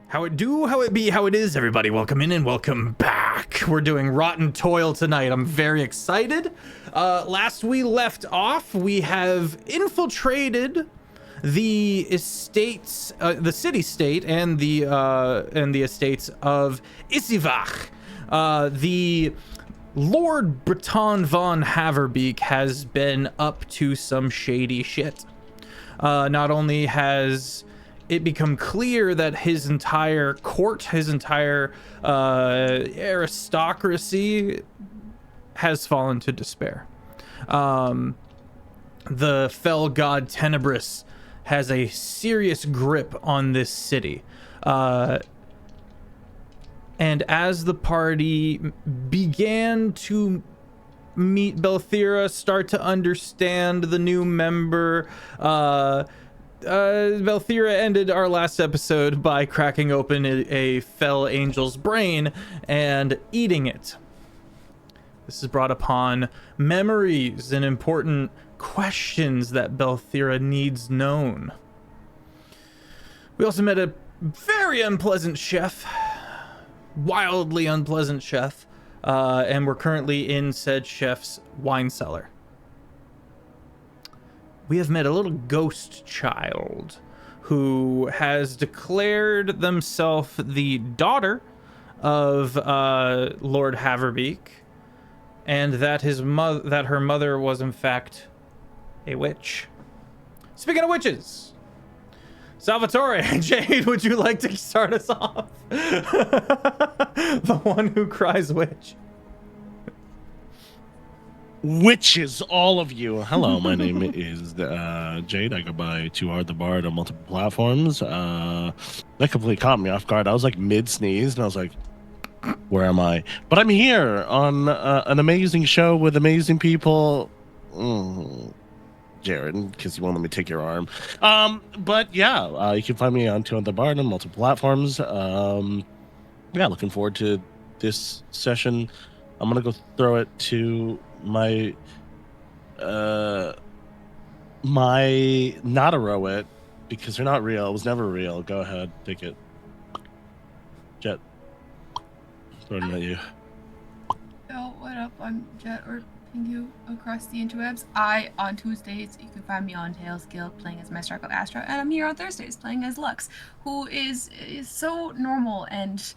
How it do, how it be, how it is, everybody. Welcome in and welcome back. We're doing Rotten Toil tonight. I'm very excited. Last we left off, we have infiltrated the estates, the city-state, and the estates of Isivach. The Lord Breton von Haverbeek has been up to some shady shit. Not only has it become clear that his entire court, his entire aristocracy has fallen to despair. The fell god Tenebris has a serious grip on this city. And as the party began to meet Belthira, start to understand the new member, Belthira ended our last episode by cracking open a fell angel's brain and eating it. This has brought upon memories and important questions that Belthira needs known. We also met a very unpleasant chef, wildly unpleasant chef, and we're currently in said chef's wine cellar. We have met a little ghost child who has declared themselves the daughter of Lord Haverbeek, and that her mother was in fact a witch. Speaking of witches, Salvatore, Jade, would you like to start us off? The one who cries witch. Witches, all of you. Hello, my name is Jade. I go by TooHardTheBard on multiple platforms. That completely caught me off guard. I was like mid-sneeze, and I was like, where am I? But I'm here on an amazing show with amazing people. Jared, because you won't let me take your arm. But yeah, you can find me on TooHardTheBard on multiple platforms. Yeah, looking forward to this session. I'm going to go throw it to my not a Rowit, because they're not real. It was never real. Go ahead, take it. Jet. Throwing it at you. Yo, what up? I'm Jet or Pingu across the interwebs. On Tuesdays, you can find me on Tails Guild playing as Master of Astra, and I'm here on Thursdays playing as Lux, who is so normal and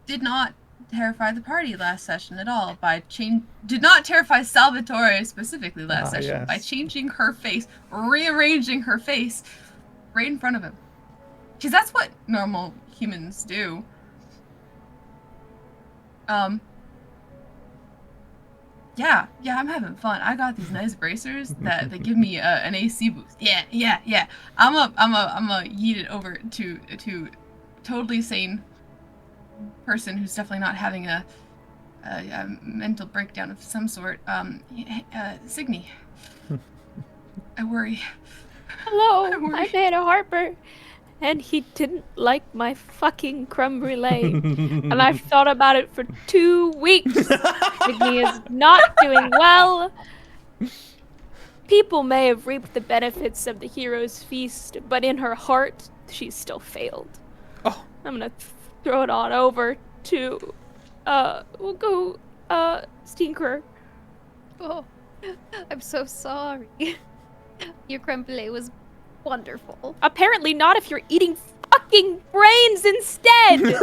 did not terrify the party last session at all did not terrify Salvatore specifically last session, yes, by changing her face, rearranging her face right in front of him, because that's what normal humans do. Yeah, I'm having fun. I got these nice bracers that give me an AC boost. Yeah. I'm a yeet it over to totally sane person who's definitely not having a mental breakdown of some sort. Cygni. I worry. Hello, I made a Harper, and he didn't like my fucking creme brulee. And I've thought about it for 2 weeks. Cygni is not doing well. People may have reaped the benefits of the hero's feast, but in her heart, she's still failed. Oh. I'm gonna throw it on over to, we'll go, Steenker. Oh, I'm so sorry. Your creme brulee was wonderful. Apparently not if you're eating fucking brains instead! Your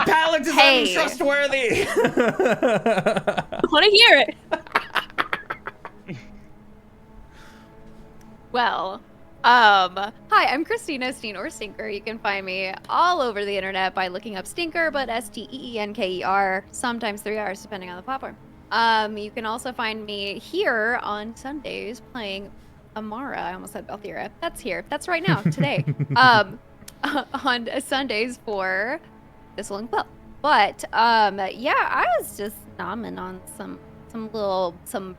palate is untrustworthy! I wanna hear it! Well, hi, I'm Christina Steenker. You can find me all over the internet by looking up Steenker, but Steenker, sometimes 3 R's depending on the platform. You can also find me here on Sundays playing Amara. I almost said Belthira. That's here. That's right now, today. On Sundays for Thistle and Quill. But yeah, I was just nomming on some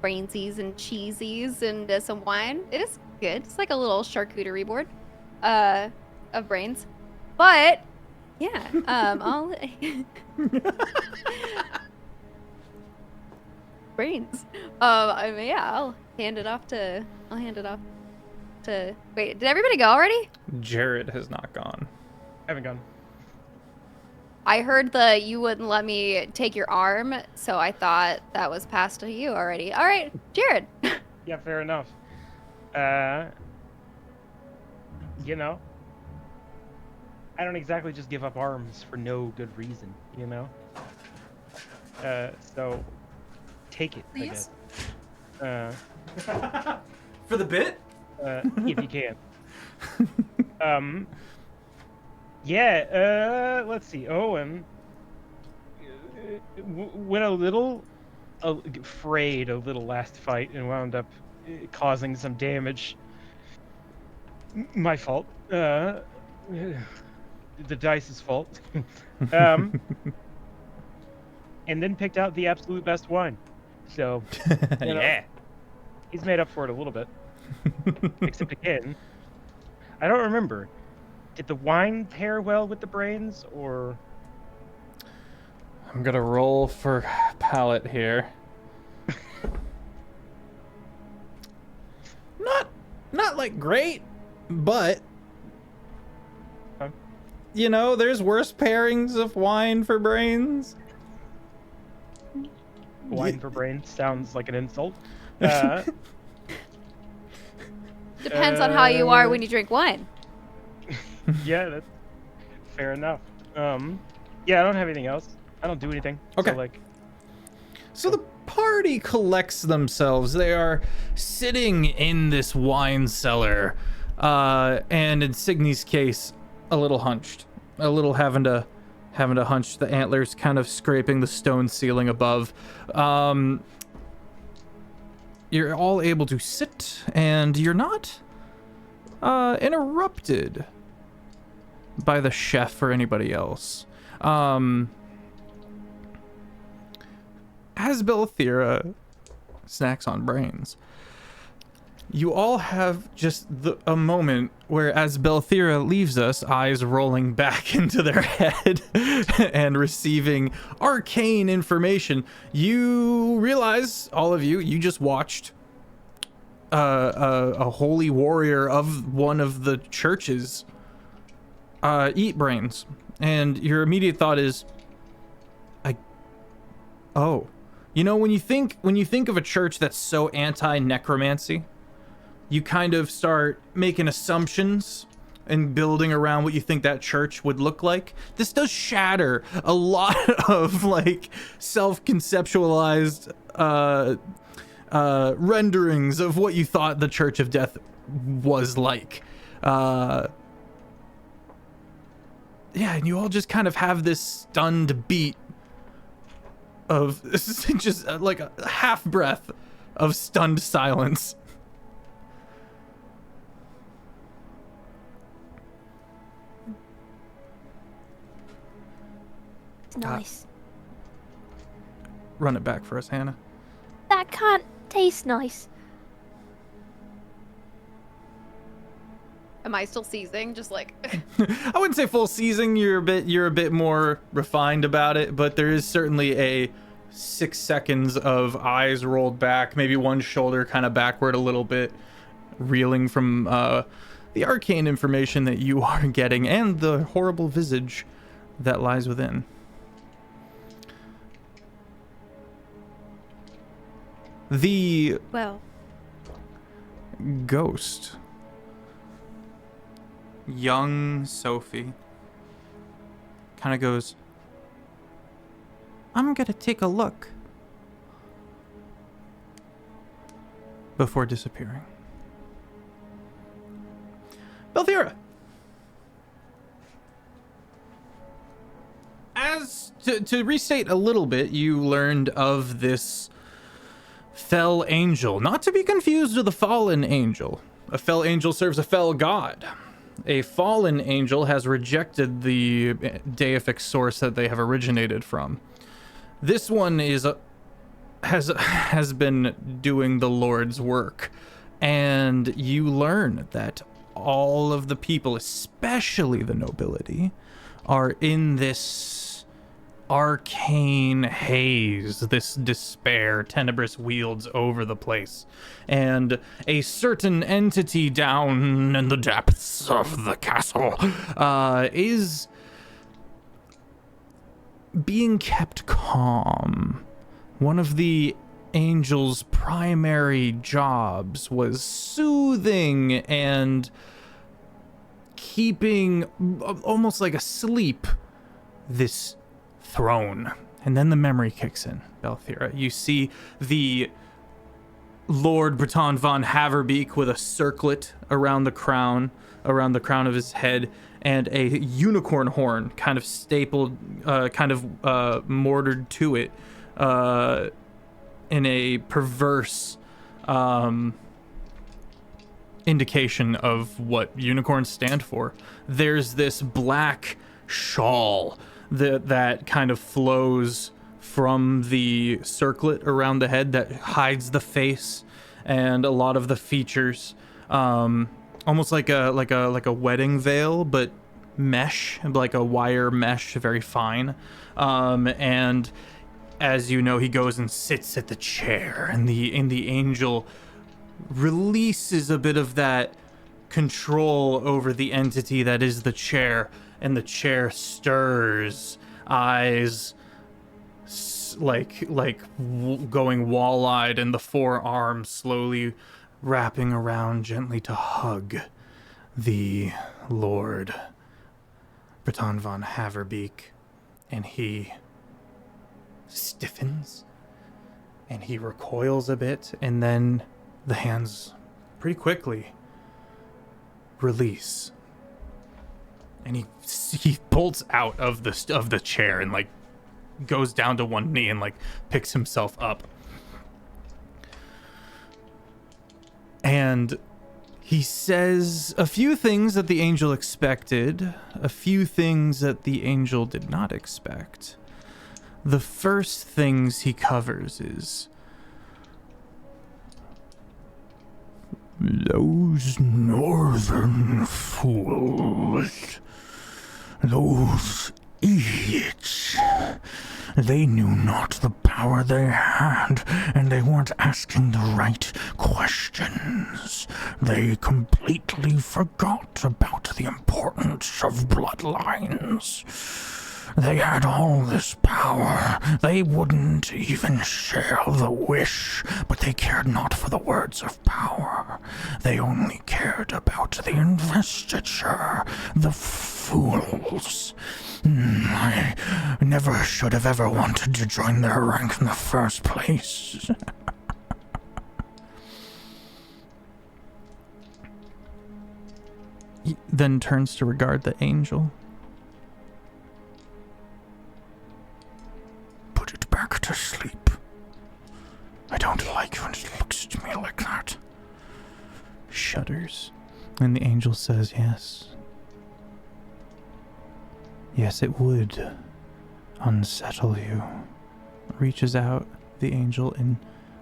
brainsies and cheesies and some wine. It is good. It's like a little charcuterie board of brains. But yeah, I'll brains. Yeah, I'll hand it off to wait, did everybody go already? Jared has not gone. haven't gone. I heard you wouldn't let me take your arm, so I thought that was passed to you already. All right, Jared. Yeah, fair enough. You know, I don't exactly just give up arms for no good reason, you know? So take it, Please? I guess. For the bit? If you can. Yeah, let's see. Owen went a little frayed a little last fight and wound up causing some damage. My fault. The dice's fault. And then picked out the absolute best wine. So, you know, Yeah. he's made up for it a little bit. Except again, I don't remember. Did the wine pair well with the brains, or? I'm gonna roll for palate here. Not like great, but Okay. you know, there's worse pairings of wine for brains. Wine for brains sounds like an insult. Depends on how you are when you drink wine. Yeah, that's fair enough. Yeah, I don't have anything else. I don't do anything. Okay. So, like, So the party collects themselves. They are sitting in this wine cellar, and in Cygni's case, a little hunched, a little having to hunch, the antlers kind of scraping the stone ceiling above. You're all able to sit, and you're not interrupted by the chef or anybody else. As Belthira snacks on brains, you all have just a moment where, as Belthira leaves us, eyes rolling back into their head and receiving arcane information, you realize, all of you just watched a holy warrior of one of the churches eat brains, and your immediate thought is, oh, you know, when you think of a church that's so anti-necromancy, you kind of start making assumptions and building around what you think that church would look like. This does shatter a lot of like self-conceptualized renderings of what you thought the Church of Death was like. Yeah, and you all just kind of have this stunned beat of just like a half breath of stunned silence. Nice. Run it back for us, Hannah. That can't taste nice. Am I still seizing? Just like I wouldn't say full season. You're a bit more refined about it, but there is certainly a 6 seconds of eyes rolled back, maybe one shoulder kind of backward a little bit, reeling from the arcane information that you are getting and the horrible visage that lies within. The Well, ghost, young Sophie, kind of goes, I'm gonna take a look, before disappearing. Belthira, as to restate a little bit, you learned of this fell angel, not to be confused with a fallen angel. A fell angel serves a fell god. A fallen angel has rejected the deific source that they have originated from. This one has been doing the Lord's work, and you learn that all of the people, especially the nobility, are in this arcane haze, this despair, tenebrous wields over the place. And a certain entity down in the depths of the castle is being kept calm. One of the angel's primary jobs was soothing and keeping almost like asleep this throne. And then the memory kicks in, Belthira. You see the Lord Breton von Haverbeek with a circlet around the crown of his head, and a unicorn horn kind of stapled, mortared to it in a perverse indication of what unicorns stand for. There's this black shawl that kind of flows from the circlet around the head that hides the face and a lot of the features, almost like a wedding veil, but mesh, like a wire mesh, very fine. And as you know, he goes and sits at the chair, and the angel releases a bit of that control over the entity that is the chair, and the chair stirs, eyes going wall-eyed, and the forearm slowly wrapping around gently to hug the Lord Breton von Haverbeek, and he stiffens and he recoils a bit, and then the hands pretty quickly release, and he bolts out of the chair and like goes down to one knee and like picks himself up, and he says a few things that the angel expected, a few things that the angel did not expect. The first things he covers is those northern fools, those idiots. They knew not the power they had, and they weren't asking the right questions. They completely forgot about the importance of bloodlines. They had all this power. They wouldn't even share the wish, but they cared not for the words of power. They only cared about the investiture. The fools. I never should have ever wanted to join their rank in the first place. He then turns to regard the angel. Put it back to sleep. I don't like when it looks at me like that. Shudders. And the angel says, yes. Yes, it would unsettle you. Reaches out, the angel, and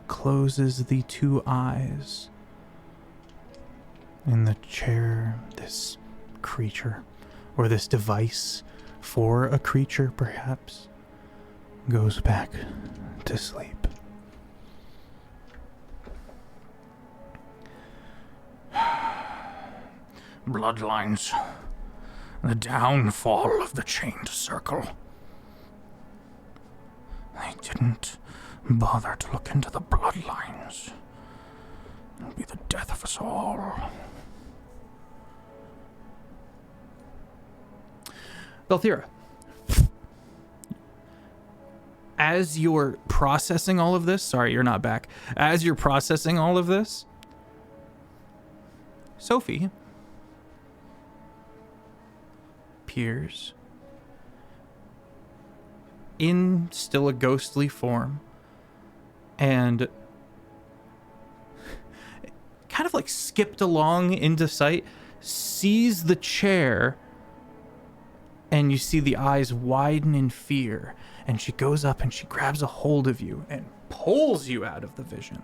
closes the two eyes. In the chair, this creature, or this device for a creature perhaps, goes back to sleep. Bloodlines. The downfall of the chained circle. They didn't bother to look into the bloodlines. It'll be the death of us all. Belthira, as you're processing all of this, sorry, you're not back. As you're processing all of this, Sophie appears in still a ghostly form and kind of like skipped along into sight, sees the chair, and you see the eyes widen in fear, and she goes up and she grabs a hold of you and pulls you out of the vision.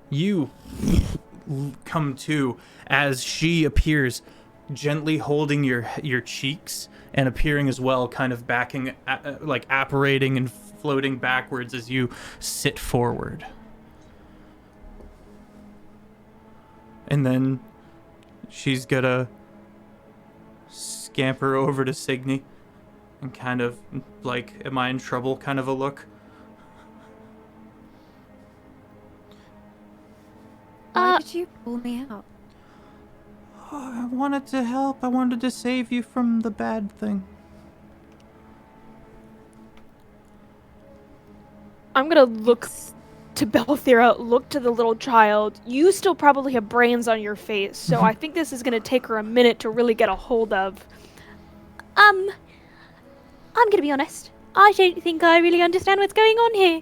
You come to as she appears gently holding your cheeks and appearing as well, kind of backing, like apparating and floating backwards as you sit forward. And then she's gonna scamper over to Cygni and kind of like, am I in trouble kind of a look. Why did you pull me out? I wanted to help. I wanted to save you from the bad thing. I'm gonna look to Belthira, look to the little child. You still probably have brains on your face, so I think this is gonna take her a minute to really get a hold of. I'm gonna be honest. I don't think I really understand what's going on here.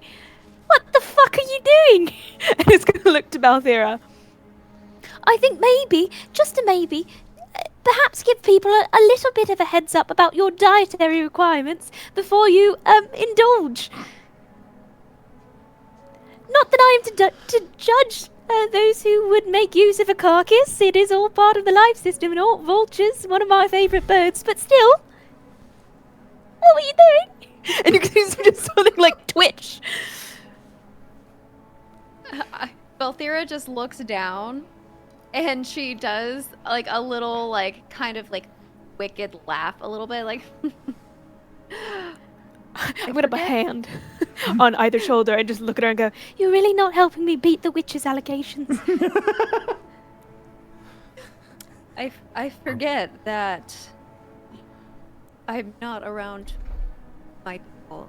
What the fuck are you doing? And it's gonna look to Belthira. I think maybe, just a maybe, perhaps give people a little bit of a heads up about your dietary requirements before you indulge. Not that I am to judge those who would make use of a carcass. It is all part of the life system, and all vultures, one of my favourite birds. But still, what were you doing? And you can just something like twitch. Belthira just looks down, and she does like a little like kind of like wicked laugh a little bit, like. I put up a hand on either shoulder and just look at her and go, "You're really not helping me beat the witch's allegations." I forget that I'm not around my people.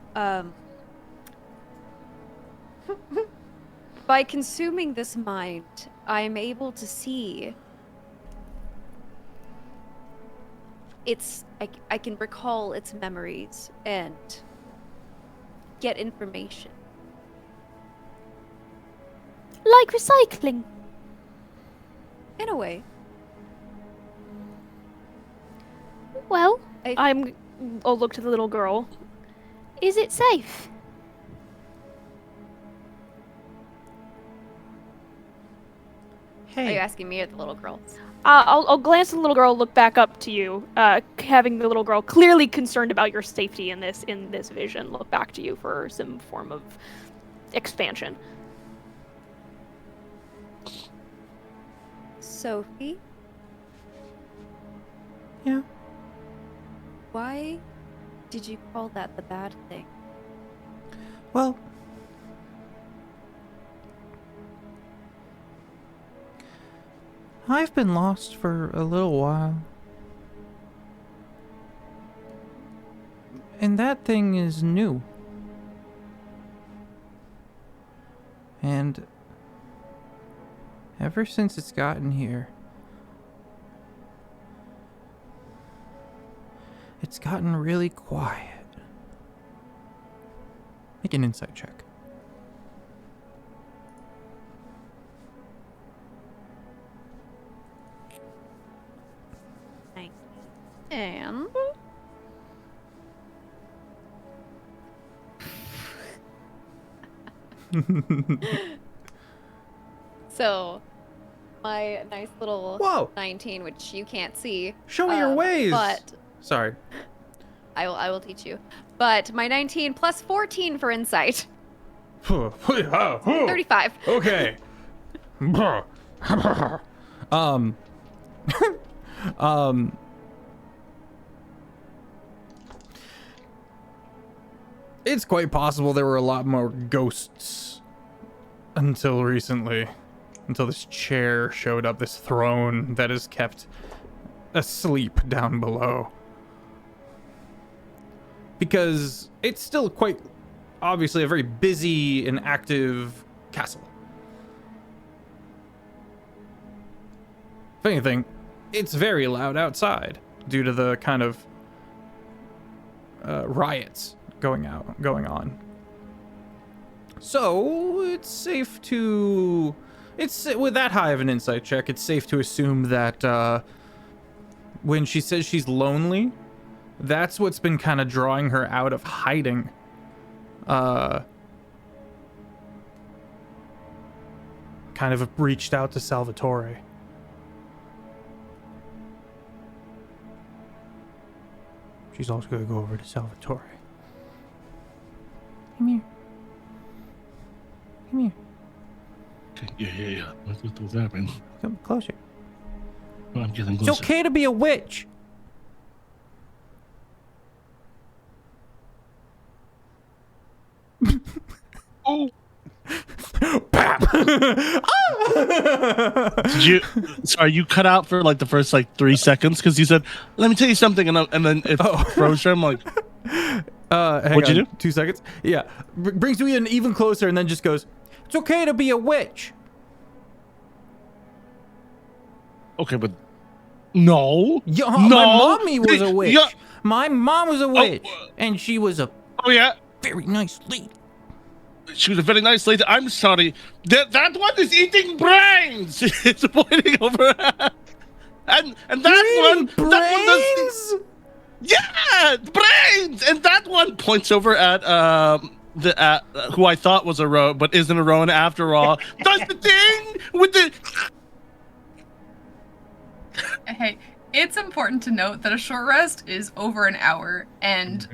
By consuming this mind, I'm able to see I can recall its memories and get information. Like recycling. In a way. Well, I'll look to the little girl. Is it safe? Are you Hey, asking me or the little girl? I'll glance at the little girl, look back up to you, having the little girl clearly concerned about your safety in this vision, look back to you for some form of expansion. Sophie? yeah. Why did you call that the bad thing? Well, I've been lost for a little while. And that thing is new. And ever since it's gotten here, it's gotten really quiet. Make an insight check. And so my nice little Whoa! 19, which you can't see. Show me your ways! But Sorry. I will teach you. But my 19 plus 14 for insight. 35. Okay. It's quite possible there were a lot more ghosts until recently. Until this chair showed up, this throne that is kept asleep down below. Because it's still quite obviously a very busy and active castle. If anything, it's very loud outside due to the kind of riots going on. So it's safe to, with that high of an insight check, it's safe to assume that when she says she's lonely, that's what's been kind of drawing her out of hiding. Kind of reached out to Salvatore. she's also going to go over to Salvatore. Come here. Come here. Yeah. What's happening? Come closer. I'm getting It's closer. okay to be a witch. Oh. Bap. Did you? Sorry, you cut out for like the first like 3 seconds because you said, "Let me tell you something," and then it froze. I'm like, What'd you do? 2 seconds. Yeah, brings me in even closer, and then just goes, "It's okay to be a witch." okay, but no, Yeah, no. my mommy was a witch. Yeah. My mom was a witch, and she was a Oh yeah, very nice lady. she was a very nice lady. I'm sorry. That one is eating brains. It's pointing over, and that one, brains? yeah, brains, and that one points over at who I thought was a Rowan, but isn't a Rowan after all. Does the thing with the. Hey, it's important to note that a short rest is over an hour, and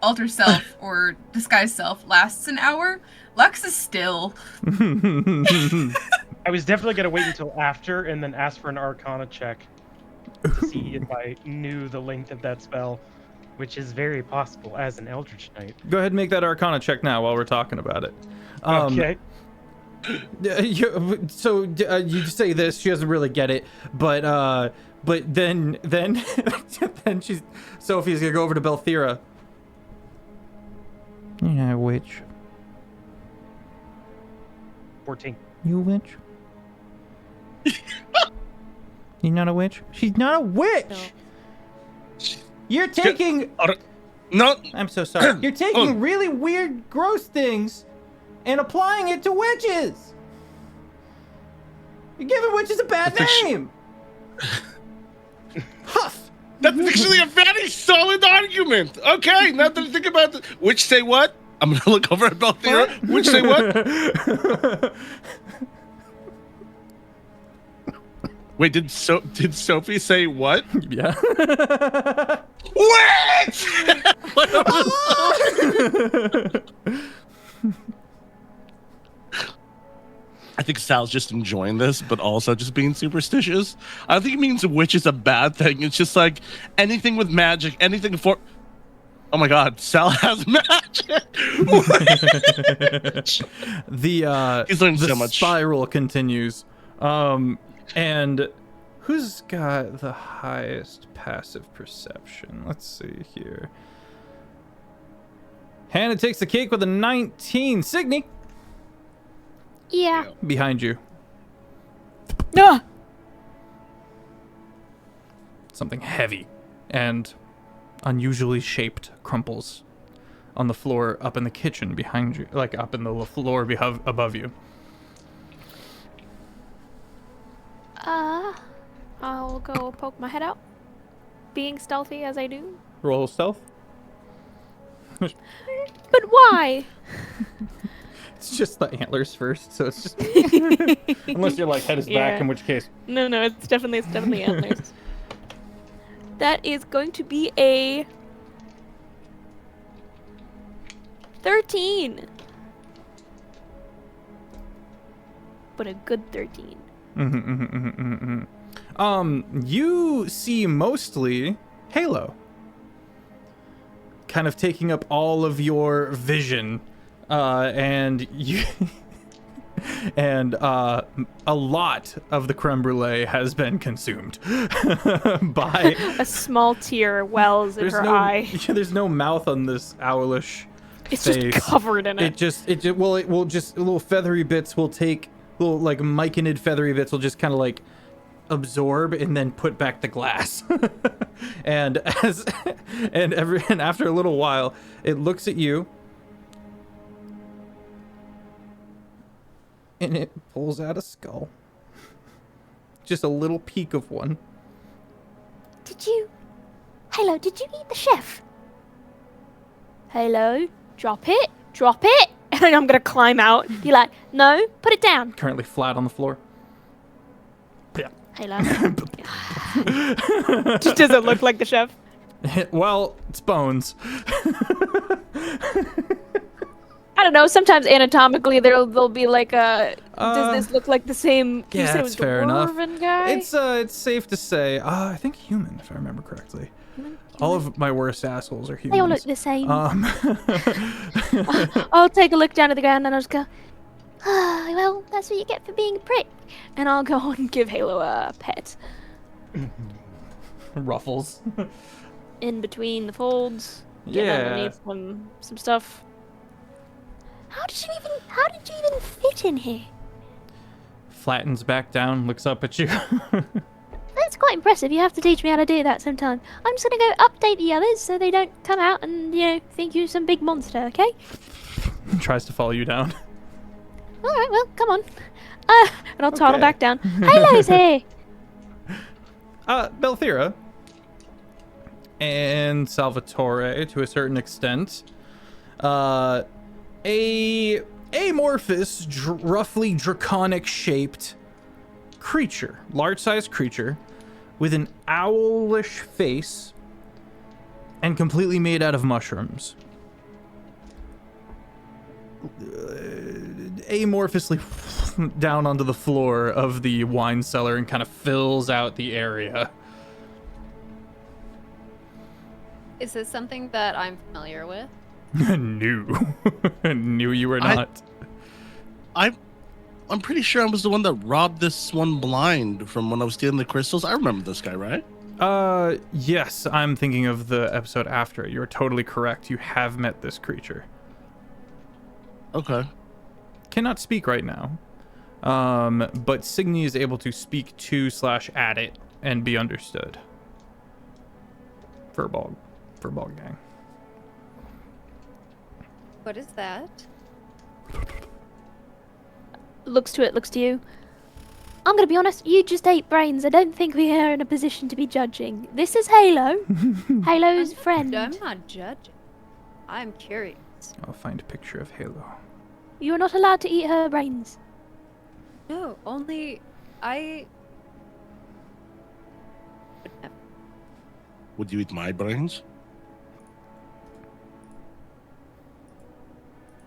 alter self or disguise self lasts an hour. Lux is still. I was definitely gonna wait until after and then ask for an Arcana check to see if I knew the length of that spell, which is very possible as an Eldritch Knight. Go ahead and make that Arcana check now while we're talking about it. Okay. You say this, she doesn't really get it, but then then Sophie's gonna go over to Belthira. You're not a witch. 14. You a witch? You're not a witch? She's not a witch! No. You're taking... No. I'm so sorry. You're taking really weird, gross things and applying it to witches! You're giving witches a bad name! Huff! That's actually a very solid argument. Okay, now that I think about it. Which say what? I'm gonna look over at Belthira. Which say what? Wait, did Sophie say what? Yeah. What? I think Sal's just enjoying this, but also just being superstitious. I don't think it means a witch is a bad thing. It's just like anything with magic, anything for. Oh my God, Sal has magic. The He's learned so much. spiral continues. And who's got the highest passive perception? Let's see here. Hannah takes the cake with a 19. Cygni, Yeah. behind you. No. Something heavy and unusually shaped crumples on the floor up in the kitchen behind you, like up in the floor above you. I'll go poke my head out, being stealthy as I do. Roll stealth. But why? It's just the antlers first, so it's just unless your like head is back, Yeah. in which case. No, it's definitely antlers. That is going to be a 13. But a good 13. You see mostly Halo kind of taking up all of your vision, and you and a lot of the creme brulee has been consumed by A small tear wells in her eye. There's no mouth on this owlish It's face. just covered in it. It will just little feathery bits will take little like myconid feathery bits will just kind of like absorb and then put back the glass. and after a little while it looks at you and it pulls out a skull. Just a little peek of one. Halo, did you eat the chef? Halo, drop it. And I'm gonna climb out. Be like, no, put it down. Currently flat on the floor. Halo. Just doesn't look like the chef. Well, it's bones. I don't know. Sometimes anatomically, there'll be like a. Does this look like the same? Can you Yeah, say it it's was fair enough. dwarven guy? It's safe to say. I think human, if I remember correctly. All of my worst assholes are humans. They all look the same. Um, I'll take a look down at the ground and I'll just go, ah, well, that's what you get for being a prick. And I'll go and give Halo a pet. Ruffles. In between the folds. Get Yeah. underneath some stuff. How did you even fit in here? Flattens back down, looks up at you. That's quite impressive. You have to teach me how to do that sometime. I'm just gonna go update the others so they don't come out and, think you're some big monster, okay? Tries to follow you down. Alright, well, come on. And I'll toddle back down. Halo's here! Belthira and Salvatore, to a certain extent. A amorphous, roughly draconic-shaped creature, large-sized creature, with an owlish face and completely made out of mushrooms. Amorphously down onto the floor of the wine cellar and kind of fills out the area. Is this something that I'm familiar with? Knew you were not. I'm pretty sure I was the one that robbed this one blind from when I was stealing the crystals. I remember this guy, right? Yes, I'm thinking of the episode after it. You're totally correct. You have met this creature. Okay. Cannot speak right now. But Cygni is able to speak to / at it and be understood. Furball gang. What is that? Looks to you. I'm gonna be honest, you just ate brains. I don't think we are in a position to be judging. This is Halo. Halo's friend. I'm not judging. I'm curious. I'll find a picture of Halo. You're not allowed to eat her brains. No, only I. Would you eat my brains?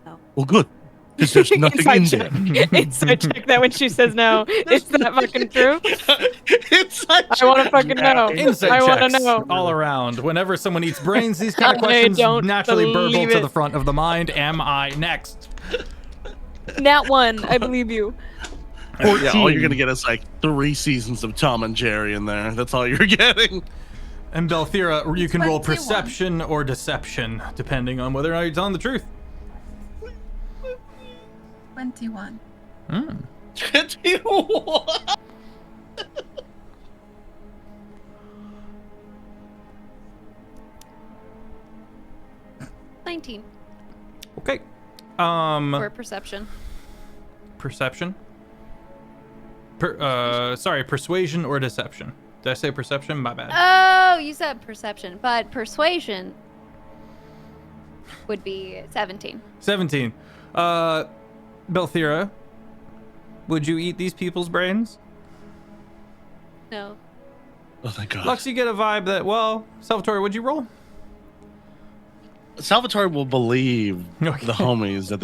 No. Well, good. Because there's nothing in there. Inside check that when she says no. Is that fucking true? I want to fucking know. Insight I want to checks know. all around. Whenever someone eats brains, these kind of I questions don't naturally burble believe to it. the front of the mind. Am I next? Nat 1, I believe you. Yeah, all you're gonna get is like 3 seasons of Tom and Jerry in there. That's all you're getting. And Belthira, you can roll 21. perception or deception, depending on whether or not you're telling the truth. 21. 21. 19 Okay. for perception. Perception? Sorry, persuasion or deception? Did I say perception? My bad. Oh, you said perception, but persuasion would be 17. 17. Belthira, would you eat these people's brains? No. Oh, thank God. Lux, you get a vibe that, well, Salvatore, would you roll? Salvatore will believe Okay. the homies that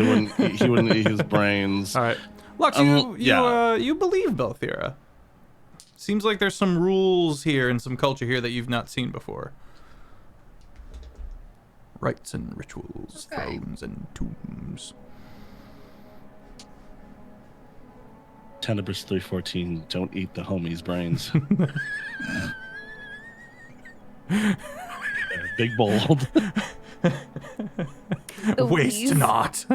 he wouldn't eat his brains. All right. Lux, you believe Belthira. Seems like there's some rules here and some culture here that you've not seen before. Rites and rituals, Okay. thrones and tombs. Tenebris 314, don't eat the homies' brains. Big bold. Waste not.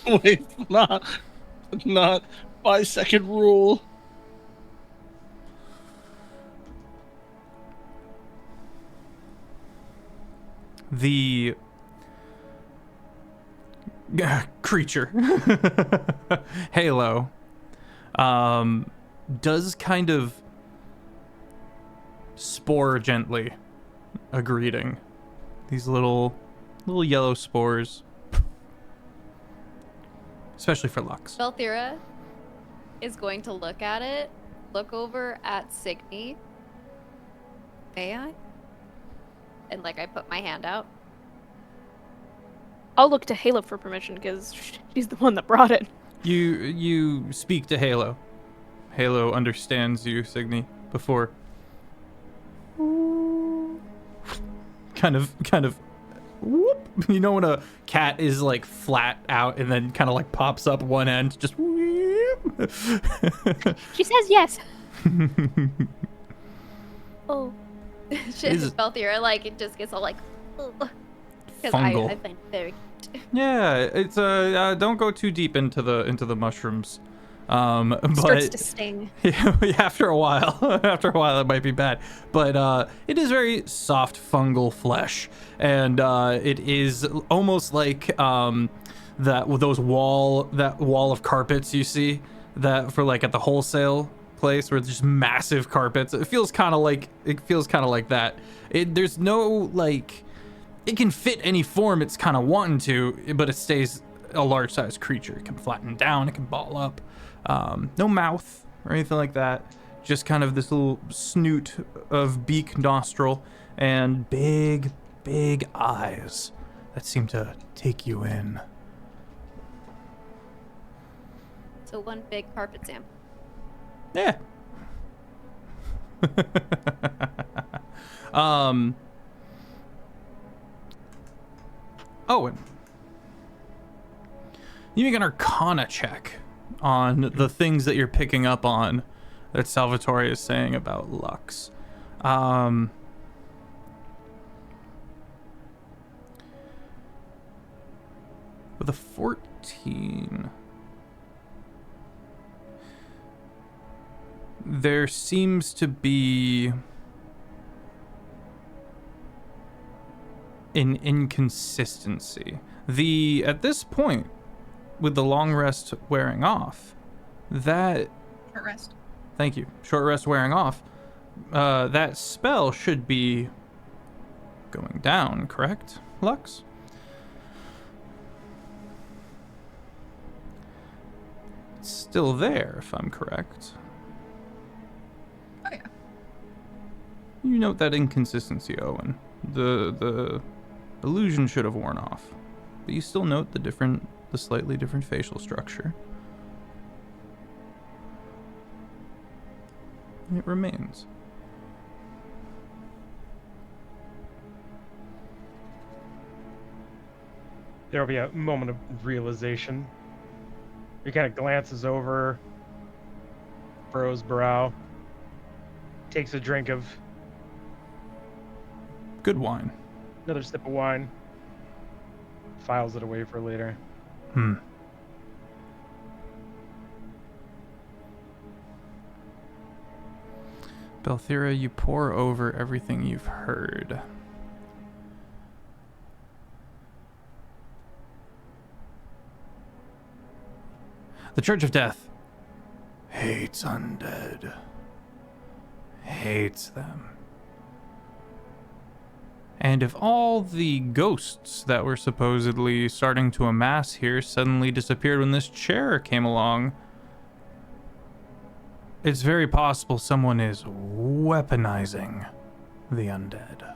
Wait, not 5-second rule. The creature, Halo, does kind of spore gently a greeting. These little yellow spores, especially for Lux. Belthira is going to look at it, look over at Cygni. May I? And like I put my hand out. I'll look to Halo for permission because she's the one that brought it. You speak to Halo. Halo understands you, Cygni, before kind of whoop. You know when a cat is like flat out and then kind of like pops up one end, just whoop. She says yes. Oh. Shit, Belthira, like it just gets all like because Fungal. I find it very Yeah, it's don't go too deep into the mushrooms. Starts But to sting. yeah, after a while it might be bad. But it is very soft fungal flesh, and it is almost like those wall of carpets you see that for like at the wholesale place where it's just massive carpets. It feels kind of like that. There's no like. It can fit any form it's kind of wanting to, but it stays a large sized creature. It can flatten down, it can ball up. No mouth or anything like that. Just kind of this little snoot of beak, nostril, and big, big eyes that seem to take you in. so one big carpet Sam. Yeah. Owen, you make an Arcana check on the things that you're picking up on that Salvatore is saying about Lux. With a 14, there seems to be an inconsistency. At this point, with the long rest wearing off, that Short rest. thank you, short rest wearing off, that spell should be going down, correct, Lux? It's still there, if I'm correct. Oh yeah. You note that inconsistency, Owen. The illusion should have worn off, but you still note the slightly different facial structure. It remains. There'll be a moment of realization. He kind of glances over, furrows brow, takes a drink of Good wine. another sip of wine, files it away for later. Belthira, you pour over everything you've heard. The Church of Death hates undead. Hates them. And if all the ghosts that were supposedly starting to amass here suddenly disappeared when this chair came along, it's very possible someone is weaponizing the undead.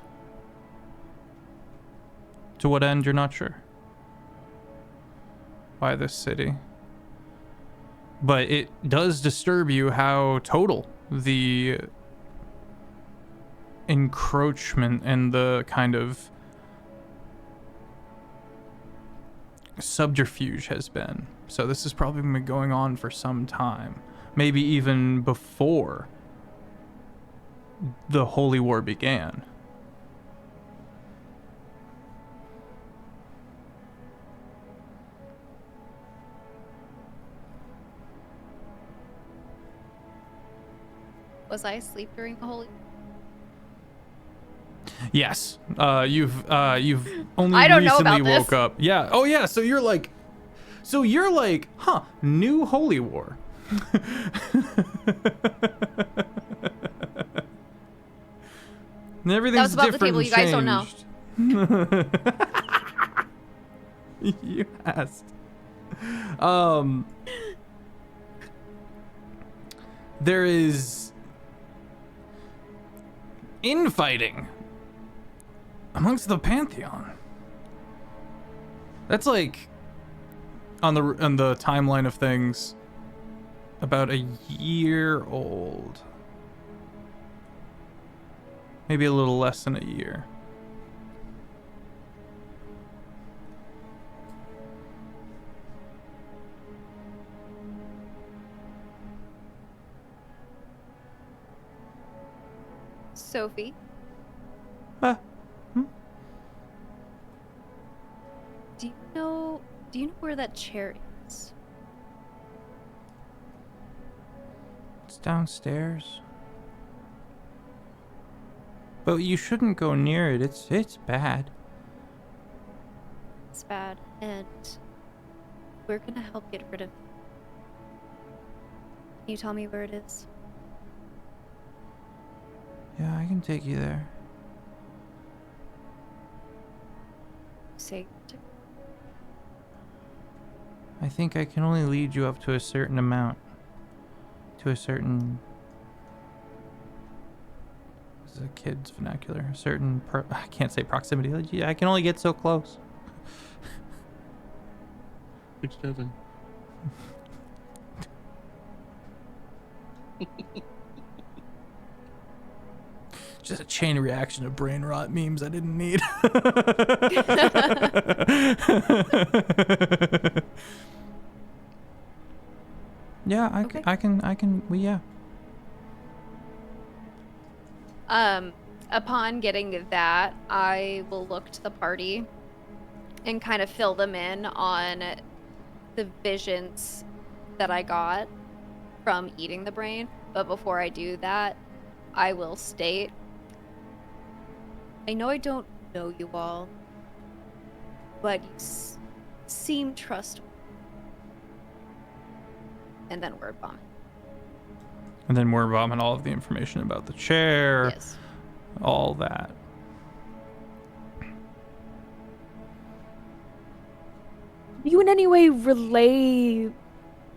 To what end, you're not sure. Why this city? But it does disturb you how total the encroachment and the kind of subterfuge has been. So this has probably been going on for some time. Maybe even before the Holy War began. Was I asleep during the Holy? Yes. You've only I don't know recently about this. woke up. Yeah. Oh yeah, so you're like, huh, new Holy War. And everything's That was above the different table, and you guys don't know. changed. You asked. There is infighting Amongst the Pantheon. That's like on the timeline of things about a year old. Maybe a little less than a year. Sophie. Do you know where that chair is? It's downstairs. But you shouldn't go near it. It's bad. It's bad, and we're gonna help get rid of it. Can you tell me where it is? Yeah, I can take you there. Say. I think I can only lead you up to a certain amount. To a certain... This is a kid's vernacular. A certain... I can't say proximity. I can only get so close. 6'7". Just a chain reaction of brain rot memes I didn't need. Yeah, Okay. I can, yeah. Upon getting that, I will look to the party and kind of fill them in on the visions that I got from eating the brain. But before I do that, I will state, I know I don't know you all, but you seem trustworthy. And then word vomit. And then word vomit all of the information about the chair. Yes. All that. Do you in any way relay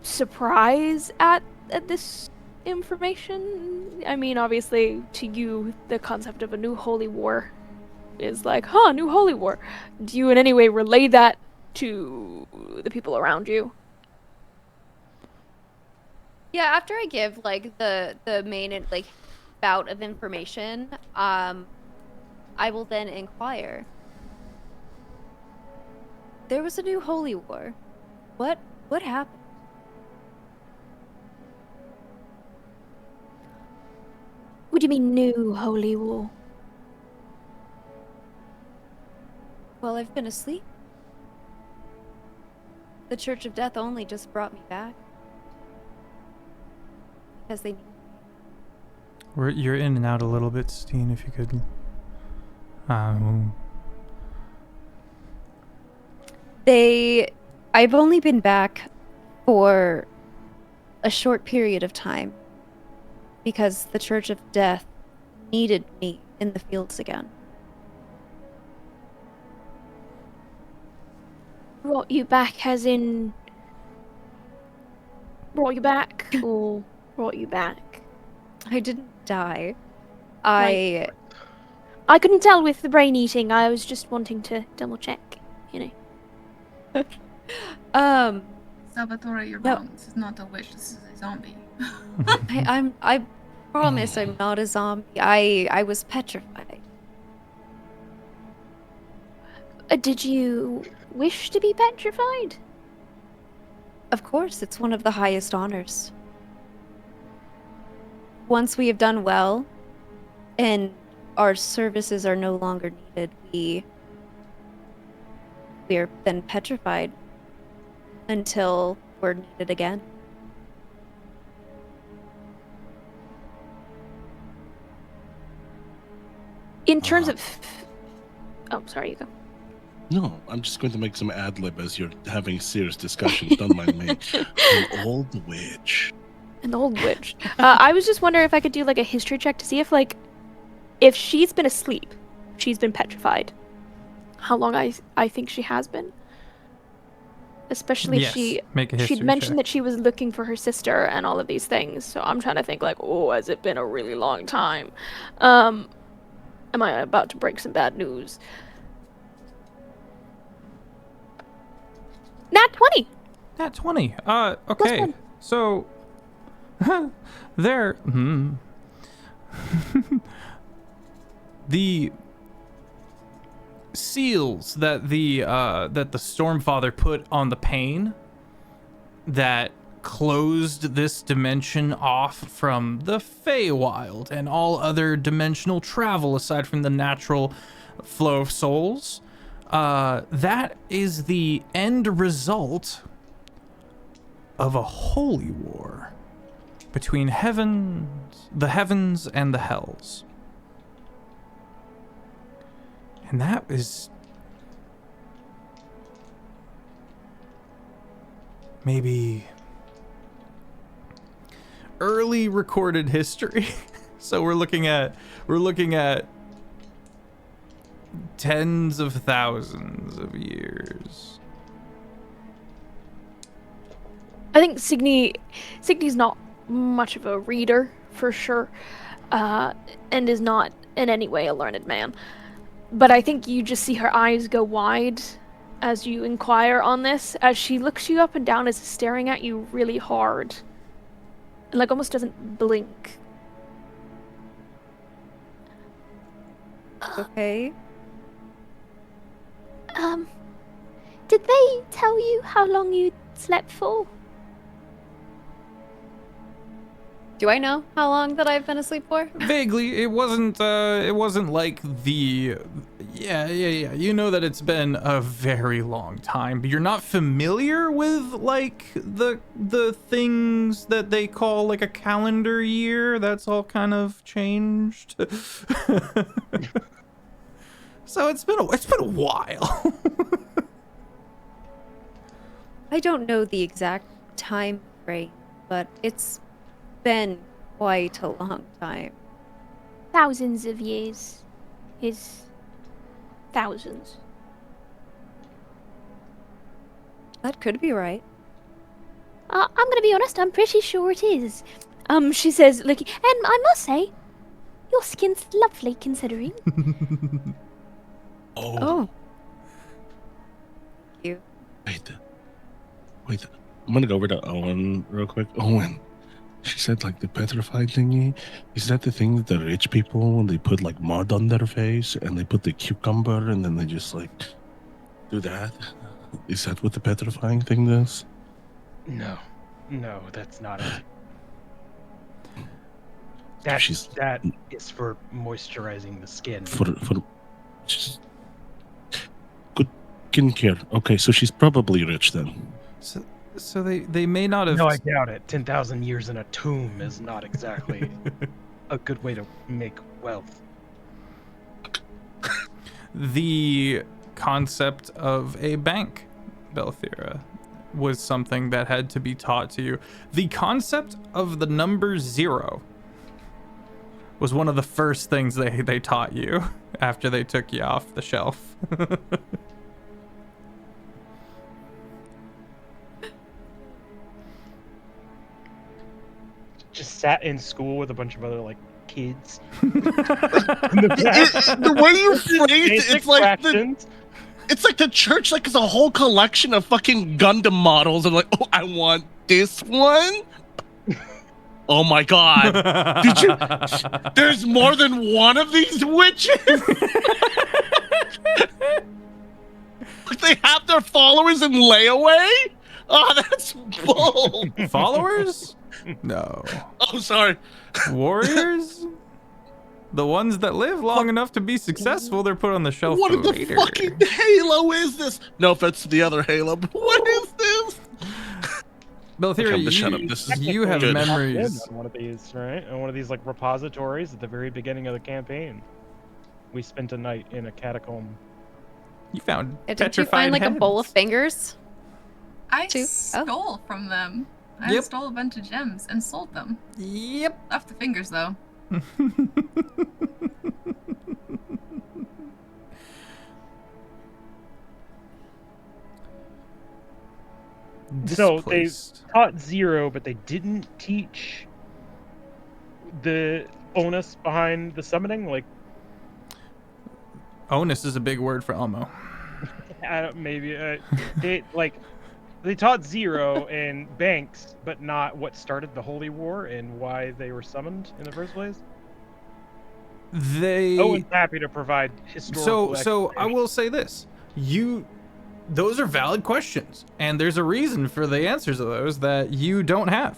surprise at this information? I mean, obviously, to you, the concept of a new holy war is like, new holy war. Do you in any way relay that to the people around you? Yeah, after I give like the main like bout of information, I will then inquire. There was a new holy war. What happened? What do you mean, new holy war? Well, I've been asleep. The Church of Death only just brought me back. Because they... You're in and out a little bit, Steen, if you could... I've only been back for a short period of time. Because the Church of Death needed me in the fields again. Brought you back as in... Brought you back, or brought you back? I didn't die. I couldn't tell with the brain eating. I was just wanting to double check, you know. Salvatore, you're No. wrong. This is not a witch. This is a zombie. I promise I'm not a zombie. I was petrified. Did you wish to be petrified? Of course, it's one of the highest honors. Once we have done well, and our services are no longer needed, we are then petrified until we're needed again. In terms of... Oh, sorry, you go. No, I'm just going to make some ad-lib as you're having serious discussions. Don't mind me. An old witch. An old witch. I was just wondering if I could do, like, a history check to see if, like, if she's been asleep, she's been petrified. How long I think she has been. Especially Yes, if make a history she'd mentioned check. that she was looking for her sister and all of these things. So I'm trying to think, like, oh, has it been a really long time? Am I about to break some bad news? Nat 20! Nat 20. Okay. one. So, there. The seals that the Stormfather put on the pane that closed this dimension off from the Feywild and all other dimensional travel aside from the natural flow of souls. That is the end result of a holy war between the heavens and the hells. And that is maybe early recorded history. So we're looking at tens of thousands of years. I think Cygni's not much of a reader, for sure, and is not in any way a learned man. But I think you just see her eyes go wide as you inquire on this, as she looks you up and down, as staring at you really hard. And like almost doesn't blink. Okay. Did they tell you how long you slept for? Do I know how long that I've been asleep for? Vaguely, it wasn't like the, yeah. You know that it's been a very long time, but you're not familiar with like the things that they call like a calendar year. That's all kind of changed. So it's been a while. I don't know the exact time frame, but it's been quite a long time. Thousands of years is thousands. That could be right. I'm gonna be honest, I'm pretty sure it is. She says, looking, and I must say, your skin's lovely considering. Oh. You. Wait. I'm gonna go over to Owen real quick. Owen, she said like the petrified thingy. Is that the thing that the rich people, when they put like mud on their face and they put the cucumber and then they just like do that? Is that what the petrifying thing does? No, that's not it. She's- That is for moisturizing the skin. For just good skincare. Okay, so she's probably rich then. So they may not have. No, I doubt it. 10,000 years in a tomb is not exactly a good way to make wealth. The concept of a bank, Belthira, was something that had to be taught to you. The concept of the number 0 was one of the first things they taught you after they took you off the shelf. Just sat in school with a bunch of other like kids. The way you phrased it, it's like the church like is a whole collection of fucking Gundam models and like, oh, I want this one. Oh my god. Did you there's more than one of these witches? Like they have their followers in layaway? Oh, that's bull. Followers? No. Oh, sorry. Warriors? The ones that live long enough to be successful, they're put on the shelf What for in the later. fucking Halo is this? No offense to the other Halo, but what is this? Belthira, Okay, shut up. This is you have good. memories. On one of these, right? On one of these like repositories at the very beginning of the campaign. We spent a night in a catacomb. You found Didn't you petrified find like heads. a bowl of fingers? I Two? Oh. stole from them. I Yep. stole a bunch of gems and sold them. Yep. Left the fingers though. So they Displaced. taught 0, but they didn't teach the onus behind the summoning. Like, Onus is a big word for Elmo. I don't, maybe they taught Zero and Banks, but not what started the Holy War and why they were summoned in the first place. Owen's happy to provide historical. So I will say this: those are valid questions, and there's a reason for the answers of those that you don't have.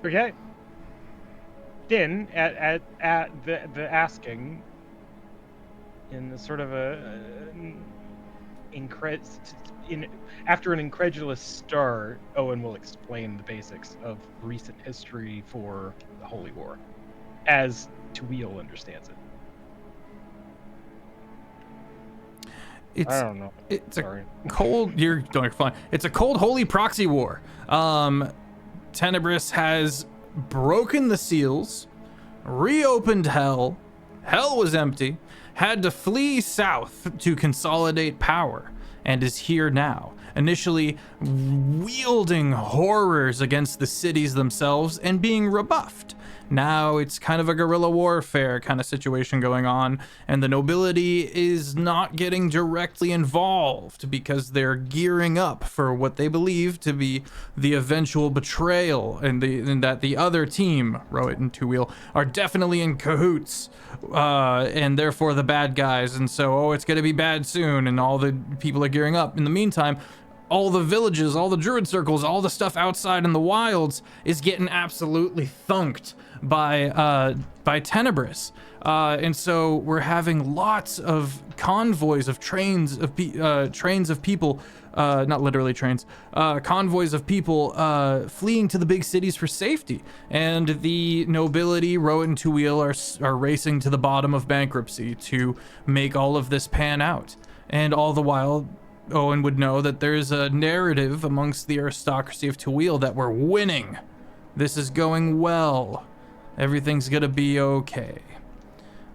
Okay. Then at the asking, in the sort of after an incredulous start, Owen will explain the basics of recent history for the Holy War, as Toil understands it. I don't know. It's Sorry. a cold. You're doing fine. It's a cold, holy proxy war. Tenebris has broken the seals, reopened Hell. Hell was empty. Had to flee south to consolidate power, and is here now. Initially wielding horrors against the cities themselves and being rebuffed. Now it's kind of a guerrilla warfare kind of situation going on, and the nobility is not getting directly involved because they're gearing up for what they believe to be the eventual betrayal, and that the other team, Rowit and Two-Wheel, are definitely in cahoots, and therefore the bad guys, and so, it's gonna be bad soon, and all the people are gearing up. In the meantime, all the villages, all the druid circles, all the stuff outside in the wilds is getting absolutely thunked by Tenebris, and so we're having lots of convoys of trains of people, not literally trains, convoys of people fleeing to the big cities for safety, and the nobility, Rowit and Two-Wheel, are racing to the bottom of bankruptcy to make all of this pan out, and all the while, Owen would know that there's a narrative amongst the aristocracy of Toil that we're winning. This is going well. Everything's gonna be okay.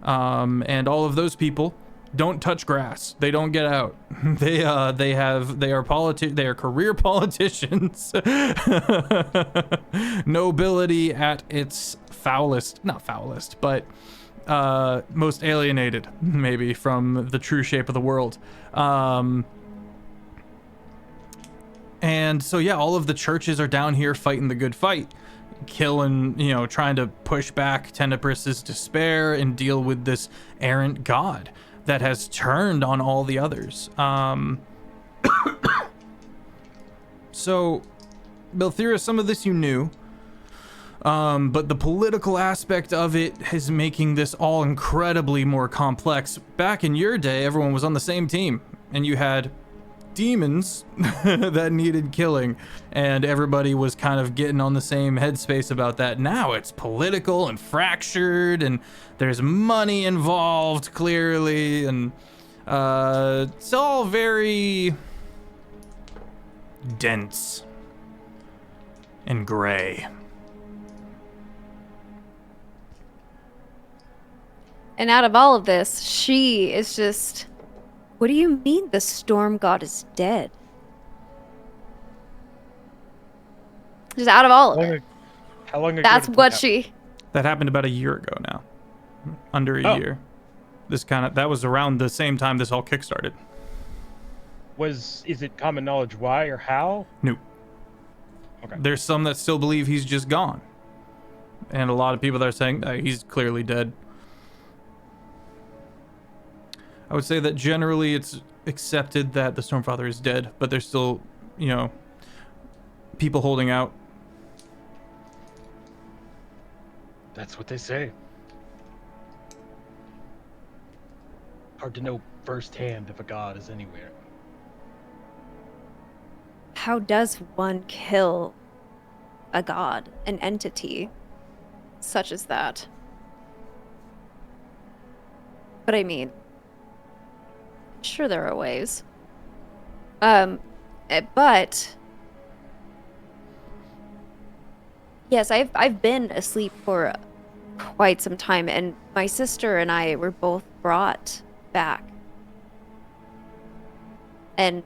And all of those people don't touch grass. They don't get out. They are career politicians. Nobility at its not foulest, but most alienated, maybe, from the true shape of the world. And so, yeah, all of the churches are down here fighting the good fight, killing, trying to push back Tenebris's despair and deal with this errant god that has turned on all the others. So, Belthira, some of this you knew, but the political aspect of it is making this all incredibly more complex. Back in your day, everyone was on the same team, and you had demons that needed killing, and everybody was kind of getting on the same headspace about that. Now it's political and fractured, and there's money involved, clearly, and it's all very dense and gray. And out of all of this, she is just... What do you mean the storm god is dead? Just out of all of it. How long ago? That's what she... That happened about a year ago now. Under a year. That was around the same time this all kickstarted. Is it common knowledge why or how? No. Okay. There's some that still believe he's just gone. And a lot of people that are saying he's clearly dead. I would say that generally it's accepted that the Stormfather is dead, but there's still, people holding out. That's what they say. Hard to know firsthand if a god is anywhere. How does one kill a god, an entity such as that? But I mean... Sure, there are ways. But yes, I've been asleep for quite some time, and my sister and I were both brought back, and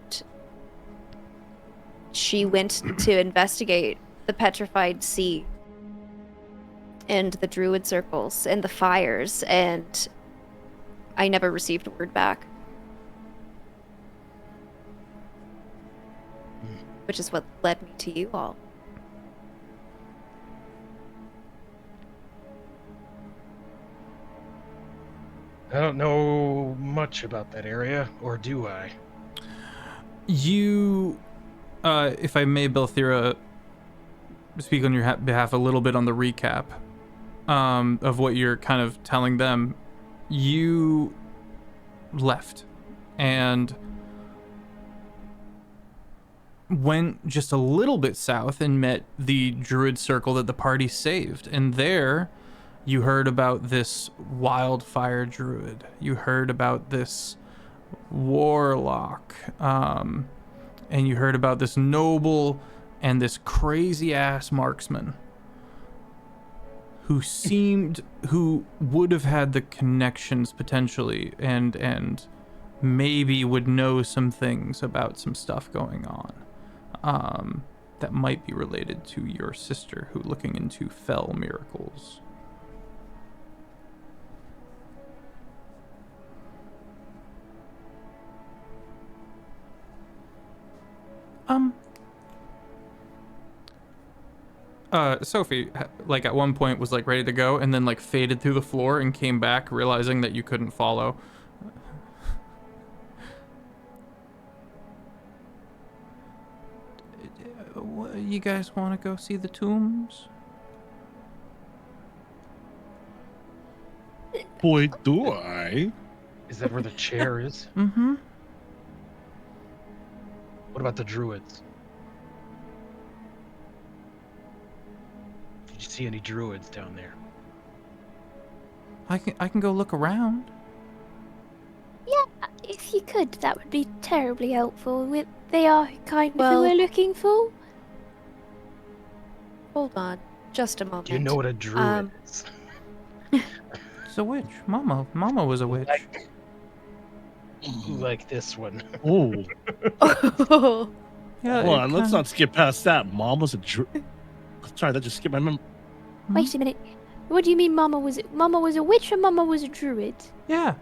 she went to investigate the petrified sea and the druid circles and the fires, and I never received word back. Which is what led me to you all. I don't know much about that area, or do I? You, if I may, Belthira, speak on your behalf a little bit on the recap of what you're kind of telling them. You left and went just a little bit south and met the druid circle that the party saved. And there you heard about this wildfire druid. You heard about this warlock. And you heard about this noble and this crazy ass marksman who would have had the connections potentially and maybe would know some things about some stuff going on that might be related to your sister, who looking into fell miracles. Sophie, like at one point was like ready to go and then like faded through the floor and came back realizing that you couldn't follow. You guys want to go see the tombs? Boy, do I. Is that where the chair is? Mm-hmm. What about the druids? Did you see any druids down there? I can go look around. Yeah, if you could, that would be terribly helpful. They are kind of who Well- we're looking for. Hold on, just a moment. Do you know what a druid is? It's a witch. Mama was a witch. Like this one. Oh, Yeah. hold on. Let's not skip past that. Mom was a Sorry, that just skipped my memory. Wait a minute. What do you mean Mama was a witch or Mama was a druid? Yeah.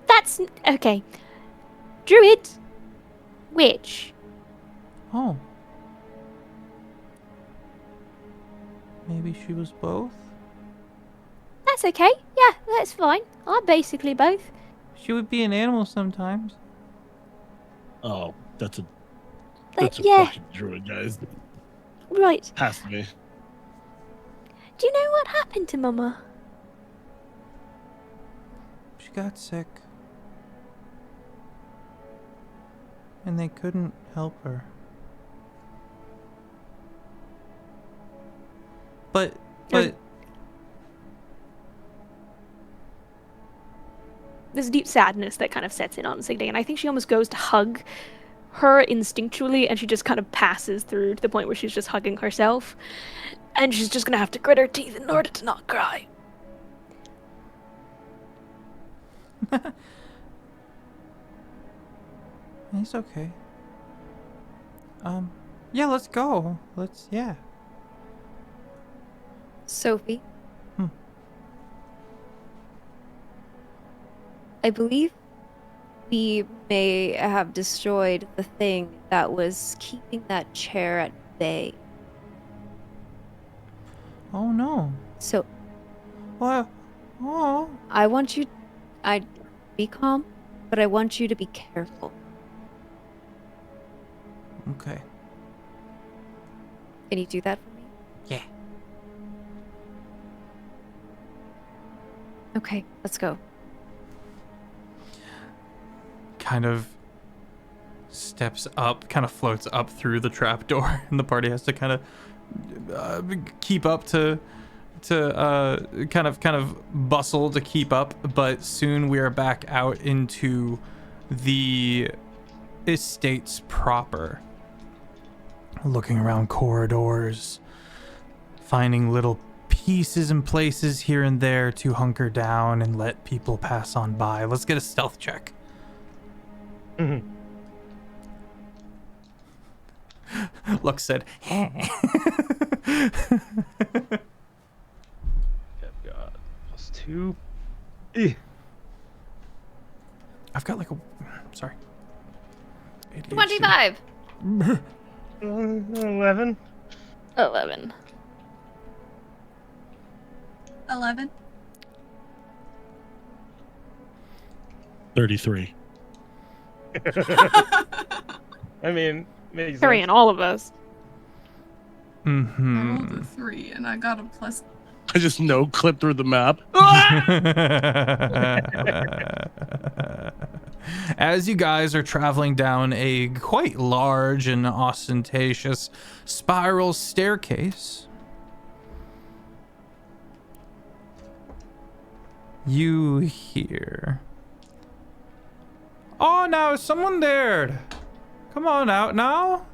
That's... okay. Druid. Witch. Oh. Maybe she was both? That's okay. Yeah, that's fine. I'm basically both. She would be an animal sometimes. Oh, that's a But yeah, fucking druid, guys. right. Has to be. Do you know what happened to Mama? She got sick. And they couldn't help her. But There's a deep sadness that kind of sets in on Cygni, and I think she almost goes to hug her instinctually, and she just kind of passes through to the point where she's just hugging herself, and she's just gonna have to grit her teeth in order to not cry. it's okay. Yeah, let's go. Yeah. Sophie. Hmm. I believe we may have destroyed the thing that was keeping that chair at bay. Oh no. So What? Oh. I want you... I'd be calm, but I want you to be careful. Okay. Can you do that for me? Yeah. Okay, let's go. Kind of steps up, kind of floats up through the trapdoor, and the party has to kind of keep up to kind of bustle to keep up. But soon we are back out into the estates proper, looking around corridors, finding little pieces and places here and there to hunker down and let people pass on by. Let's get a stealth check. Mm-hmm. Lux said, I've got +2. I've got like a. Sorry. ADHD. 25. 11. 11. 11. 33. I mean, makes Carrying sense. all of us. I rolled Mm-hmm. a 3 and I got a plus. I just clip through the map. As you guys are traveling down a quite large and ostentatious spiral staircase, you hear, "Oh, now is someone there? Come on out now.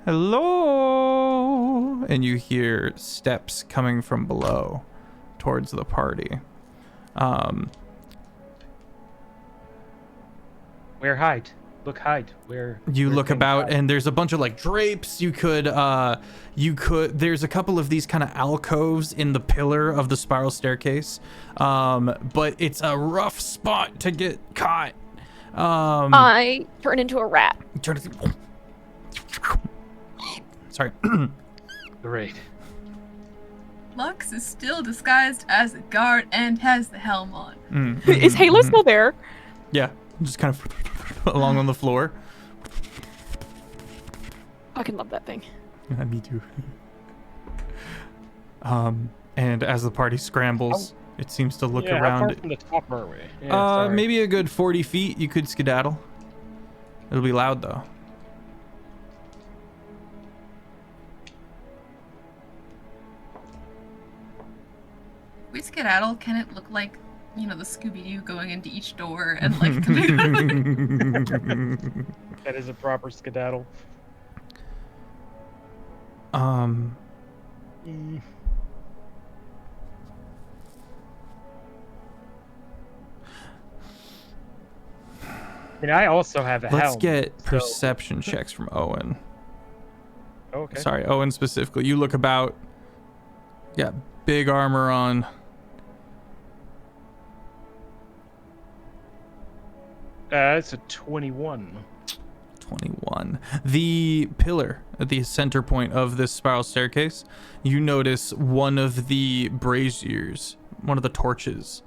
Hello." And you hear steps coming from below towards the party. Where hide? Look, hide. Where? You where look can about hide? and there's a bunch of like drapes. There's a couple of these kind of alcoves in the pillar of the spiral staircase. But it's a rough spot to get caught. I turn into a rat. Turn it. Sorry. Great. Lux is still disguised as a guard and has the helm on. Is Halo still there? Yeah, just kind of along on the floor. Fucking love that thing. Yeah, me too. And as the party scrambles, it seems to look Yeah, how far around. from the top are we? Yeah, sorry. Maybe a good 40 feet. You could skedaddle. It'll be loud though. We skedaddle. Can it look like, you know, the Scooby-Doo going into each door and like coming That is a proper skedaddle. Um, Mm. I mean, I also have a let's helm. get so- perception checks from Owen. Oh, okay. Sorry, Owen specifically. You look about. Yeah, big armor on. It's a 21. 21. The pillar at the center point of this spiral staircase, you notice one of the braziers, one of the torches,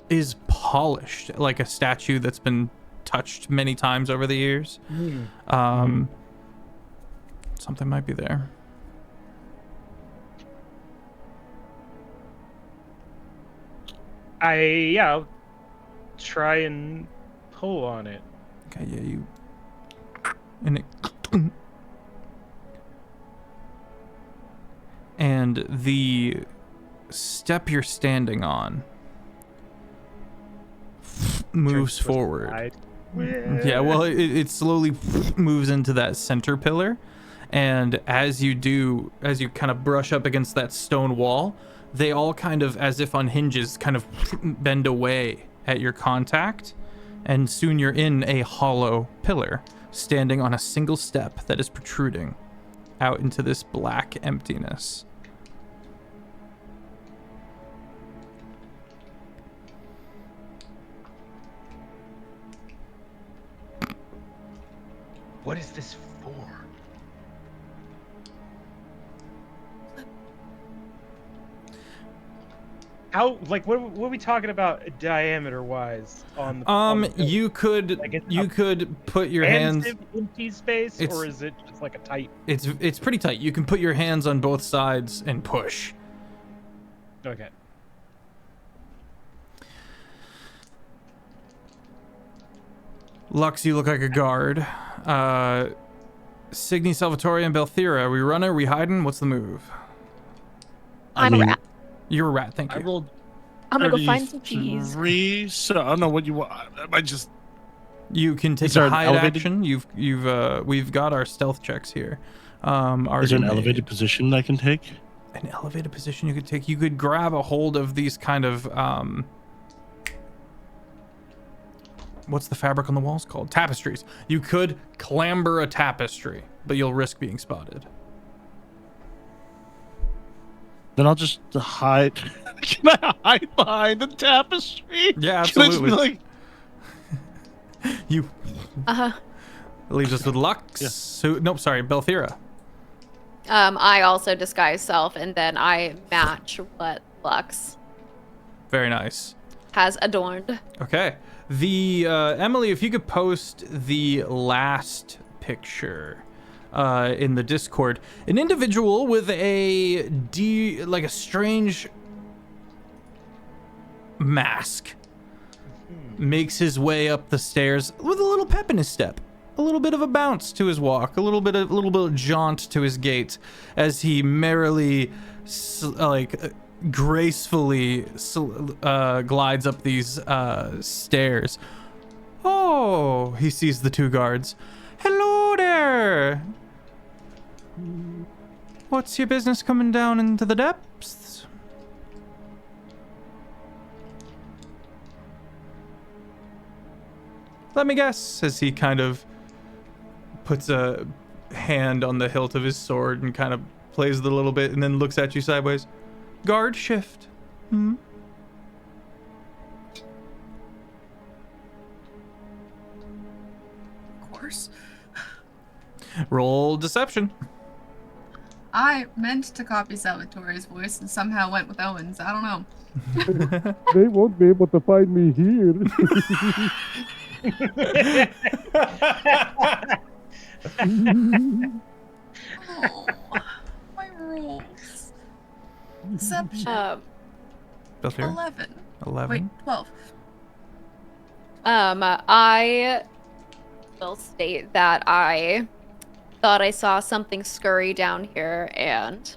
is polished like a statue that's been touched many times over the years. Something might be there. I'll try and pull on it. Okay, yeah, you. And it. And the step you're standing on moves Turns towards the forward. side. Yeah, well, it slowly moves into that center pillar. And as you kind of brush up against that stone wall, they all kind of, as if on hinges, kind of bend away at your contact. And soon you're in a hollow pillar, standing on a single step that is protruding out into this black emptiness. What is this for? How, like, what are we talking about diameter-wise on the pillar? You could Like, it's you a could put your hands. Expansive, empty space, It's- or is it just like a tight? It's pretty tight. You can put your hands on both sides and push. Okay. Lux, you look like a guard. Cygni, Salvatore, and Belthira. Are we running? Are we hiding? What's the move? I'm a rat. You're a rat. Thank I you. rolled I'm gonna go find some cheese. 33, so I don't know what you want. I just You can take Is there a an hide elevated- action. We've got our stealth checks here. is there an already elevated made. position I can take? An elevated position you could take. You could grab a hold of these kind of what's the fabric on the walls called? Tapestries. You could clamber a tapestry, but you'll risk being spotted. Then I'll just hide Can I hide behind the tapestry? Yeah, Can I just absolutely. be like, You Uh-huh. leaves us with Lux. Who, nope, sorry, Belthira. I also disguise self, and then I match what Lux Very nice. has adorned. Okay. The Emily, if you could post the last picture in the Discord, an individual with like a strange mask makes his way up the stairs with a little pep in his step, a little bit of a bounce to his walk, a little bit of jaunt to his gait, as he merrily, gracefully glides up these stairs. Oh, he sees the two guards. Hello there. What's your business coming down into the depths? Let me guess, as he kind of puts a hand on the hilt of his sword and kind of plays it a little bit and then looks at you sideways. Guard shift. Hmm? Of course. Roll deception. I meant to copy Salvatore's voice and somehow went with Owen's. I don't know. They won't be able to find me here. Oh, my rolls. Deception. Belthira? 11. 11. Wait, 12. I will state that I thought I saw something scurry down here and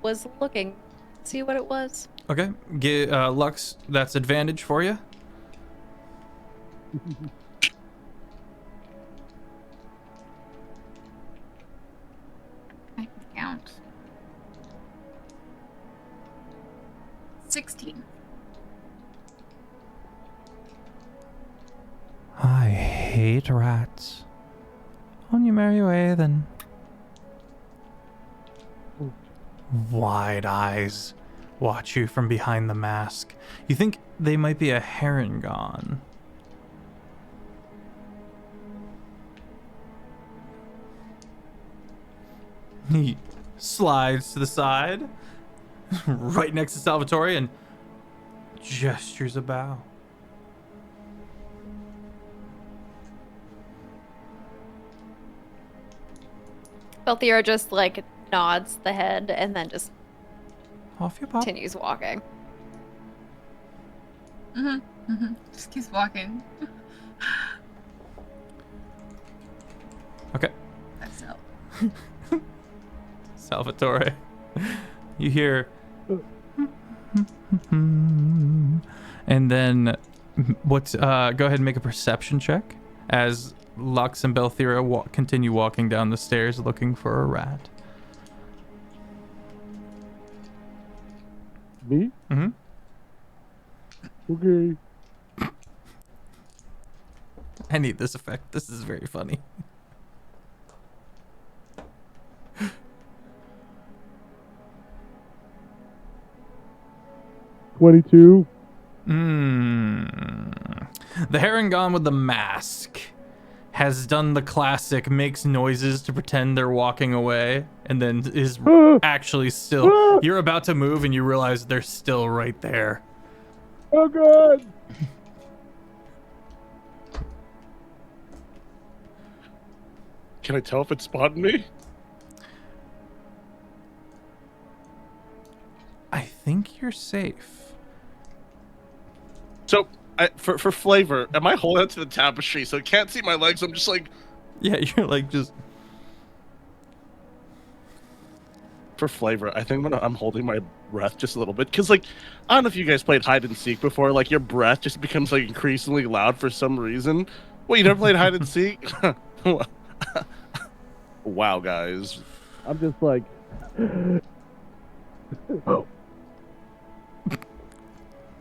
was looking to see what it was. Okay. Lux, that's advantage for you. I can count. 16. I hate rats. On your merry way, then. Wide eyes watch you from behind the mask. You think they might be a Herringon. He slides to the side, right next to Salvatore, and gestures a bow. Belthira just like nods the head and then just Off you pop. continues walking. Just keeps walking. Okay. That's out. Salvatore. You hear. And then, go ahead and make a perception check as Lux and Belthira continue walking down the stairs looking for a rat. Me? Mm-hmm. Okay. I need this effect. This is very funny. $22. The Herringon with the mask has done the classic, makes noises to pretend they're walking away, and then is actually still. You're about to move and you realize they're still right there. Oh God! can I tell if it spotted me? I think you're safe. So, for flavor, am I holding it to the tapestry so it can't see my legs? I'm just like, Yeah, you're like just. for flavor, I think I'm holding my breath just a little bit because, like, I don't know if you guys played hide and seek before. Like, your breath just becomes like increasingly loud for some reason. Well, you never played hide and seek? Wow, guys. I'm just like,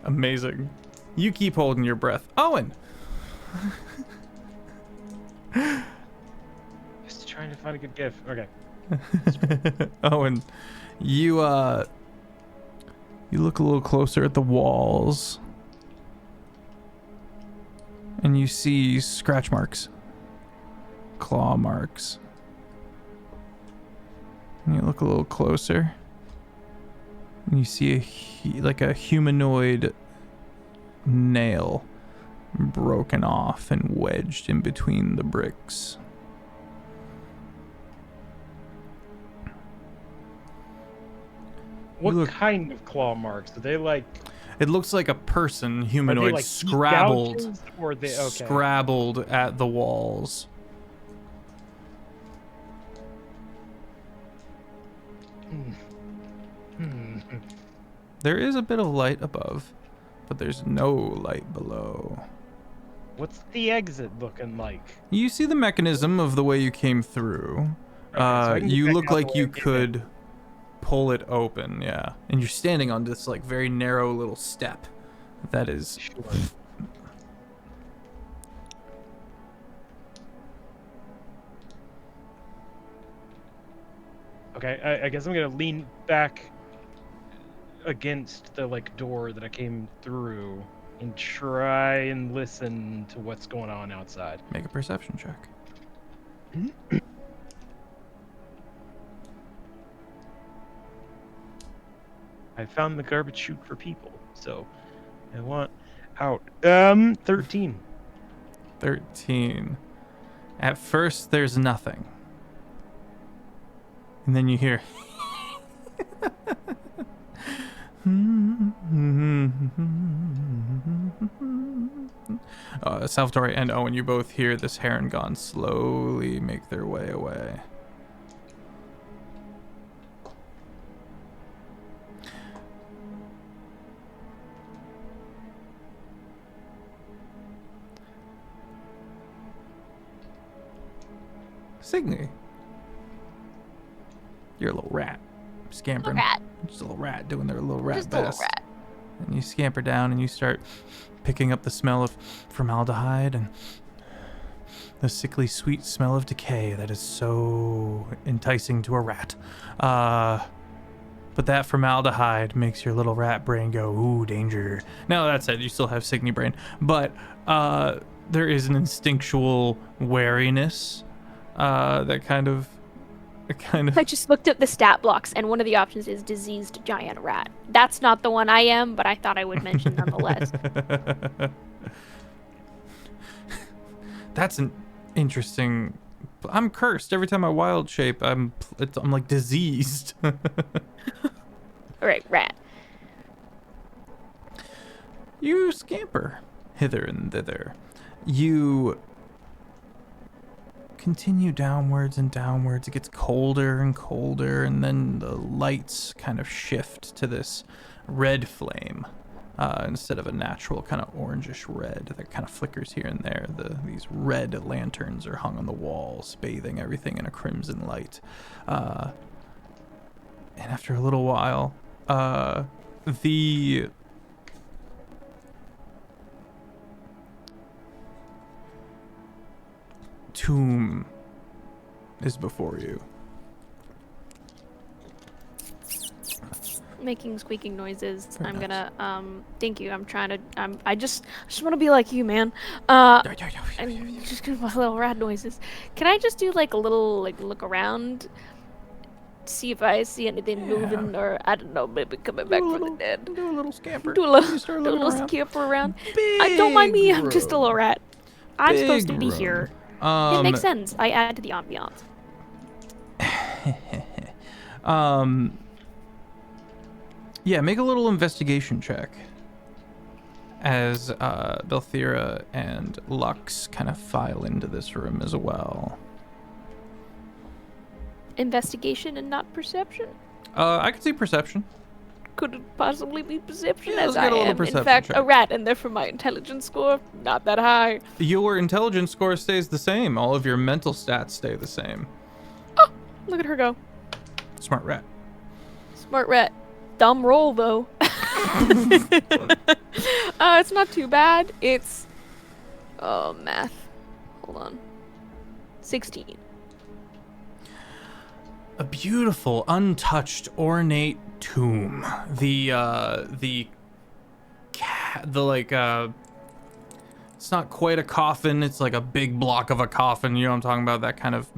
Amazing. You keep holding your breath. Owen! Just trying to find a good gif. Okay. Owen, you You look a little closer at the walls. And you see scratch marks. Claw marks. And you look a little closer. And you see like a humanoid nail broken off and wedged in between the bricks. What kind of claw marks? Are they like... It looks like a person, humanoid, like scrabbled, gouges, or they, okay. scrabbled at the walls. There is a bit of light above, but there's no light below. What's the exit looking like? You see the mechanism of the way you came through. Okay, so I can You get look back out like the way you I came in. could pull it open, yeah. And you're standing on this like very narrow little step. That is Sure. Okay, I guess I'm gonna lean back against the like door that I came through and try and listen to what's going on outside. make a perception check. I found the garbage chute for people, so I want out. 13. 13. At first, there's nothing. And then you hear. Salvatore and Owen, you both hear this Harengon slowly make their way away. Cygni. You're a little rat. Scampering. Rat. Just a little rat doing their little rat Just a little best. rat. And you scamper down and you start picking up the smell of formaldehyde and the sickly sweet smell of decay that is so enticing to a rat. But that formaldehyde makes your little rat brain go, ooh, danger. Now, that said, you still have Cygni brain. But there is an instinctual wariness that kind of... I just looked at the stat blocks, and one of the options is diseased giant rat. That's not the one I am, but I thought I would mention nonetheless. That's an interesting... I'm cursed. Every time I wild shape, I'm like diseased. Alright, rat. You scamper hither and thither. You continue downwards and downwards. It gets colder and colder, and then the lights kind of shift to this red flame instead of a natural kind of orangish red that kind of flickers here and there. These red lanterns are hung on the walls, bathing everything in a crimson light. And after a little while, the tomb is before you. Making squeaking noises. Very I'm nice. gonna thank you. I'm trying to I just want to be like you, man. I'm just gonna my little rat noises. Can I just do like a little like look around, see if I see anything moving, or I don't know, maybe coming back from the dead. Do a little scamper. Do a little, You start do a looking little around. scamper around. Don't mind me. I'm just a little rat. I'm supposed to Big be room. here. It makes sense. I add to the ambiance. Yeah, make a little investigation check as Belthira and Lux kind of file into this room as well. Investigation and not perception. I can see perception. Could it possibly be perception, Yeah, as let's I get a little am, in perception fact, a check. rat, and therefore my intelligence score not that high. Your intelligence score stays the same. All of your mental stats stay the same. Oh, look at her go. Smart rat. Smart rat. Dumb roll, though. It's not too bad. It's... Oh, math. Hold on. 16. A beautiful, untouched, ornate tomb. It's not quite a coffin. It's like a big block of a coffin. You know what I'm talking about? That kind of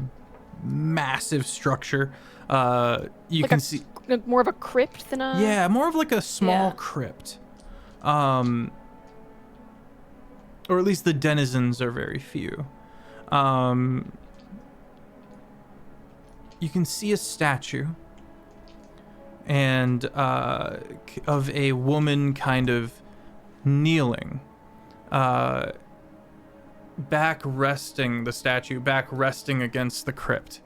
massive structure. You can see more of a crypt than a. Yeah, more of like a small crypt. Or at least the denizens are very few. You can see a statue and of a woman kind of kneeling, back resting against the crypt.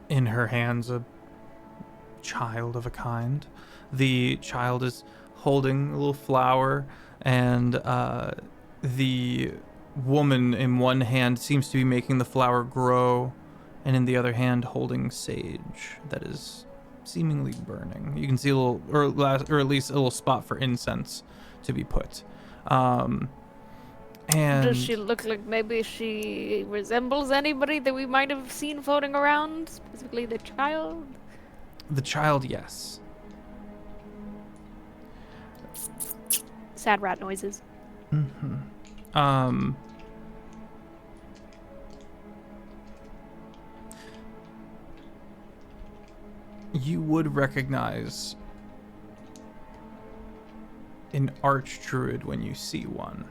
In her hands, a child of a kind. The child is holding a little flower, and the woman in one hand seems to be making the flower grow, and in the other hand holding sage that is seemingly burning. You can see a little, or at least a little spot for incense to be put. And does she look like maybe she resembles anybody that we might have seen floating around, specifically the child? The child, yes. Sad rat noises. Mm-hmm. You would recognize an archdruid when you see one.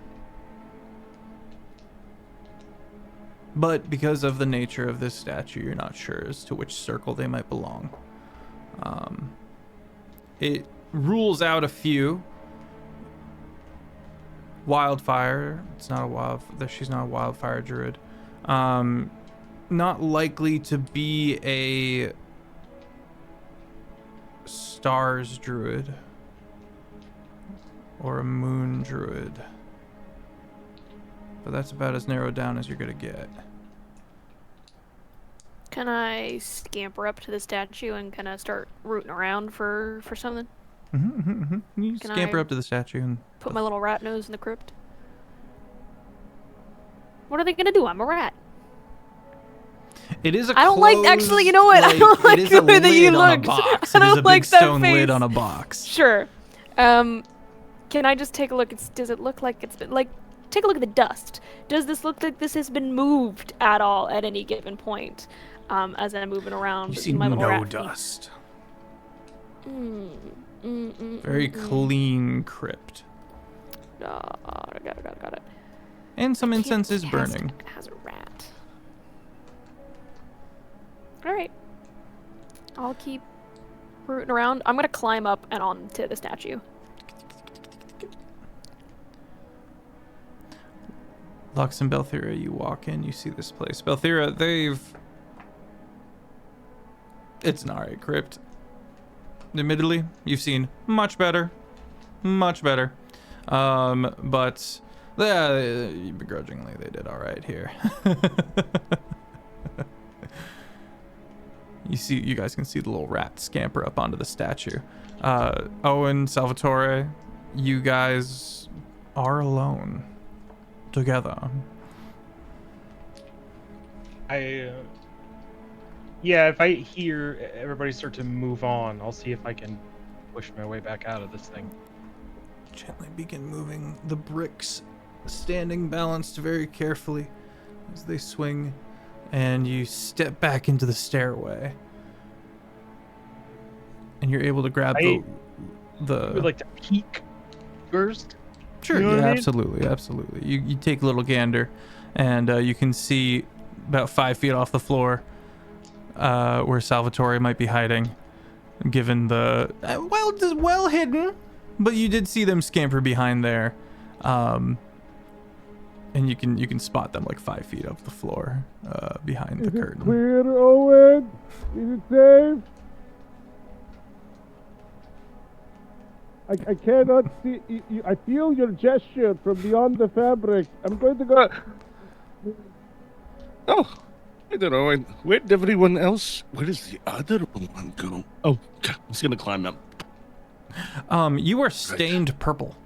But because of the nature of this statue, you're not sure as to which circle they might belong. It rules out a few. Wildfire. She's not a wildfire druid. Not likely to be a stars druid or a moon druid. But that's about as narrowed down as you're gonna get. Can I scamper up to the statue and kind of start rooting around for something? You scamper up to the statue and put my little rat nose in the crypt. What are they gonna do? I'm a rat. It is a I don't like. Actually, you know what? I don't like the way that you look. I don't like that stone face. lid on a box. Sure. Can I just take a look? Does it look like it's been like? Take a look at the dust. Does this look like this has been moved at all at any given point? As I'm moving around. You see my little no rat dust. Feet. Very clean crypt. Got it. And some incense is burning. It has a rat. All right. I'll keep rooting around. I'm gonna climb up and onto the statue. Lux and Belthira, you walk in, you see this place. Belthira, it's an alright crypt. Admittedly, you've seen much better. But begrudgingly, they did alright here. You guys can see the little rat scamper up onto the statue. Owen, Salvatore, you guys are alone. Together. If I hear everybody start to move on, I'll see if I can push my way back out of this thing. Gently begin moving the bricks, standing balanced very carefully as they swing, and you step back into the stairway. And you're able to grab the I would like to peek first. Sure, you know what I mean? Absolutely. You take a little gander, and you can see about 5 feet off the floor where Salvatore might be hiding, given the well hidden, but you did see them scamper behind there, and you can spot them like 5 feet up the floor behind the curtain. Clear, Owen. Is it safe? I cannot see. I feel your gesture from beyond the fabric. I'm going to go. Oh, I don't know. Where did everyone else? Where does the other one go? Oh, God, he's gonna climb up. You are stained purple.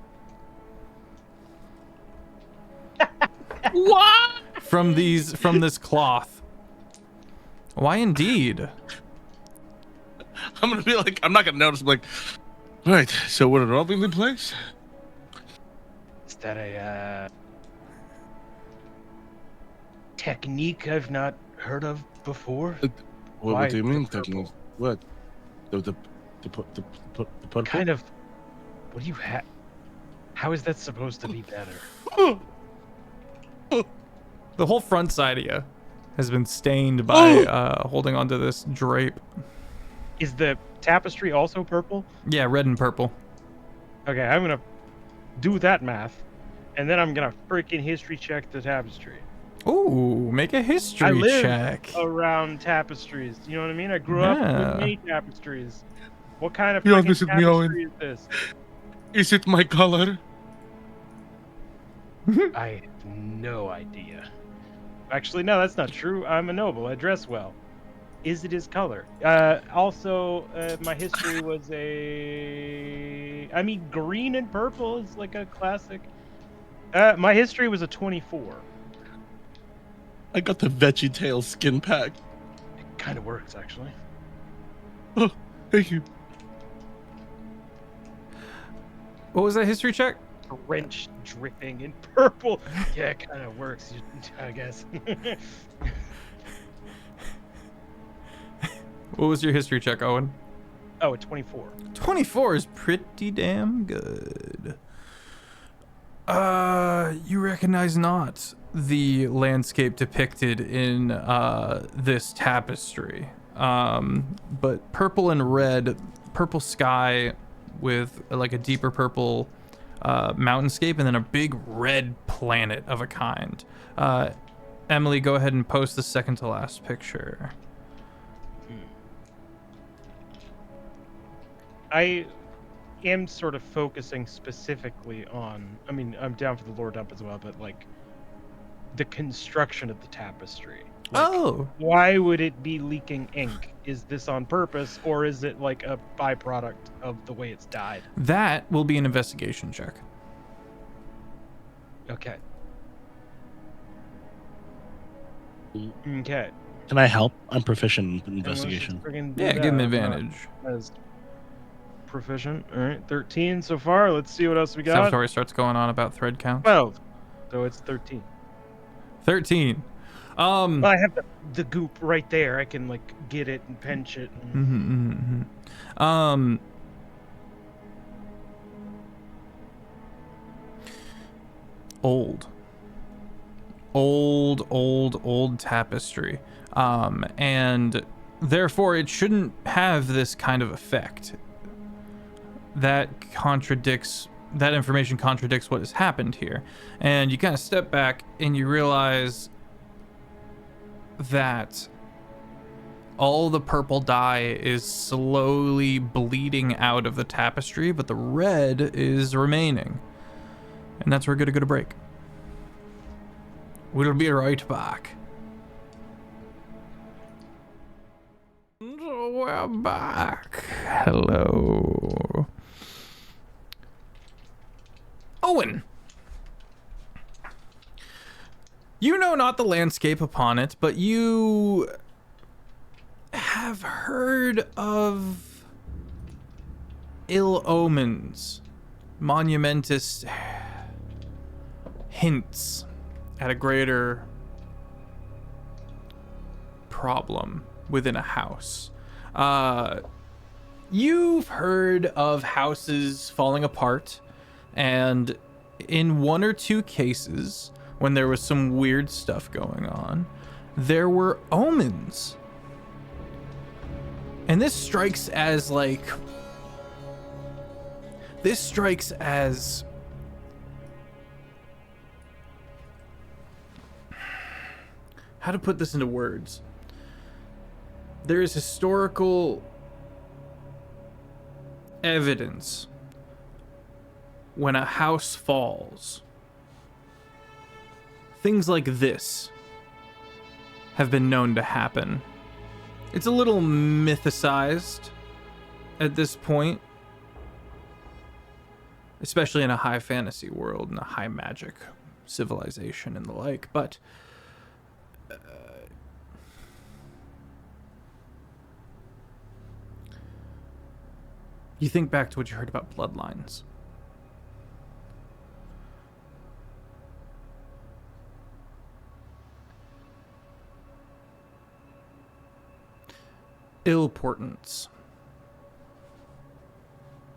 What? From this cloth. Why indeed? I'm gonna be like, I'm not gonna notice. I'm like, right. So would it all be in place? Is that a technique I've not heard of before? What do you the mean purple? technique? What? The purple? Kind of. What do you have? How is that supposed to be better? The whole front side of you has been stained by holding onto this drape. Is the tapestry also purple? Yeah, red and purple. Okay, I'm gonna do that math, and then I'm gonna freaking history check the tapestry. Ooh, make a I history live check. around tapestries. You know what I mean? I grew up Yeah. with many tapestries. What kind of You don't freaking listen to me, Owen. tapestry is this? Is it my color? I have no idea. Actually, no, that's not true. I'm a noble. I dress well. Is it his color? Also, my history was I mean, green and purple is like a classic. My history was a 24. I got the veggie tail skin pack. It kind of works, actually. Oh, thank you. What was that history check? Drenched, dripping in purple. Yeah, it kind of works, I guess. What was your history check, Owen? Oh, a 24. 24 is pretty damn good. You recognize not the landscape depicted in this tapestry. But purple and red, purple sky with like a deeper purple mountainscape, and then a big red planet of a kind. Emily, go ahead and post the second to last picture. I am sort of focusing specifically on, I mean, I'm down for the lore dump as well, but like the construction of the tapestry. Like, Oh, why would it be leaking ink? Is this on purpose, or is it like a byproduct of the way it's dyed? that will be an investigation check. Okay. Okay. Can I help? I'm proficient in And let's just investigation. friggin' do Yeah, that. give him I'm not advantage. as proficient. All right, 13 so far. Let's see what else we got. Salvatore starts going on about thread count. 12. So it's 13. 13. Well, I have the goop right there. I can like get it and pinch it. And... Old tapestry. And therefore it shouldn't have this kind of effect. That information contradicts what has happened here. And you kind of step back and you realize that all the purple dye is slowly bleeding out of the tapestry, but the red is remaining. And that's where we're gonna go to break. We'll be right back. We're back. Hello. Owen. You know not the landscape upon it, but you have heard of ill omens, monumentous hints at a greater problem within a house. You've heard of houses falling apart, and in one or two cases, when there was some weird stuff going on, there were omens. And this strikes as how to put this into words. There is historical evidence when a house falls. Things like this have been known to happen. It's a little mythicized at this point, especially in a high fantasy world and a high magic civilization and the like, but You think back to what you heard about bloodlines. Ill portents.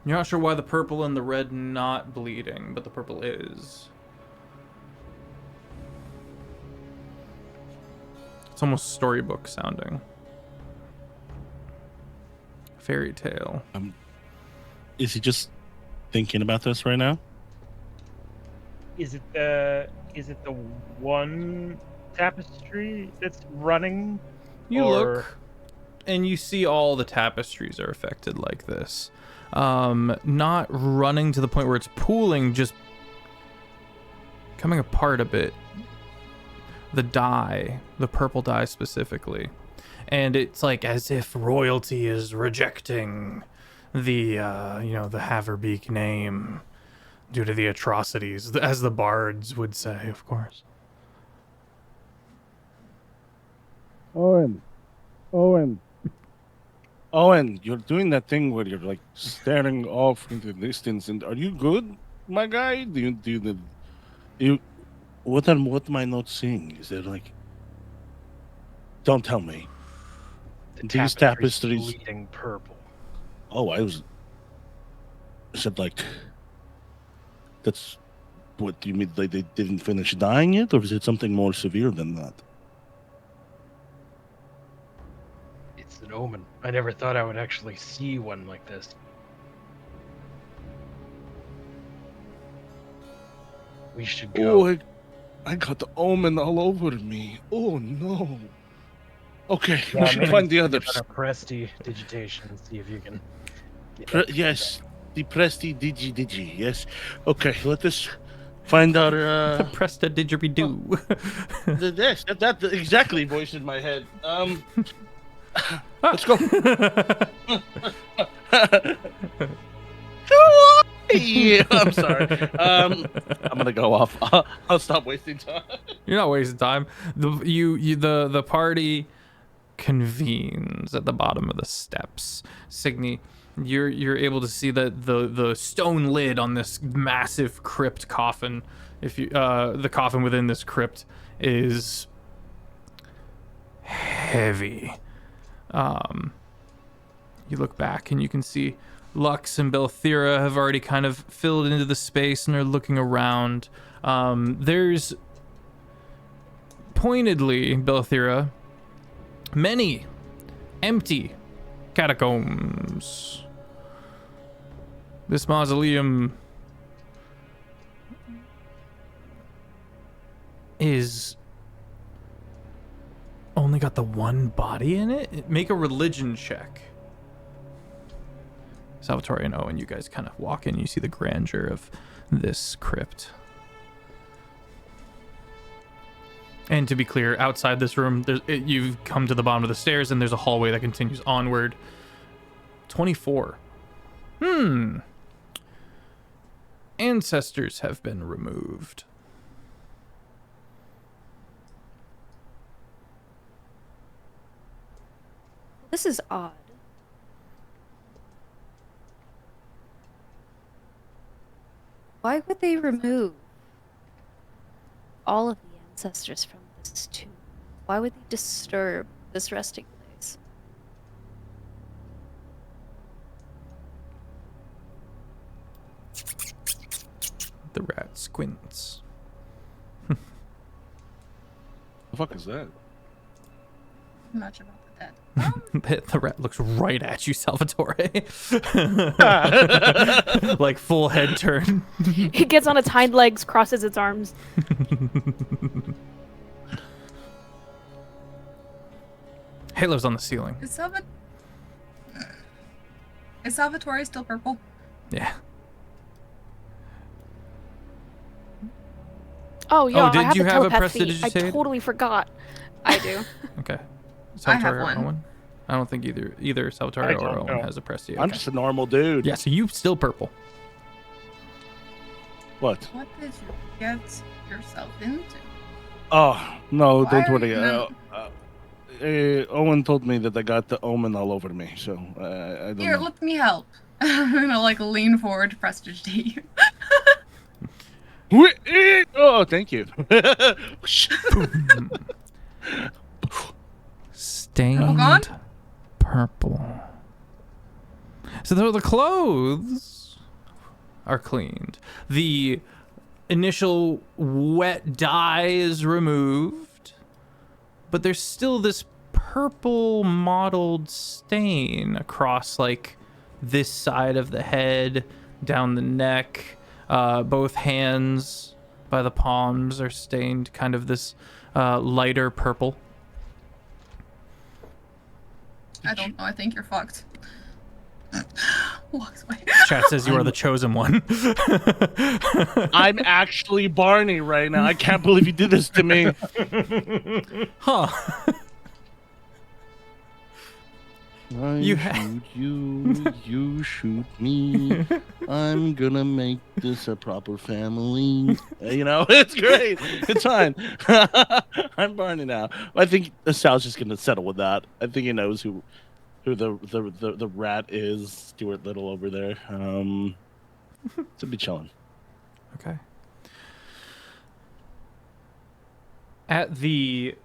You're not sure why the purple and the red not bleeding, but the purple is. It's almost storybook sounding. Fairy tale. Is he just thinking about this right now? Is it the one tapestry that's running? You or... look, and you see all the tapestries are affected like this. Not running to the point where it's pooling, just coming apart a bit. The dye, the purple dye specifically. And it's like as if royalty is rejecting the Haverbeak name due to the atrocities, as the bards would say, of course. Owen, you're doing that thing where you're like staring off into the distance. And are you good, my guy? What am I not seeing? Is there like? Don't tell me. These tapestries bleeding purple. Oh, I said like. That's what do you mean? Like they didn't finish dying yet, or is it something more severe than that? It's an omen. I never thought I would actually see one like this. We should go. Oh, I got the omen all over me. Oh no. Okay, we should find the others. Prestidigitation and see if you can. Yes, the prestidigidigi. Yes. Okay, let us find our. Prestidigidoo. Yes, that exactly voice in my head. Let's go. I'm sorry. I'm gonna go off. I'll stop wasting time. You're not wasting time. The party convenes at the bottom of the steps. Cygni, you're able to see that the stone lid on this massive crypt coffin. The coffin within this crypt is heavy. You look back and you can see Lux and Belthira have already kind of filled into the space and are looking around. There's pointedly, Belthira, many empty catacombs. This mausoleum is only got the one body in it. Make a religion check. Salvatore and Owen, you guys kind of walk in. You see the grandeur of this crypt. And to be clear, outside this room, you've come to the bottom of the stairs, and there's a hallway that continues onward. 24. Ancestors have been removed. This is odd. Why would they remove all of the ancestors from this tomb? Why would they disturb this resting place? The rat squints. The fuck is that? Much about the dead. The rat looks right at you, Salvatore. Like full head turn. It gets on its hind legs, crosses its arms. Halo's on the ceiling. Is Salvatore still purple? Yeah. Oh yeah, did I have you the have a telepathy. I prestidigitate? totally forgot. I do. Okay. I have Salvatore or one. Owen? I don't think either Salvatore I or don't Owen know. has a presti. I'm just a normal dude. Yeah, so you still purple. What? What did you get yourself into? Oh no, Why don't are worry. you Owen told me that I got the omen all over me, so I don't Here, know. let me help. I'm gonna like lean forward to prestidigitate you. Oh, thank you. Stained purple. So the clothes are cleaned. The initial wet dye is removed, but there's still this purple mottled stain across like this side of the head, down the neck. Both hands by the palms are stained kind of this lighter purple. I don't know. I think you're fucked. Walks away. Chat says you are the chosen one. I'm actually Barney right now. I can't believe you did this to me. Huh. I You shoot you, you shoot me. I'm gonna make this a proper family. You know, it's great. It's fine. I'm Barney now. I think Sal's just gonna settle with that. I think he knows who the rat is. Stuart Little over there. To be chilling. Okay. At the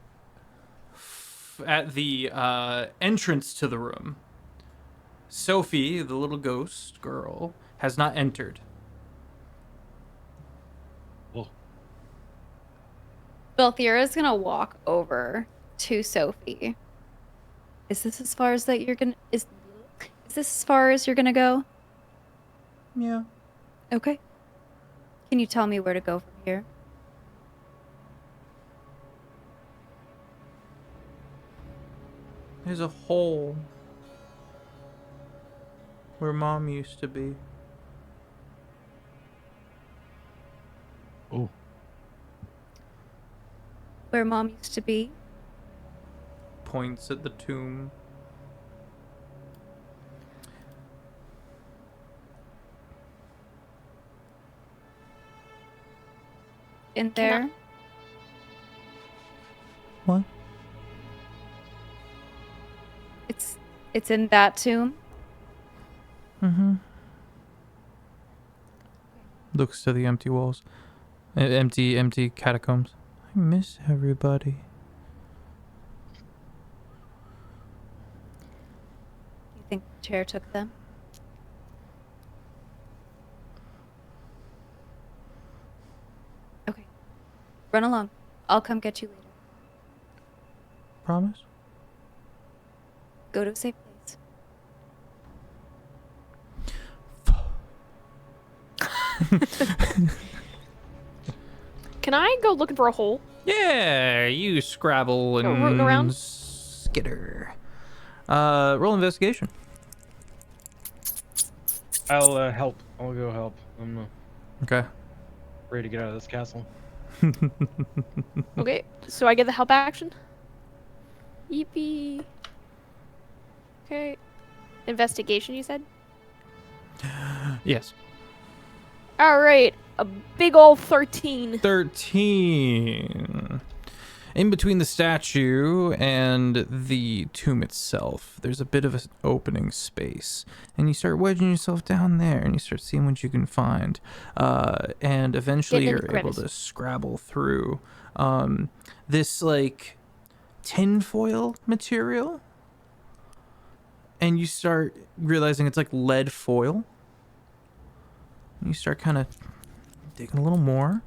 entrance to the room, Sophie, the little ghost girl, has not entered. Belthira is gonna walk over to Sophie. Is this as far as you're gonna go? Yeah. Okay. Can you tell me where to go from here? There's a hole where Mom used to be. Oh. Where Mom used to be? Points at the tomb. In there? What? It's in that tomb? Mm-hmm. Looks to the empty walls. Empty catacombs. I miss everybody. You think the chair took them? Okay. Run along. I'll come get you later. Promise? Go to a safe place. Can I go looking for a hole? Yeah, you Scrabble and rooting around? Skitter. Roll investigation. I'll help. I'll go help. I'm Okay. ready to get out of this castle. Okay, so I get the help action. Yippee. Okay. Investigation, you said? Yes. All right, a big ol' 13. 13. In between the statue and the tomb itself, there's a bit of an opening space. And you start wedging yourself down there, and you start seeing what you can find. And eventually Getting in you're the able to crevice. scrabble through this, like, tinfoil material. And you start realizing it's like lead foil. And you start kind of digging a little more.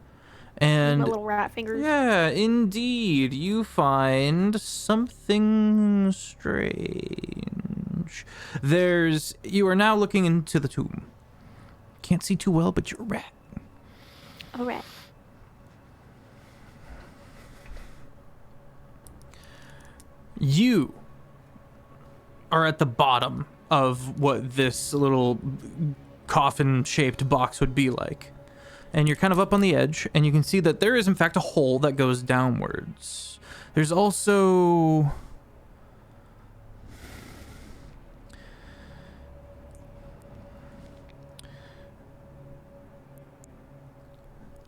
And My little rat fingers. yeah, indeed, you find something strange. You are now looking into the tomb. Can't see too well, but you're a rat. A rat. You are at the bottom of what this little coffin-shaped box would be like. And you're kind of up on the edge, and you can see that there is, in fact, a hole that goes downwards. There's also...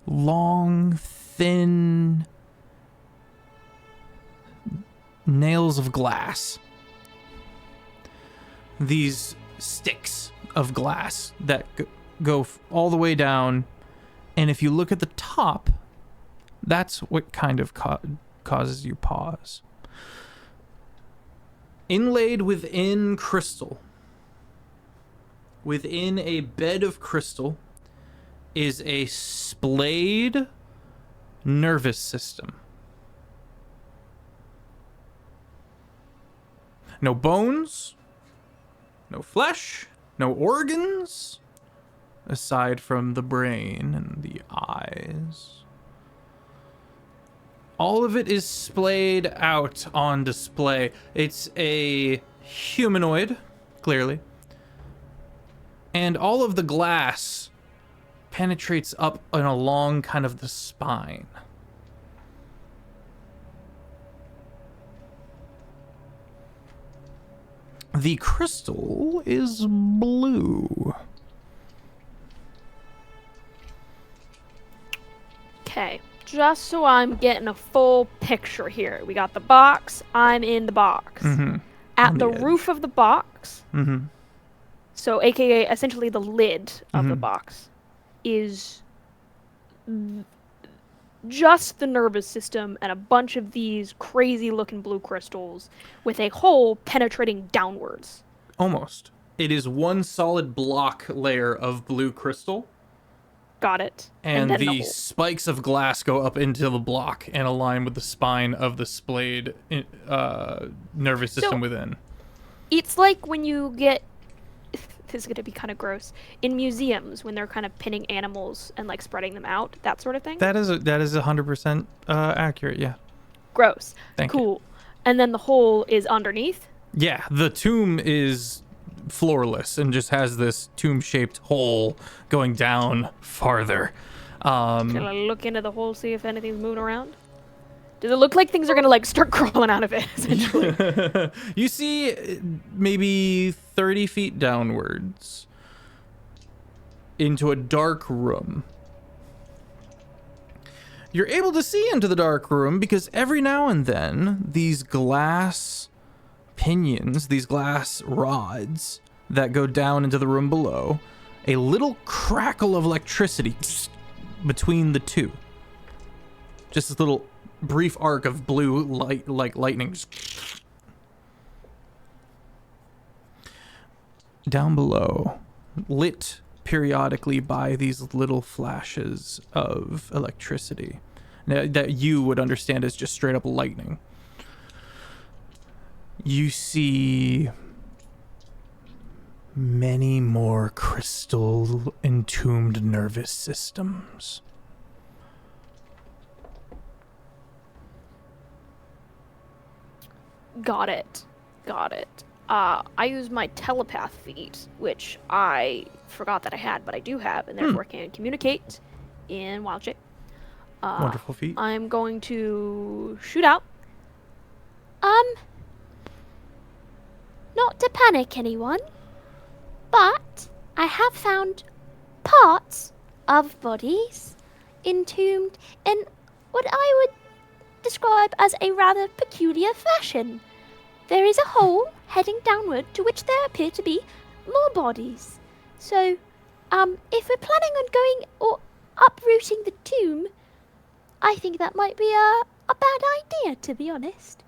long, thin nails of glass. These sticks of glass that go all the way down. And if you look at the top, that's what kind of causes you pause. Inlaid within crystal, within a bed of crystal, is a splayed nervous system. No bones, no flesh, no organs, aside from the brain and the eyes. All of it is splayed out on display. It's a humanoid, clearly. And all of the glass penetrates up and along kind of the spine. The crystal is blue. Okay, just so I'm getting a full picture here. We got the box. I'm in the box. Mm-hmm. At On the the roof of the box, Mm-hmm. so aka essentially the lid of the Mhm. box, is just the nervous system and a bunch of these crazy looking blue crystals with a hole penetrating downwards. Almost. It is one solid block layer of blue crystal, Got it. and then the hole. spikes of glass go up into the block and align with the spine of the splayed nervous system So- within. It's like when you get this is going to be kind of gross in museums when they're kind of pinning animals and like spreading them out, that sort of thing. That is 100% accurate. Yeah. Gross. Thank you. Cool. And then the hole is underneath. Yeah, the tomb is floorless and just has this tomb-shaped hole going down farther. Can I look into the hole, see if anything's moving around? Does it look like things are gonna like start crawling out of it? Essentially. You see maybe 30 feet downwards into a dark room. You're able to see into the dark room because every now and then these glass pinions, these glass rods that go down into the room below, a little crackle of electricity between the two. Just this little brief arc of blue light, like lightning. Down below, lit periodically by these little flashes of electricity that you would understand as just straight up lightning. You see many more crystal entombed nervous systems. Got it. I use my telepath feat, which I forgot that I had, but I do have, and therefore can communicate in wild shape. Wonderful feat. I'm going to shoot out. Not to panic anyone, but I have found parts of bodies entombed in what I would describe as a rather peculiar fashion. There is a hole heading downward to which there appear to be more bodies. So, if we're planning on going or uprooting the tomb, I think that might be a bad idea, to be honest.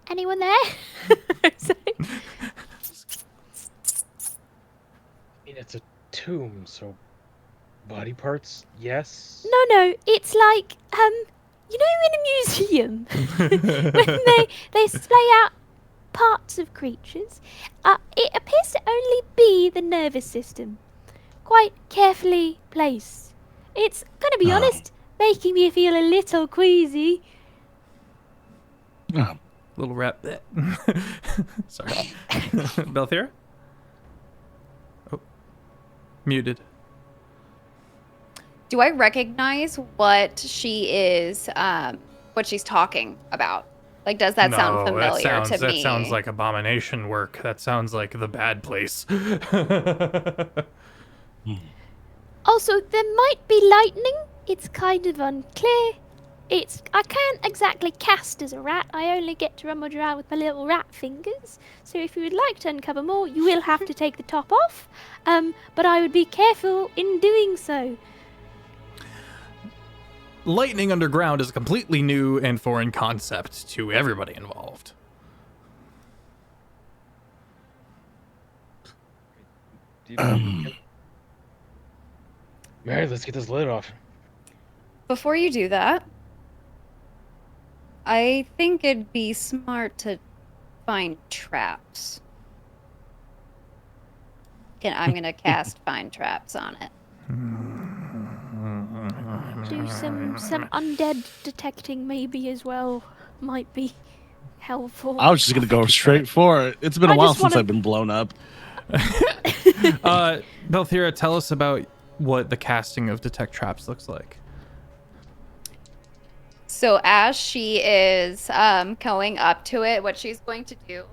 Anyone there? Sorry. I mean, it's a tomb, so body parts, yes. No, it's like, you know, in a museum, when they splay out parts of creatures, it appears to only be the nervous system, quite carefully placed. It's, gonna be honest, making me feel a little queasy. Little rap. Sorry. Belthira? Oh. Muted. Do I recognize what she is, what she's talking about? Like, does that sound familiar to me? That sounds like abomination work. That sounds like the bad place. Also, there might be lightning. It's kind of unclear. I can't exactly cast as a rat. I only get to rummage around with my little rat fingers. So if you would like to uncover more, you will have to take the top off. But I would be careful in doing so. Lightning underground is a completely new and foreign concept to everybody involved. Mary, let's get this lid off. Before you do that, I think it'd be smart to find traps. I'm gonna cast find traps on it. Do some undead detecting maybe as well. Might be helpful. I was just gonna go straight for it. It's been a while since I've been blown up. Belthira, tell us about what the casting of detect traps looks like. So as she is going up to it, what she's going to do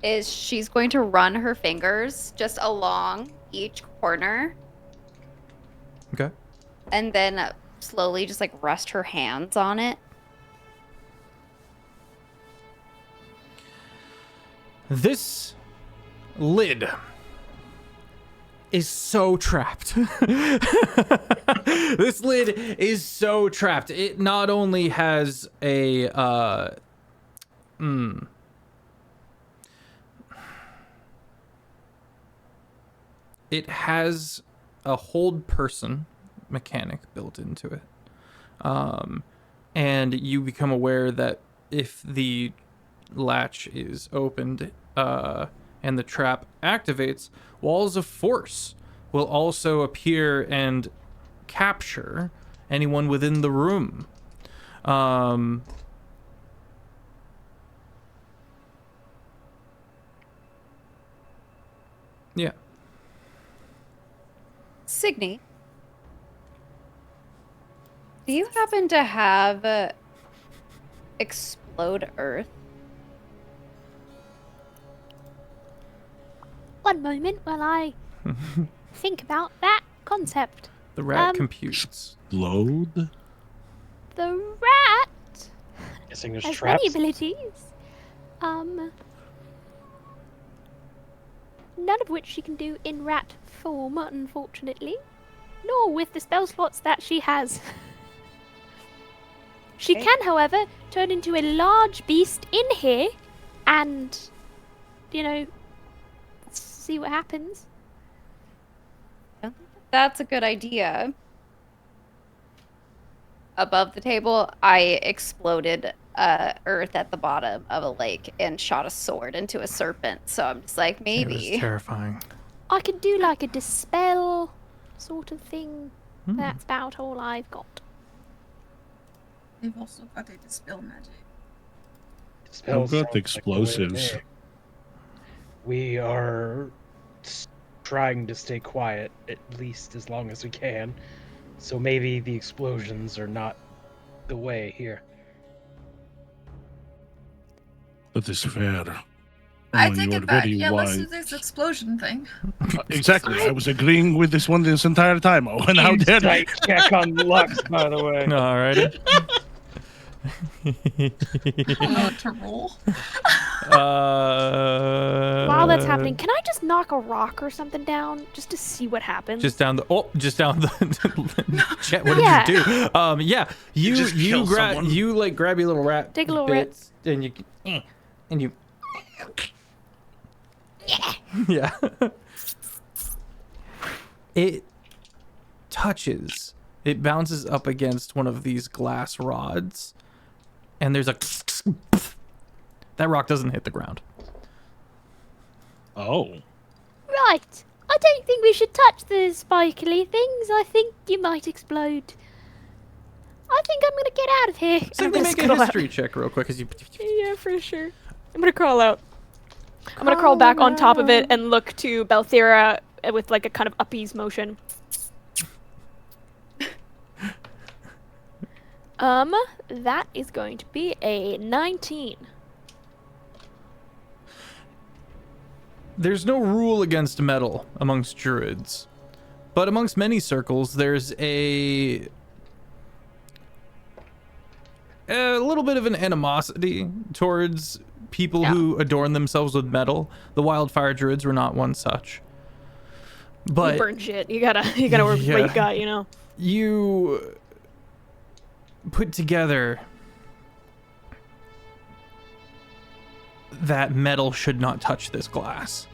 is she's going to run her fingers just along each corner. Okay. And then slowly just like rest her hands on it. This lid is so trapped. This lid is so trapped. It not only has a it has a hold person mechanic built into it. And you become aware that if the latch is opened and the trap activates, walls of force will also appear and capture anyone within the room. Yeah. Cygni, do you happen to have explode earth? One moment while I think about that concept. The rat computes. Explode? The rat Guessing there's has traps. many abilities. None of which she can do in rat form, unfortunately. Nor with the spell slots that she has. She can, however, turn into a large beast in here and, you know, see what happens. That's a good idea. Above the table, I exploded earth at the bottom of a lake and shot a sword into a serpent. So I'm just like, It maybe. was terrifying. I could do like a dispel sort of thing. That's about all I've got. They've also got a dispel magic. Spell I've got sounds like explosives. the way. We are trying to stay quiet, at least as long as we can. So maybe the explosions are not the way here. That is fair. I Oh, take you are it back. very Yeah, let's do wise. this explosion thing. Exactly. I was agreeing with this one this entire time. Oh, and how dare you? Insight check on Lux, by the way. Alrighty. To roll. While that's happening, can I just knock a rock or something down just to see what happens? Just down the Jet, what did Yeah. you do? Yeah, you just kill grab someone. you like grab your little rat Take a little bits and you and you yeah. It touches. It bounces up against one of these glass rods, and there's a that rock doesn't hit the ground. Oh. Right. I don't think we should touch the spikily things. I think you might explode. I think I'm gonna get out of here. So I'm let me gonna make a scroll history check real quick, cause you. Yeah, for sure. I'm gonna crawl out. I'm gonna crawl back on top of it and look to Belthira with like a kind of uppies motion. That is going to be a 19. There's no rule against metal amongst druids, but amongst many circles, there's a a little bit of an animosity towards people who adorn themselves with metal. The wildfire druids were not one such. But You burn shit. You gotta work with what you got, you know. You put together that metal should not touch this glass.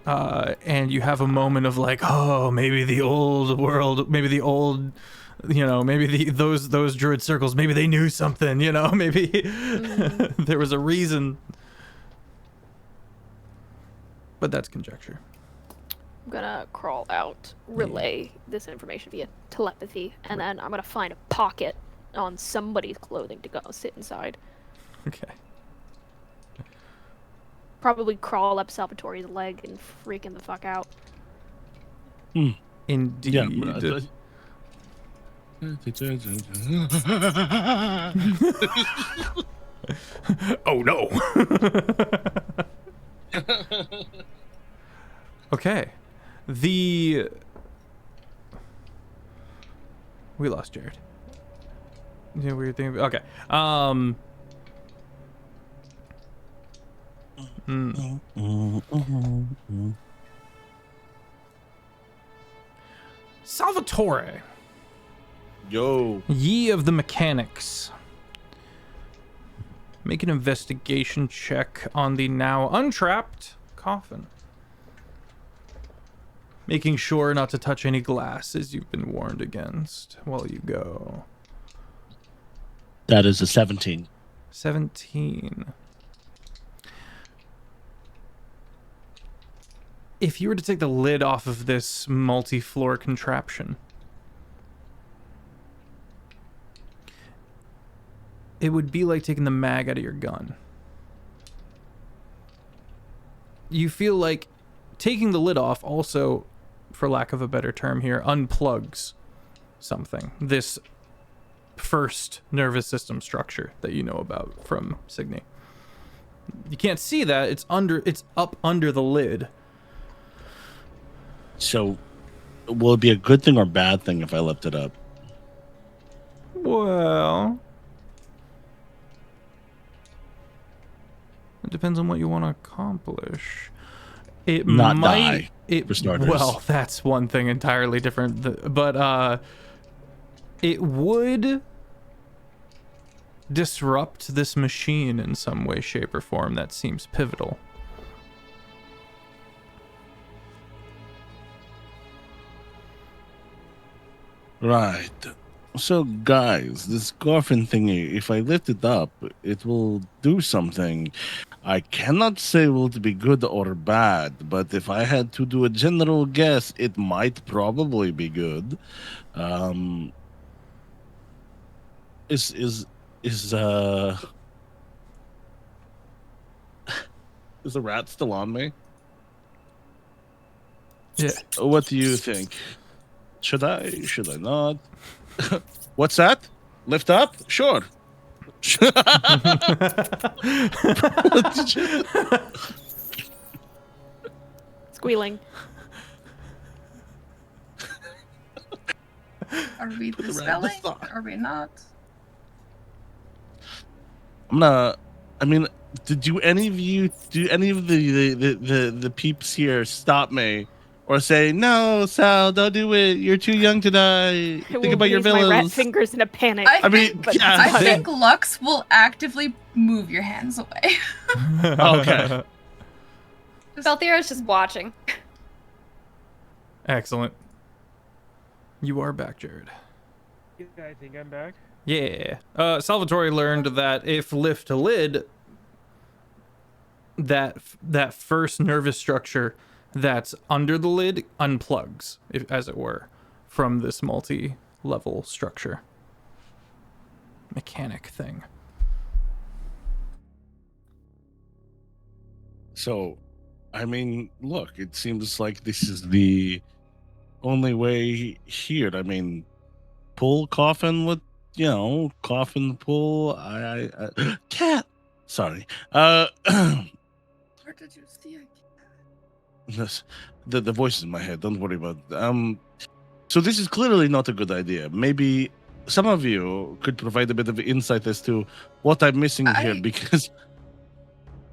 And you have a moment of like, oh, maybe the old world, maybe the old, maybe those druid circles, maybe they knew something, maybe there was a reason. But that's conjecture. I'm gonna crawl out, relay this information via telepathy, and then I'm gonna find a pocket on somebody's clothing to go sit inside. Okay. Probably crawl up Salvatore's leg and freak him the fuck out. Indeed. Yeah. Oh no. Okay. We lost Jared. Yeah, weird thing. Okay. Salvatore. Yo. Ye of the mechanics. Make an investigation check on the now untrapped coffin. Making sure not to touch any glass as you've been warned against while you go. That is a 17. 17. If you were to take the lid off of this multi-floor contraption, it would be like taking the mag out of your gun. You feel like taking the lid off also, for lack of a better term here, unplugs something. This first nervous system structure that you know about from Cygni. You can't see that. It's up under the lid. So, will it be a good thing or bad thing if I lift it up? Well, it depends on what you want to accomplish. It Not might die, for starters. Well, that's one thing entirely different. But it would disrupt this machine in some way, shape, or form that seems pivotal. Right. So, guys, this coffin thingy, if I lift it up, it will do something. I cannot say will it be good or bad, but if I had to do a general guess, it might probably be good. Is the rat still on me? Yeah. What do you think? Should I not? What's that? Lift up? Sure. Squealing. Are we dispelling? Are we not? Do any of the peeps here stop me or say, no, Sal, don't do it. You're too young to die. Think about your my rat villains. fingers in a panic. I think fine. Lux will actively move your hands away. Okay. Belthira's just watching. Excellent. You are back, Jared. Yeah, I think I'm back. Yeah. Salvatore learned that if lift to lid, that first nervous structure that's under the lid unplugs, as it were, from this multi-level structure. Mechanic thing. So, look, it seems like this is the only way here. Pull coffin with, coffin pull. Cat. Sorry. Where did you see it? Yes, the voice is in my head. Don't worry about it. So this is clearly not a good idea. Maybe some of you could provide a bit of insight as to what I'm missing here, because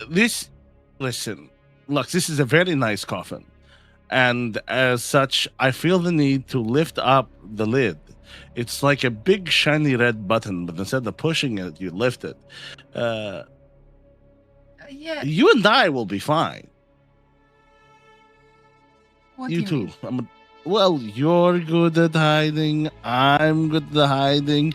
listen, Lux, this is a very nice coffin. And as such, I feel the need to lift up the lid. It's like a big shiny red button, but instead of pushing it, you lift it. Yeah. You and I will be fine. What You do you too. mean? Well, you're good at hiding. I'm good at hiding.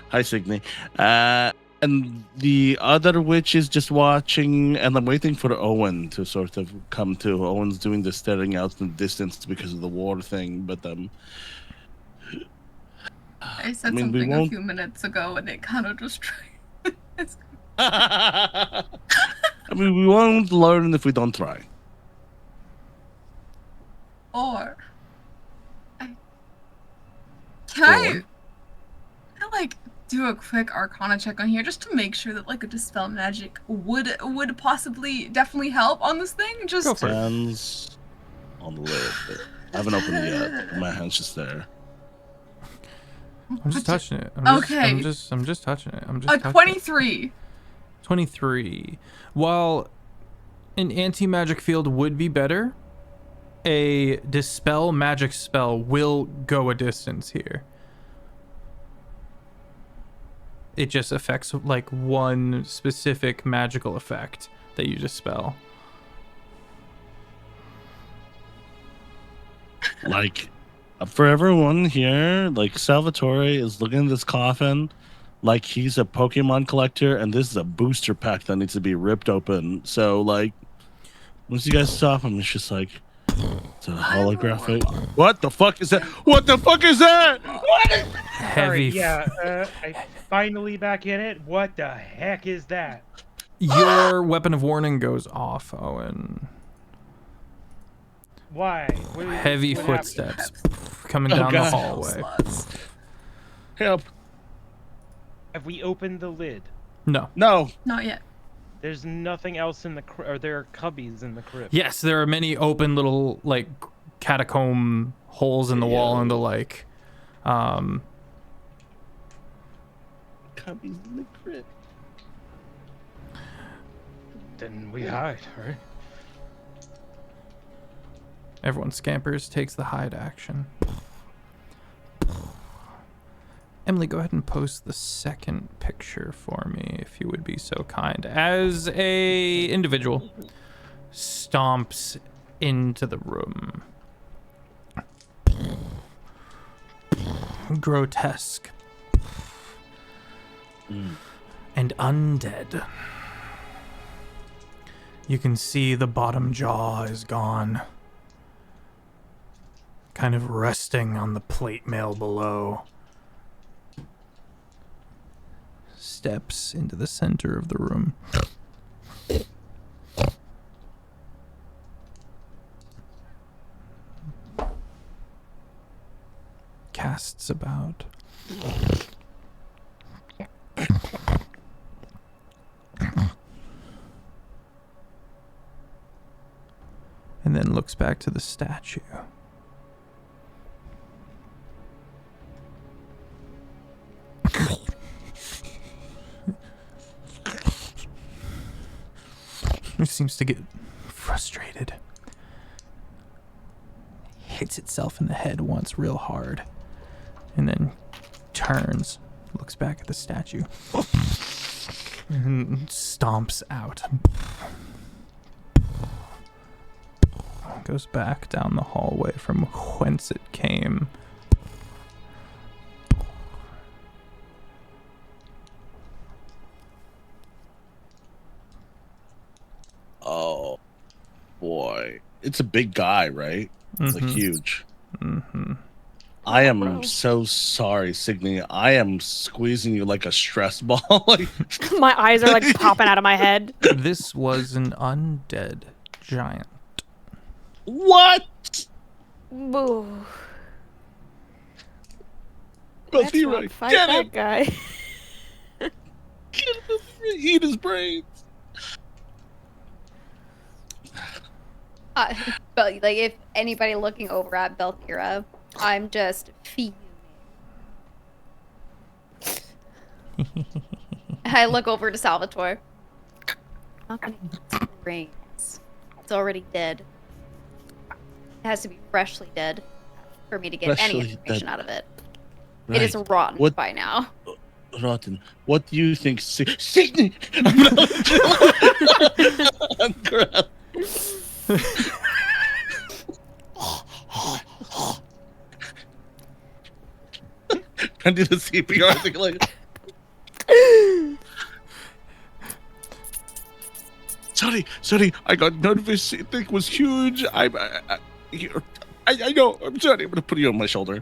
Hi, Cygni. And the other witch is just watching, and I'm waiting for Owen to sort of come to. Owen's doing the staring out in the distance because of the war thing, but I said we something a won't. few minutes ago, and it kind of just. I mean, we won't learn if we don't try. Or can I like do a quick Arcana check on here just to make sure that like a dispel magic would possibly definitely help on this thing? Just Go for it. Hands on the lid. I haven't opened it yet. My hand's just there. I'm just touching it. Okay. I'm just touching it. I'm just a touching 23. it. 23. While an anti-magic field would be better, a dispel magic spell will go a distance here. It just affects like one specific magical effect that you dispel. Like, for everyone here, like Salvatore is looking at this coffin like he's a Pokemon collector, and this is a booster pack that needs to be ripped open. So, like, once you guys stop him, it's just like, it's a holographic. What the fuck is that? What the fuck is that? What is Heavy. I finally back in it. What the heck is that? Your weapon of warning goes off, Owen. Why? Heavy what footsteps coming down the God. hallway. Help. Have we opened the lid? No. No. Not yet. There's nothing else in the or there are cubbies in the crypt. Yes, there are many open little like catacomb holes in the wall and the like. Cubbies in the crypt. Then we hide, right? Everyone scampers, takes the hide action. Emily, go ahead and post the second picture for me, if you would be so kind. As a individual stomps into the room. Grotesque. And undead. You can see the bottom jaw is gone. Kind of resting on the plate mail below. Steps into the center of the room. Casts about. And then looks back to the statue. It seems to get frustrated. Hits itself in the head once real hard. And then turns, looks back at the statue. And stomps out. Goes back down the hallway from whence it came. Oh, boy. It's a big guy, right? It's like huge. Mm-hmm. I am so sorry, Cygni. I am squeezing you like a stress ball. Like, My eyes are like popping out of my head. This was an undead giant. what? Boo. Let's Belthira, not fight get that him! guy. Get him! Eat his brains. But like, if anybody looking over at Belthira, I'm just fuming. I look over to Salvatore. Not gonna eat some brains. It's already dead. It has to be freshly dead for me to get any Freshly information dead. out of it. Right. It is rotten What- by now. Rotten. What do you think? Cygni! I'm crap. I did a CPR thing like. Sorry. I got nervous. The thing was huge. I know. I'm sorry. I'm gonna put you on my shoulder.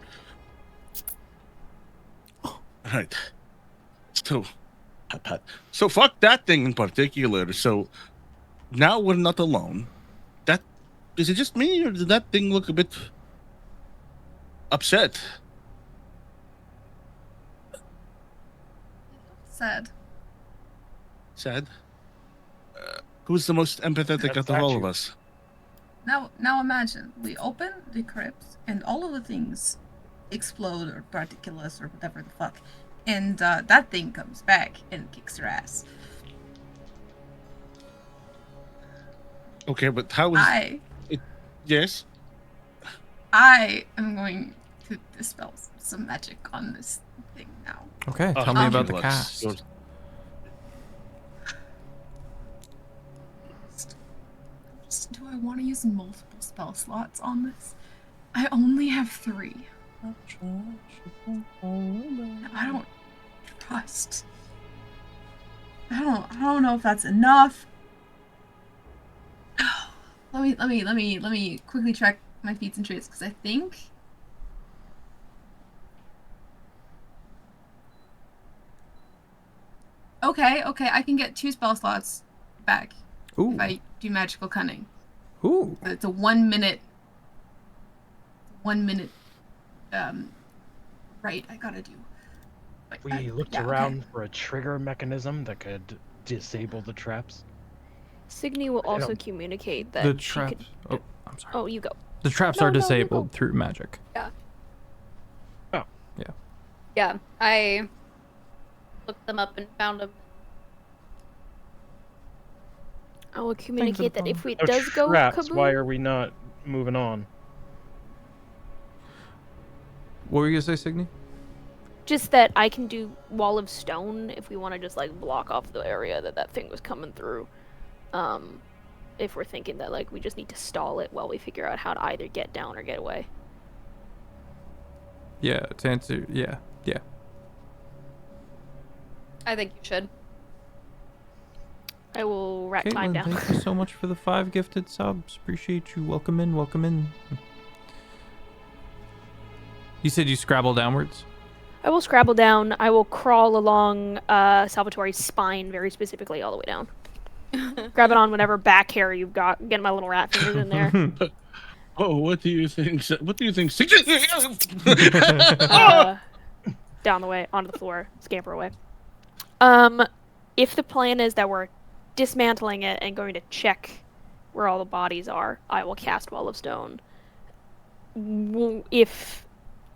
All right. So, pat. So fuck that thing in particular. So now we're not alone. That is it just me, or did that thing look a bit upset? Sad. Sad. Who's the most empathetic out of all of us? Now imagine we open the crypt and all of the things explode or particulates or whatever the fuck, and that thing comes back and kicks her ass. Okay, but how is it? Yes. I am going to dispel some magic on this thing now. Okay, tell me about the cast. Do I want to use multiple spell slots on this? I only have 3. I don't trust. I don't know if that's enough. Let me quickly check my feats and traits, because I think Okay, I can get 2 spell slots back Ooh. if I do magical cunning. Ooh. It's a 1 minute right I gotta do. But We looked around for a trigger mechanism that could disable the traps. Cygni will I also don't- communicate that The she traps. could- Oh, I'm sorry. Oh, you go. The traps No, are no, you disabled go. through magic. Yeah, I looked them up and found them. I will communicate that if No it does go traps, kaboom, why are we not moving on? What were you gonna say, Cygni? just that I can do wall of stone if we want to just like block off the area that thing was coming through. If we're thinking that like we just need to stall it while we figure out how to either get down or get away. Yeah, to answer, yeah. I think you should. I will rat time Caitlin, down. thank you so much for the 5 gifted subs. Appreciate you. Welcome in. You said you scrabble downwards? I will scrabble down. I will crawl along Salvatore's spine very specifically all the way down. Grab it on whatever back hair you've got. Get my little rat fingers in there. Oh, what do you think? What do you think? Down the way, onto the floor, scamper away. If the plan is that we're dismantling it and going to check where all the bodies are, I will cast Wall of Stone.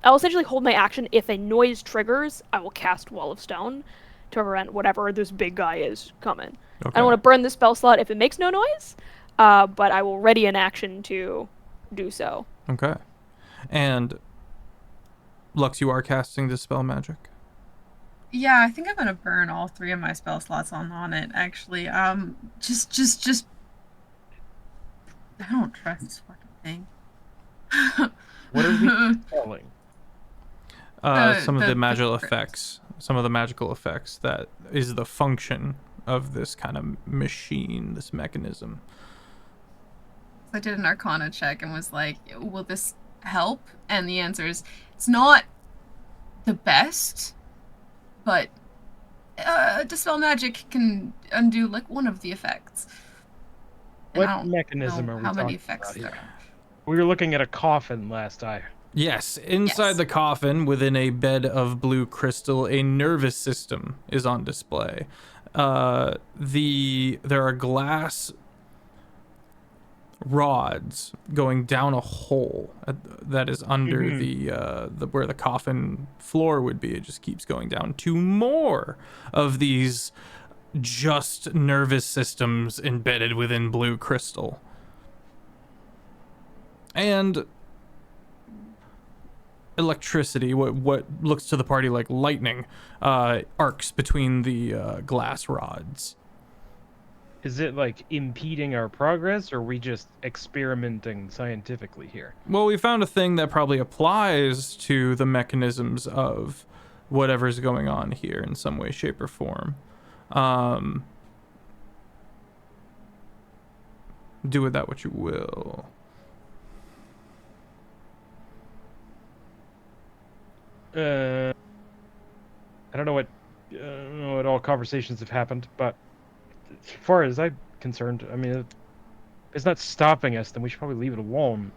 I'll essentially hold my action. If a noise triggers, I will cast Wall of Stone to prevent whatever this big guy is coming. Okay. I don't want to burn the spell slot if it makes no noise, but I will ready an action to do so. Okay. And Lux, you are casting Dispel Magic? Yeah, I think I'm gonna burn all 3 of my spell slots on it, actually. Just I don't trust this fucking thing. What are we calling? Some of the the magical script. effects. Some of the magical effects that is the function of this kind of machine, this mechanism. I did an Arcana check and was like, will this help? And the answer is, it's not the best, but Dispel Magic can undo like one of the effects. And I What don't mechanism know are we how many talking effects about there here? are. We were looking at a coffin last I. Yes, inside Yes. the coffin, within a bed of blue crystal, a nervous system is on display. There are glass rods going down a hole that is under the where the coffin floor would be. It just keeps going down to more of these just nervous systems embedded within blue crystal. And electricity, what looks to the party like lightning, arcs between the glass rods. Is it like impeding our progress, or are we just experimenting scientifically here? Well, we found a thing that probably applies to the mechanisms of whatever's going on here in some way, shape, or form. Do with that what you will. I don't know what all conversations have happened, but as far as I'm concerned, I mean, if it's not stopping us, then we should probably leave it alone.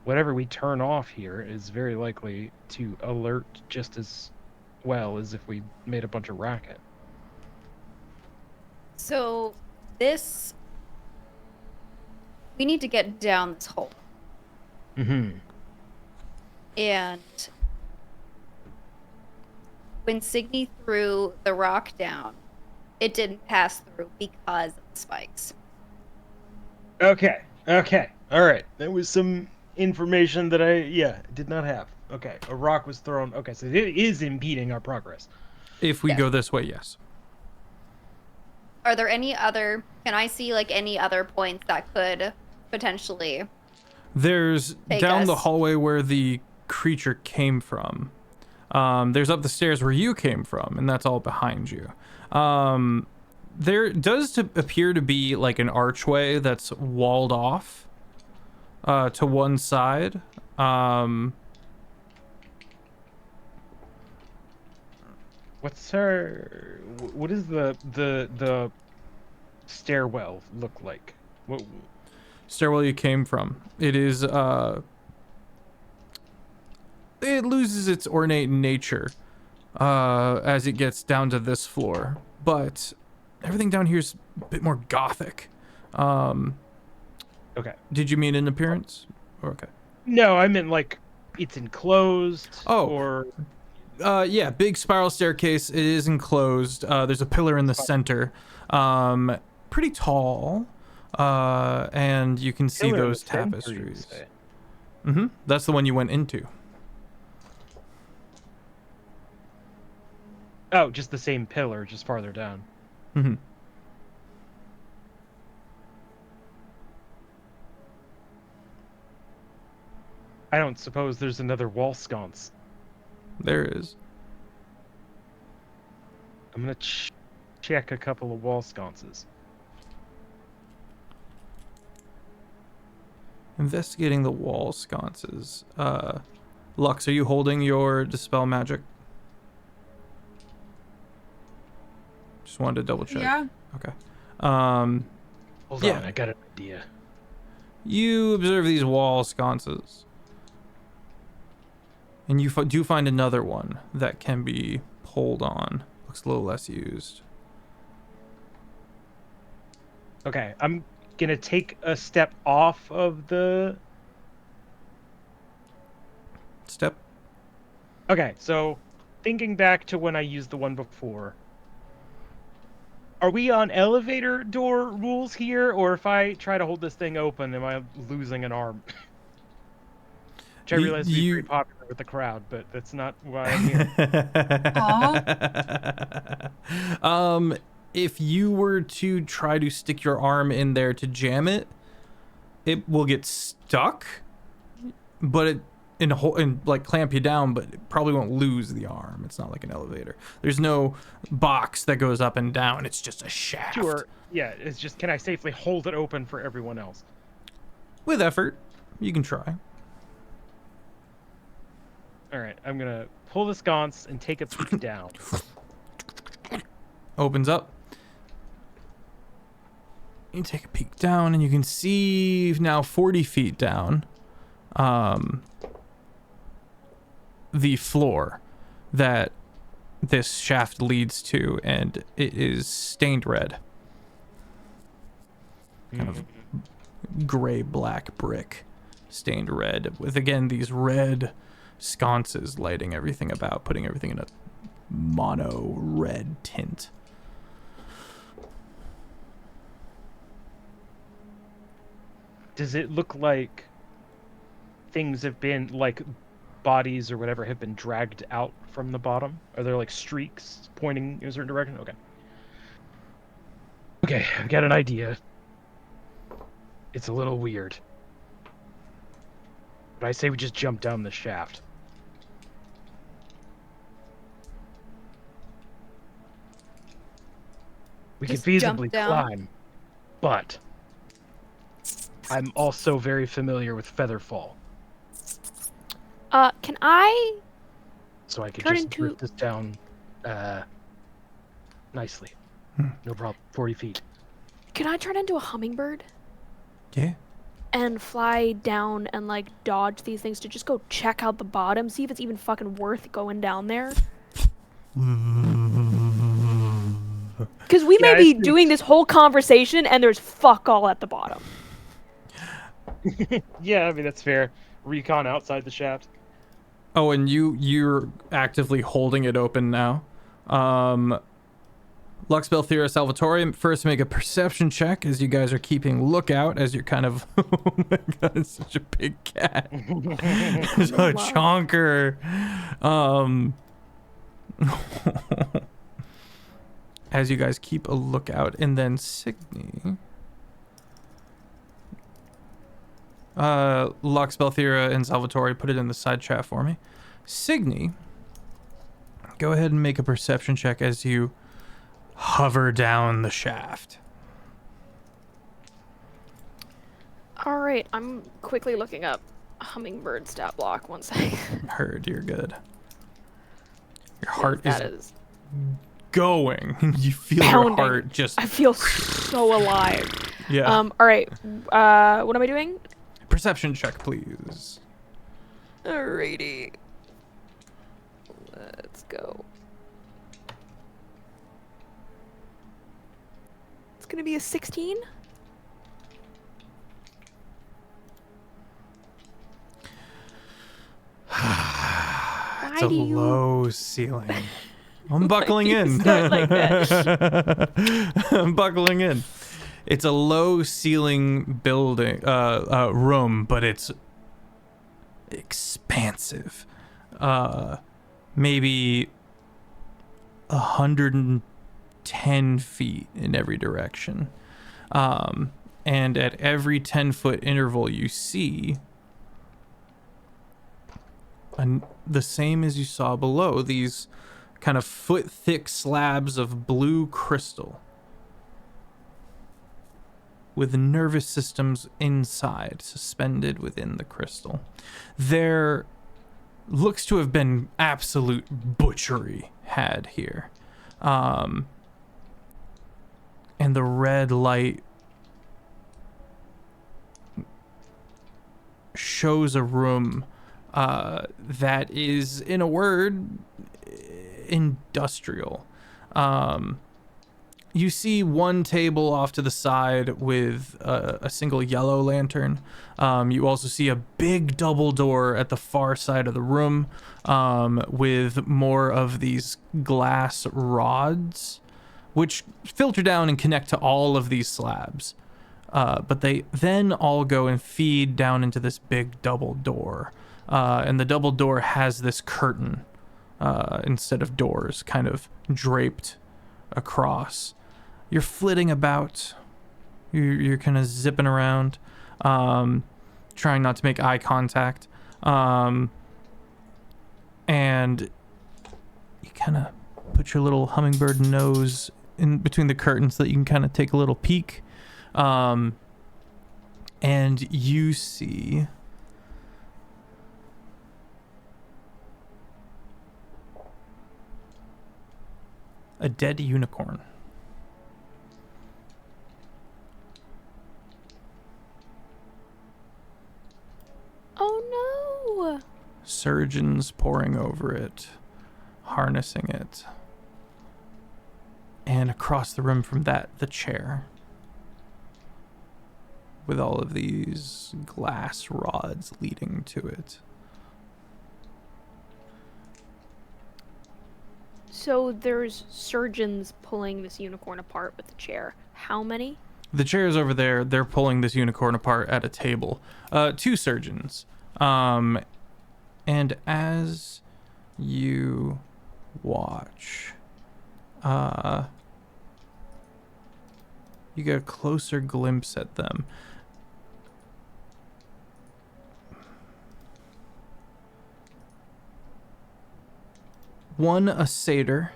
Whatever we turn off here is very likely to alert just as well as if we made a bunch of racket. So this, we need to get down this hole. Mm-hmm. And when Cygni threw the rock down, it didn't pass through because of the spikes. Okay. All right. That was some information that I did not have. Okay. A rock was thrown. Okay, so it is impeding our progress. If we go this way, yes. Are there any other, can I see like any other points that could potentially There's take down the us? hallway where the creature came from. There's up the stairs where you came from, and that's all behind you. There does appear to be like an archway that's walled off to one side. What does the stairwell look like? What? Stairwell you came from. It is it loses its ornate nature as it gets down to this floor, but everything down here is a bit more gothic. Okay. Did you mean in appearance? Okay. No, I meant like it's enclosed. Oh. Or Yeah, big spiral staircase. It is enclosed. There's a pillar in the center, pretty tall, and you can see pillar in those the center, you tapestries. say? That's the one you went into. Oh, just the same pillar, just farther down. I don't suppose there's another wall sconce. There is. I'm gonna check a couple of wall sconces. Investigating the wall sconces. Lux, are you holding your dispel magic? Just wanted to double check. Yeah. Okay. Hold Yeah. on, I got an idea. You observe these wall sconces, and you do find another one that can be pulled on. Looks a little less used. Okay, I'm gonna take a step off of the... Step. Okay, so thinking back to when I used the one before, are we on elevator door rules here, or if I try to hold this thing open, am I losing an arm? Which I realize would be pretty popular with the crowd, but that's not why I'm here. If you were to try to stick your arm in there to jam it, it will get stuck, but it like clamp you down, but it probably won't lose the arm. It's not like an elevator. There's no box that goes up and down. It's just a shaft. Sure. Yeah, it's just, can I safely hold it open for everyone else? With effort, you can try. All right, I'm gonna pull the sconce and take a peek down. Opens up. You take a peek down, and you can see now 40 feet down the floor that this shaft leads to, and it is stained red. Kind of gray-black brick stained red with, again, these red sconces lighting everything about, putting everything in a mono red tint. Does it look like things have been, like, bodies or whatever have been dragged out from the bottom? Are there, like, streaks pointing in a certain direction? Okay. Okay, I've got an idea. It's a little weird. But I say we just jump down the shaft. We could Just jump feasibly down? climb, but I'm also very familiar with Featherfall, Can I so I could turn just into... drift this down nicely. No problem. 40 feet. Can I turn into a hummingbird Yeah. and fly down and like dodge these things to just go check out the bottom, see if it's even fucking worth going down there? Because we may be doing this whole conversation and there's fuck all at the bottom. Yeah, I mean, that's fair. Recon outside the shaft. Oh, and you're actively holding it open now. Lux, Belthira, Salvatore, first make a perception check as you guys are keeping lookout as you're kind of... Oh my god, it's such a big cat. It's a chonker. As you guys keep a lookout, and then Cygni... Lux, Belthira, and Salvatore, put it in the side chat for me. Cygni, go ahead and make a perception check as you hover down the shaft. Alright, I'm quickly looking up hummingbird stat block. 1 second. Heard, you're good. Your heart That is going. You feel pounding. your heart just... I feel so alive. Yeah. Alright. What am I doing? Perception check, please. Alrighty. Let's go. It's gonna be a 16. It's a low ceiling. I'm buckling in. Start like that? I'm buckling in. It's a low ceiling building, room, but it's expansive. Maybe 110 feet in every direction. And at every 10-foot interval you see the same as you saw below, these kind of foot-thick slabs of blue crystal with nervous systems inside, suspended within the crystal. There looks to have been absolute butchery had here. And the red light shows a room that is, in a word, industrial. You see one table off to the side with a single yellow lantern. You also see a big double door at the far side of the room with more of these glass rods, which filter down and connect to all of these slabs. But they then all go and feed down into this big double door. And the double door has this curtain instead of doors kind of draped across. You're flitting about. You're kind of zipping around, trying not to make eye contact. And you kind of put your little hummingbird nose in between the curtains so that you can kind of take a little peek. And you see a dead unicorn. Oh no! Surgeons poring over it, harnessing it. And across the room from that, the chair. with all of these glass rods leading to it. So there's surgeons pulling this unicorn apart with the chair. How many? The chair's over there. They're pulling this unicorn apart at a table. 2 surgeons. And as you watch, you get a closer glimpse at them. One a satyr,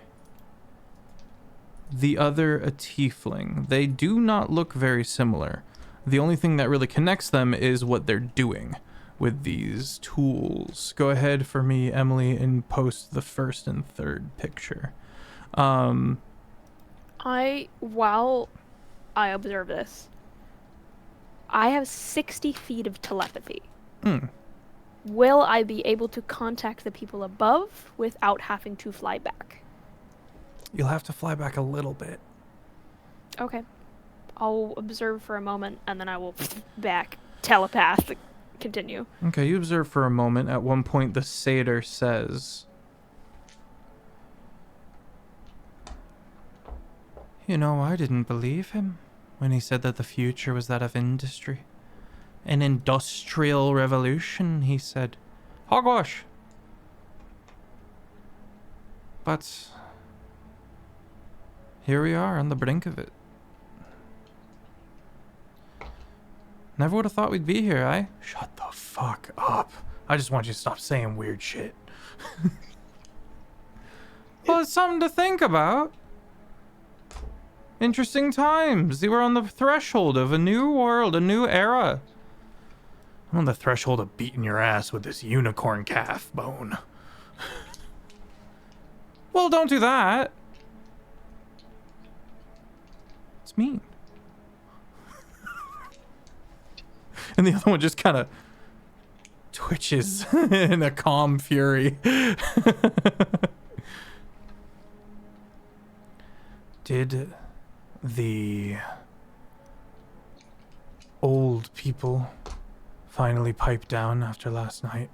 the other a tiefling. They do not look very similar. The only thing that really connects them is what they're doing with these tools. Go ahead for me, Emily, and post the first and third picture. While I observe this, I have 60 feet of telepathy. Will I be able to contact the people above without having to fly back? You'll have to fly back a little bit. Okay. I'll observe for a moment, and then I will back telepath continue. Okay, you observe for a moment. At one point, the satyr says, "You know, I didn't believe him when he said that the future was that of industry. An industrial revolution," he said. Hogwash. But here we are on the brink of it. Never would have thought we'd be here, eh? Shut the fuck up. I just want you to stop saying weird shit. Well, it's something to think about. Interesting times. We're on the threshold of a new world, a new era. I'm on the threshold of beating your ass with this unicorn calf bone. Well, don't do that. It's mean. And the other one just kind of twitches in a calm fury. Did the old people finally pipe down after last night?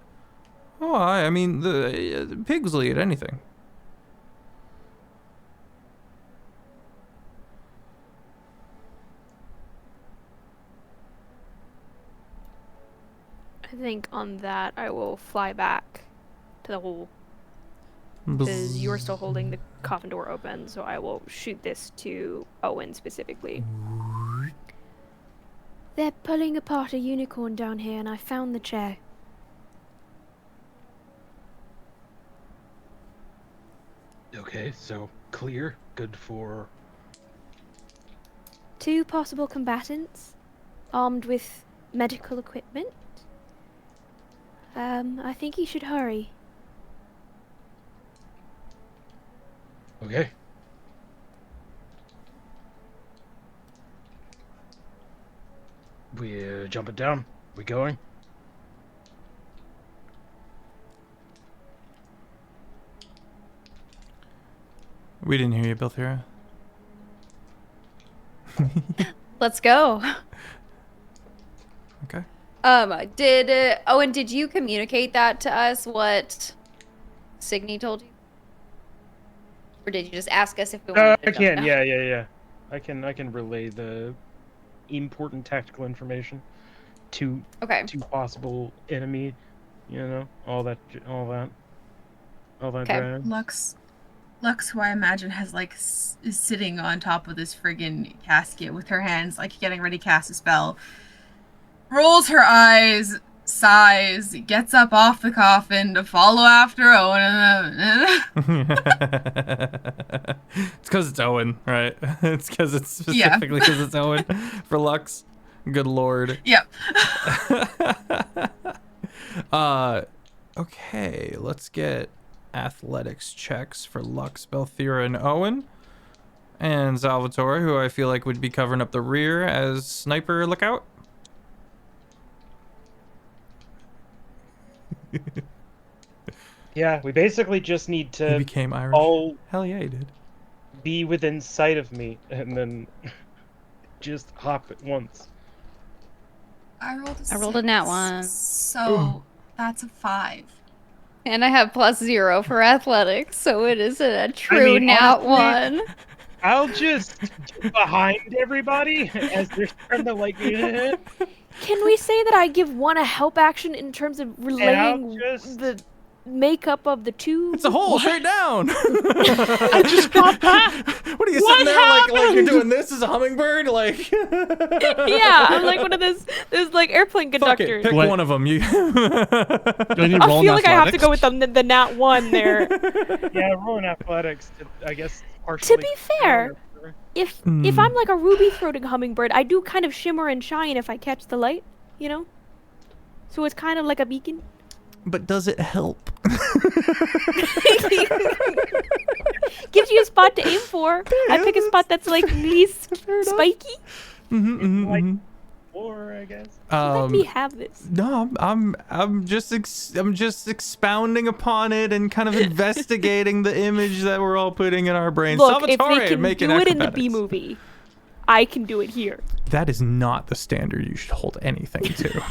Oh, I mean, the pigs will eat anything. I think on that I will fly back to the hole. Because you're still holding the coffin door open, so I will shoot this to Owen specifically. They're pulling apart a unicorn down here, and I found the chair. Okay, so clear. Good for... 2 possible combatants, armed with medical equipment. I think you should hurry. Okay. We're jumping down. We going? We didn't hear you, Belthira. Let's go. Okay. Owen, did you communicate that to us, what Cygni told you? Or did you just ask us if we wanted to I can, jump yeah. I can relay the important tactical information to possible enemy, you know, all that jazz. Lux, who I imagine has is sitting on top of this friggin' casket with her hands getting ready to cast a spell, rolls her eyes, sighs, gets up off the coffin to follow after Owen. It's because it's Owen, right? It's because it's specifically because it's Owen for Lux. Good lord. Yep. Okay, let's get athletics checks for Lux, Belthira, and Owen. And Salvatore, who I feel like would be covering up the rear as sniper lookout. Yeah, we basically just need to He became Irish. all Hell yeah, he did. be within sight of me and then just hop at once. I rolled a 6. I rolled a nat 1. So that's a 5. And I have +0 for athletics, so it is a true nat honestly, 1. I'll just get behind everybody as they're starting to like. Can we say that I give one a help action in terms of relaying the makeup of the two? It's a hole straight down. I just got that. What are you sitting there like you're doing this as a hummingbird? Like Yeah, I'm like one of those like airplane fuck it, conductors. pick one of them. You. Do I need to I roll feel in like I have to go with athletics? the nat 1 there. Yeah, rolling athletics. I guess partially. To be fair, if I'm like a ruby throating hummingbird, I do kind of shimmer and shine if I catch the light, you know? So it's kind of like a beacon. But does it help? Gives you a spot to aim for. I pick a spot that's like least spiky. Or I guess. Let me have this. No, I'm just expounding upon it and kind of investigating the image that we're all putting in our brains. Look, if Salvatore, they can making do it in the acrobatics. B movie, I can do it here. That is not the standard you should hold anything to.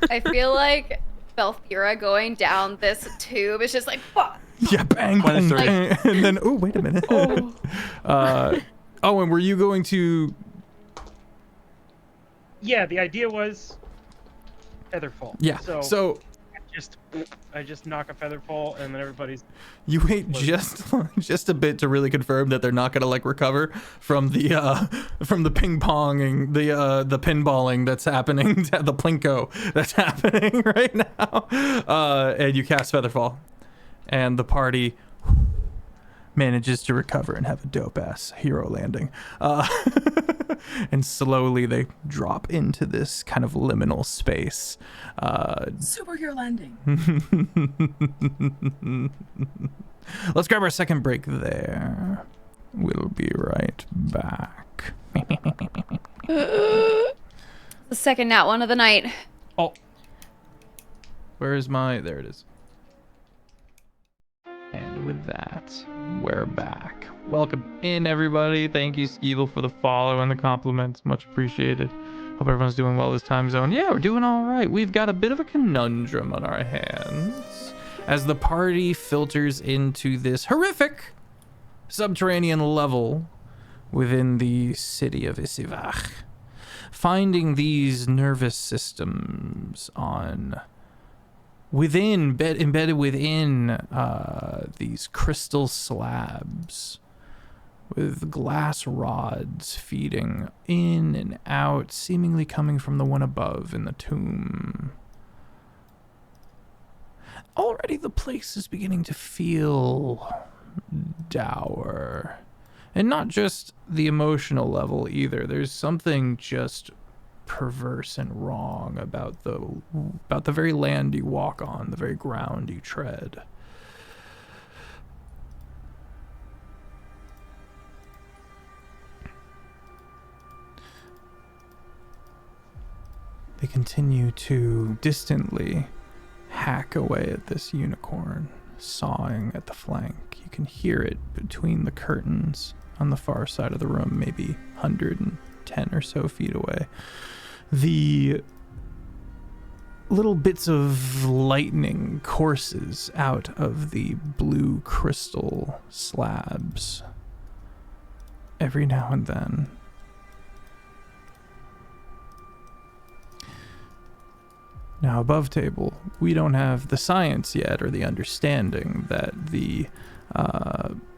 I feel like Belthira going down this tube is just like, fuck. Yeah, bang, bang, Like- bang. And then, oh, wait a minute. And were you going to... Yeah, the idea was featherfall. Yeah, so I just knock a featherfall and then everybody's. you wait just a bit to really confirm that they're not gonna like recover from the ping ponging, the pinballing that's happening, the plinko that's happening right now, and you cast featherfall, and the party manages to recover and have a dope ass hero landing, and slowly they drop into this kind of liminal space. Superhero landing. Let's grab our second break there. We'll be right back. The second nat 1 of the night. Oh, where is my? There it is. And with that, we're back. Welcome in, everybody. Thank you, Skeevel, for the follow and the compliments. Much appreciated. Hope everyone's doing well this time zone. Yeah, we're doing all right. We've got a bit of a conundrum on our hands as the party filters into this horrific subterranean level within the city of Isivach, finding these nervous systems embedded within these crystal slabs with glass rods feeding in and out, seemingly coming from the one above in the tomb. Already the place is beginning to feel dour. And not just the emotional level either. There's something just perverse and wrong about the very land you walk on, the very ground you tread. They continue to distantly hack away at this unicorn, sawing at the flank. You can hear it between the curtains on the far side of the room, maybe 110 or so feet away. The little bits of lightning courses out of the blue crystal slabs every now and then. Now, above table, we don't have the science yet or the understanding that the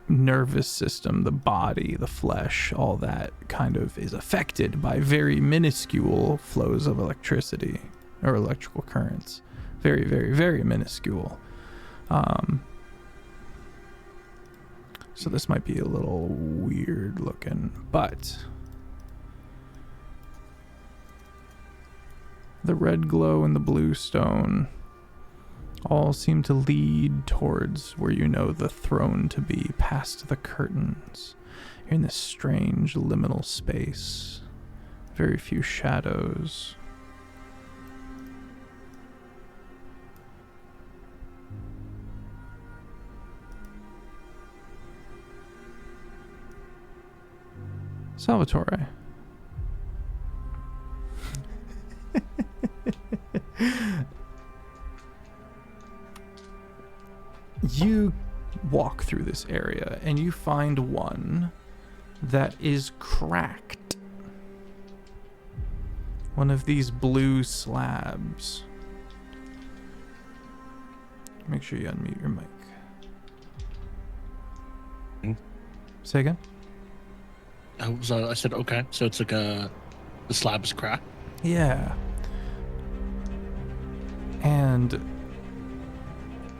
nervous system, the body, the flesh, all that kind of is affected by very minuscule flows of electricity or electrical currents. Very, very, very minuscule. So this might be a little weird looking, but the red glow and the blue stone all seem to lead towards where you know the throne to be, past the curtains. You're in this strange liminal space. Very few shadows. Salvatore. You walk through this area and you find one that is cracked. One of these blue slabs. Make sure you unmute your mic. Say again? I said, okay. So it's like the slab is cracked. Yeah. And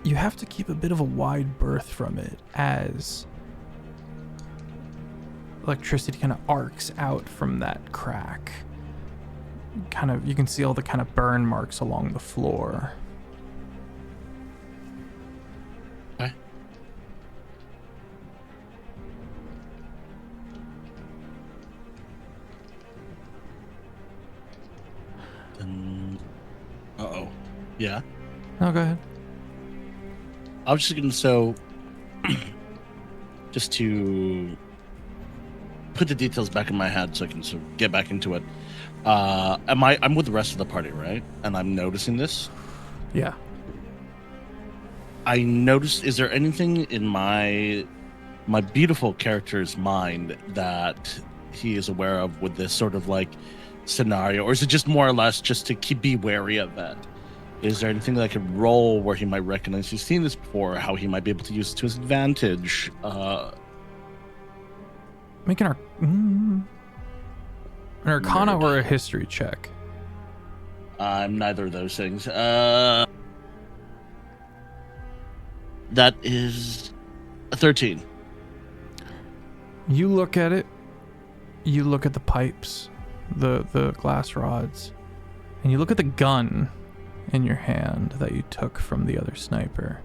you have to keep a bit of a wide berth from it as electricity kind of arcs out from that crack. You can see all the kind of burn marks along the floor. Okay. Then, uh-oh. Yeah. No, go ahead. I was just gonna just to put the details back in my head so I can sort of get back into it. I'm with the rest of the party, right? And I'm noticing this. Yeah. I noticed. Is there anything in my beautiful character's mind that he is aware of with this sort of like scenario, or is it just more or less just to be wary of that? Is there anything that I could roll where he might recognize he's seen this before, how he might be able to use it to his advantage? Make an Arcana or a history check. I'm neither of those things. That is a 13. You look at it. You look at the pipes, the glass rods, and you look at the gun in your hand that you took from the other sniper.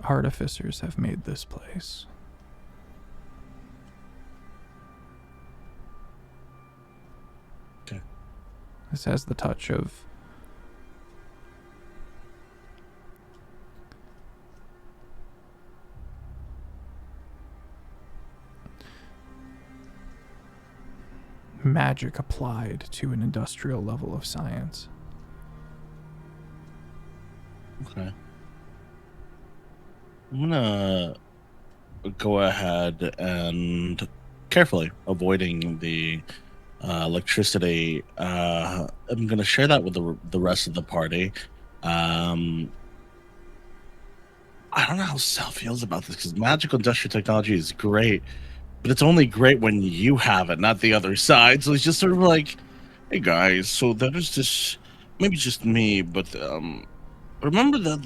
Artificers have made this place. Okay. This has the touch of magic applied to an industrial level of science. Okay. I'm gonna go ahead and carefully avoiding the electricity. I'm gonna share that with the rest of the party. I don't know how Sal feels about this because magical industrial technology is great, but it's only great when you have it, not the other side. So it's just sort of like, hey guys, so there's this, maybe just me, but remember that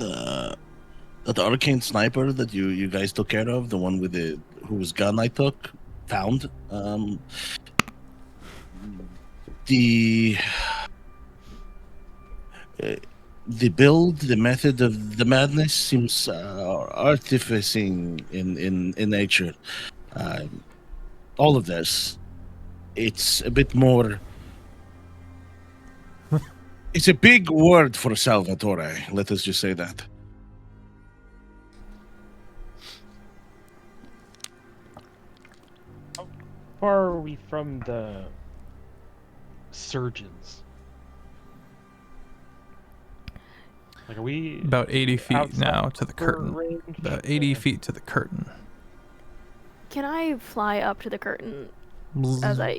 the arcane sniper that you guys took care of, the one with whose gun I found, the build, the method of the madness seems artificing in nature. All of this, it's a bit more. It's a big word for Salvatore. Let us just say that. How far are we from the surgeons? Like, are we about 80 feet now to the curtain. range? About 80 feet to the curtain. Can I fly up to the curtain as I,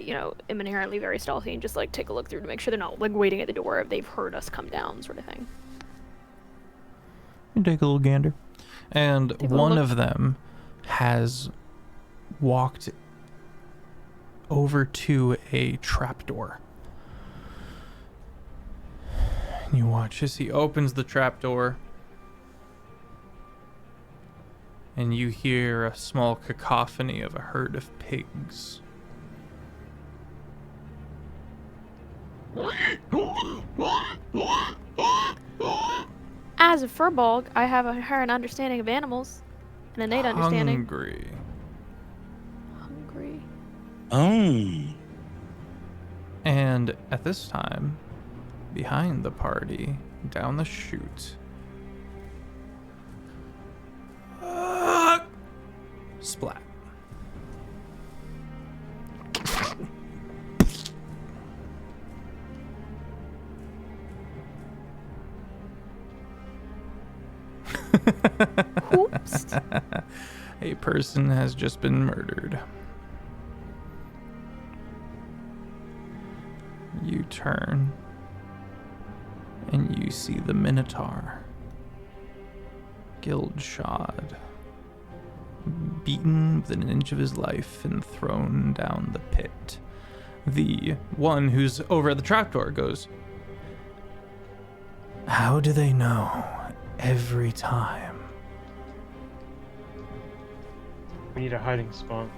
am inherently very stealthy and just, take a look through to make sure they're not, waiting at the door if they've heard us come down sort of thing? You take a little gander. And Take a one look. of them has walked over to a trapdoor. You watch as he opens the trapdoor, and you hear a small cacophony of a herd of pigs. As a furbolg, I have a inherent understanding of animals and an innate understanding. Hungry. Hungry. Oh. And at this time, behind the party, down the chute, splat. Oops. A person has just been murdered. You turn and you see the Minotaur, guild shod, beaten within an inch of his life and thrown down the pit. The one who's over at the trapdoor goes, "How do they know every time?" We need a hiding spot.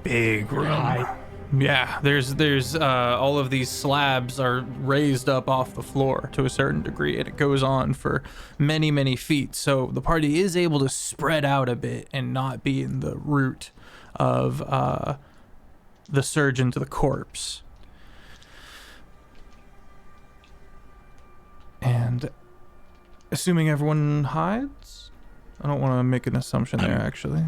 Big room. Hide. Yeah, there's all of these slabs are raised up off the floor to a certain degree, and it goes on for many, many feet. So the party is able to spread out a bit and not be in the root of the surgeon to the corpse. And assuming everyone hides, I don't want to make an assumption there, actually.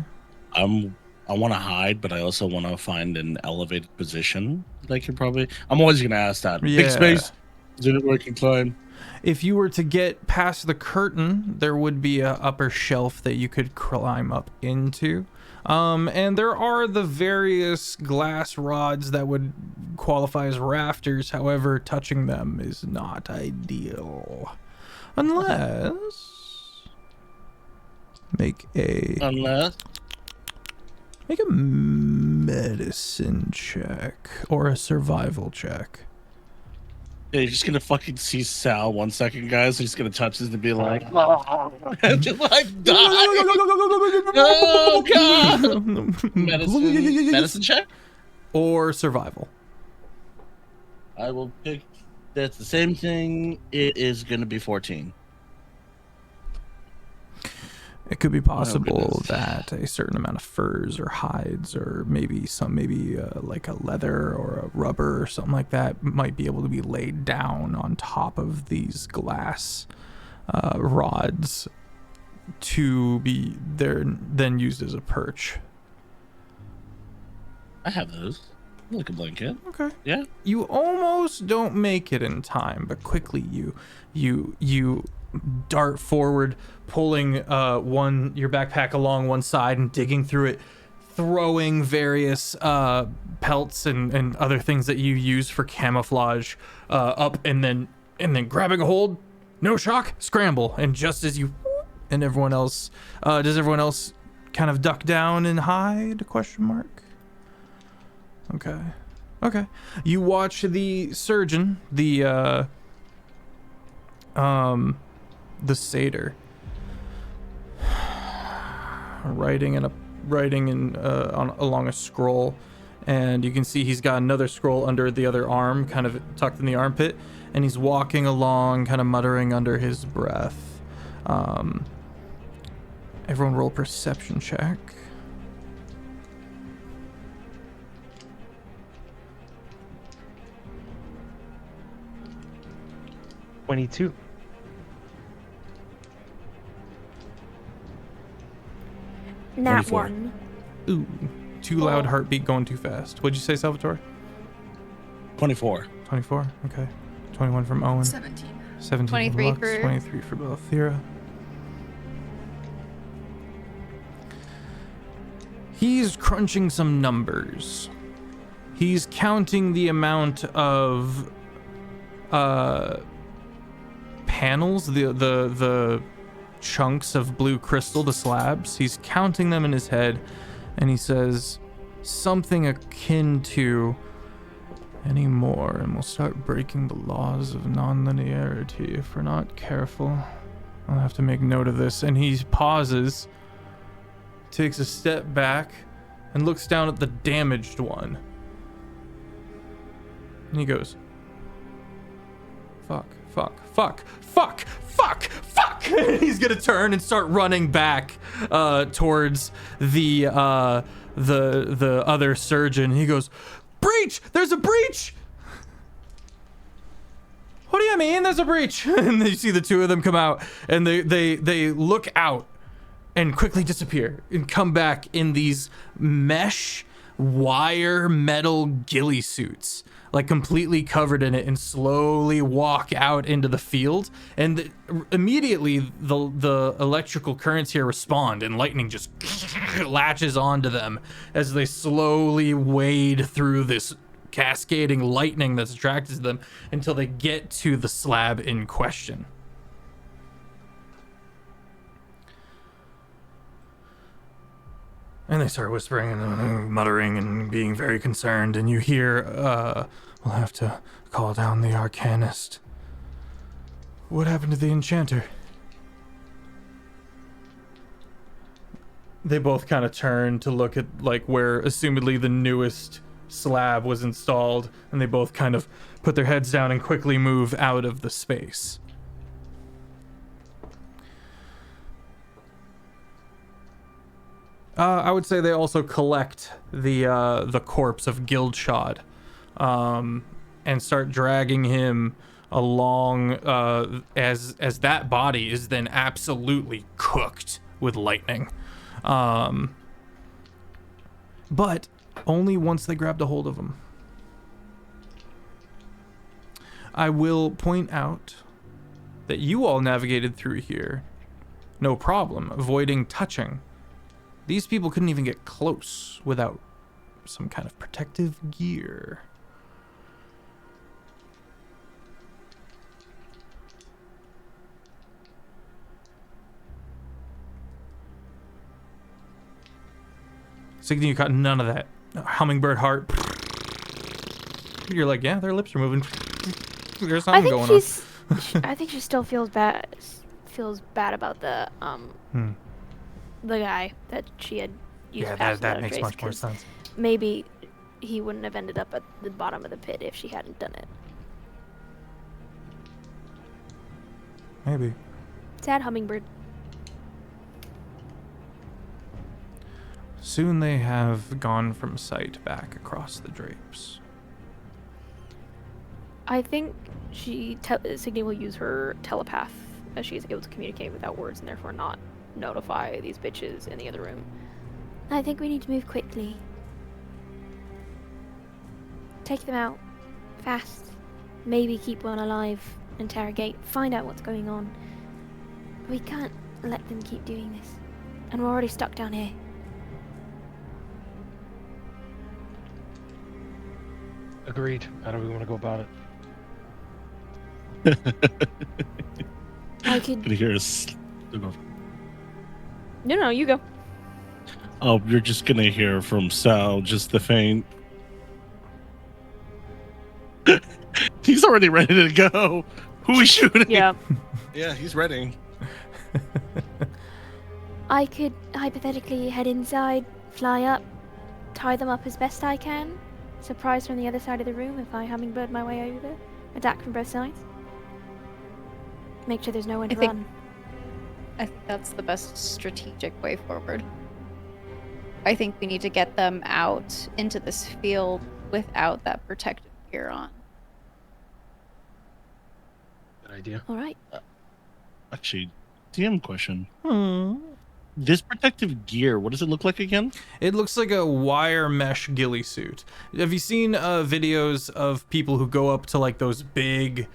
I want to hide, but I also want to find an elevated position that I could probably. I'm always gonna ask that. Yeah. Big space. Is it working climb? If you were to get past the curtain, there would be a upper shelf that you could climb up into. And there are the various glass rods that would qualify as rafters. However, touching them is not ideal. Unless... Make a medicine check or a survival check. Yeah, you're just gonna fucking see Sal 1 second, guys. He's gonna touch this and be like, and just like die. Oh god! Medicine check Or survival. I will pick. That's the same thing. It is gonna be 14. It could be possible goodness. that a certain amount of furs or hides or maybe like a leather or a rubber or something like that might be able to be laid down on top of these glass rods to be then used as a perch. I have those. Like a blanket. Okay. Yeah. You almost don't make it in time, but quickly you dart forward, pulling your backpack along one side and digging through it, throwing various pelts and other things that you use for camouflage up, and then grabbing a hold, no shock, scramble, and just as you and everyone else, does everyone else kind of duck down and hide? ? Okay. You watch the surgeon, the satyr, writing along a scroll, and you can see he's got another scroll under the other arm, kind of tucked in the armpit, and he's walking along, kind of muttering under his breath. Everyone roll perception check. $22. Nat 24. 1. Ooh, too loud heartbeat going too fast. What'd you say, Salvatore? 24. 24, okay. 21 from Owen. 17. 17 23 from Lux, for- 23 for Belthira. He's crunching some numbers. He's counting the amount of panels, the chunks of blue crystal, the slabs. He's counting them in his head, and he says something akin to any more, and we'll start breaking the laws of non-linearity if we're not careful. I'll have to make note of this. And he pauses, takes a step back, and looks down at the damaged one. And he goes, fuck. He's gonna turn and start running back towards the other surgeon. He goes, breach! There's a breach! What do you mean there's a breach? And you see the two of them come out, and they look out and quickly disappear and come back in these mesh wire metal ghillie suits, like completely covered in it, and slowly walk out into the field. And immediately the electrical currents here respond, and lightning just latches onto them as they slowly wade through this cascading lightning that's attracted to them until they get to the slab in question. And they start whispering and muttering and being very concerned, and you hear, we'll have to call down the Arcanist. What happened to the Enchanter? They both kind of turn to look at, like, where assumedly the newest slab was installed, and they both kind of put their heads down and quickly move out of the space. I would say they also collect the corpse of Guildshot, and start dragging him along as that body is then absolutely cooked with lightning. But only once they grabbed a hold of him. I will point out that you all navigated through here, no problem, avoiding touching. These people couldn't even get close without some kind of protective gear. Cygni, you got none of that. Hummingbird heart. You're like, yeah, their lips are moving. There's something going on. I think she still feels bad about the the guy that she had used. Yeah, that makes much more sense. Maybe he wouldn't have ended up at the bottom of the pit if she hadn't done it. Maybe. Sad hummingbird. Soon they have gone from sight back across the drapes. I think Cygni will use her telepath, as she is able to communicate without words and therefore not notify these bitches in the other room. I think we need to move quickly. Take them out. Fast. Maybe keep one alive. Interrogate. Find out what's going on. We can't let them keep doing this. And we're already stuck down here. Agreed. How do we want to go about it? I could... Could hear us. No, you go. Oh, you're just gonna hear from Sal just the faint. He's already ready to go. Who is shooting? Yeah. Yeah, he's ready. I could hypothetically head inside, fly up, tie them up as best I can, surprise from the other side of the room if I hummingbird my way over, attack from both sides. Make sure there's no one to run. I think that's the best strategic way forward. I think we need to get them out into this field without that protective gear on. Good idea. All right. Actually, DM question. This protective gear, what does it look like again? It looks like a wire mesh ghillie suit. Have you seen videos of people who go up to like those big,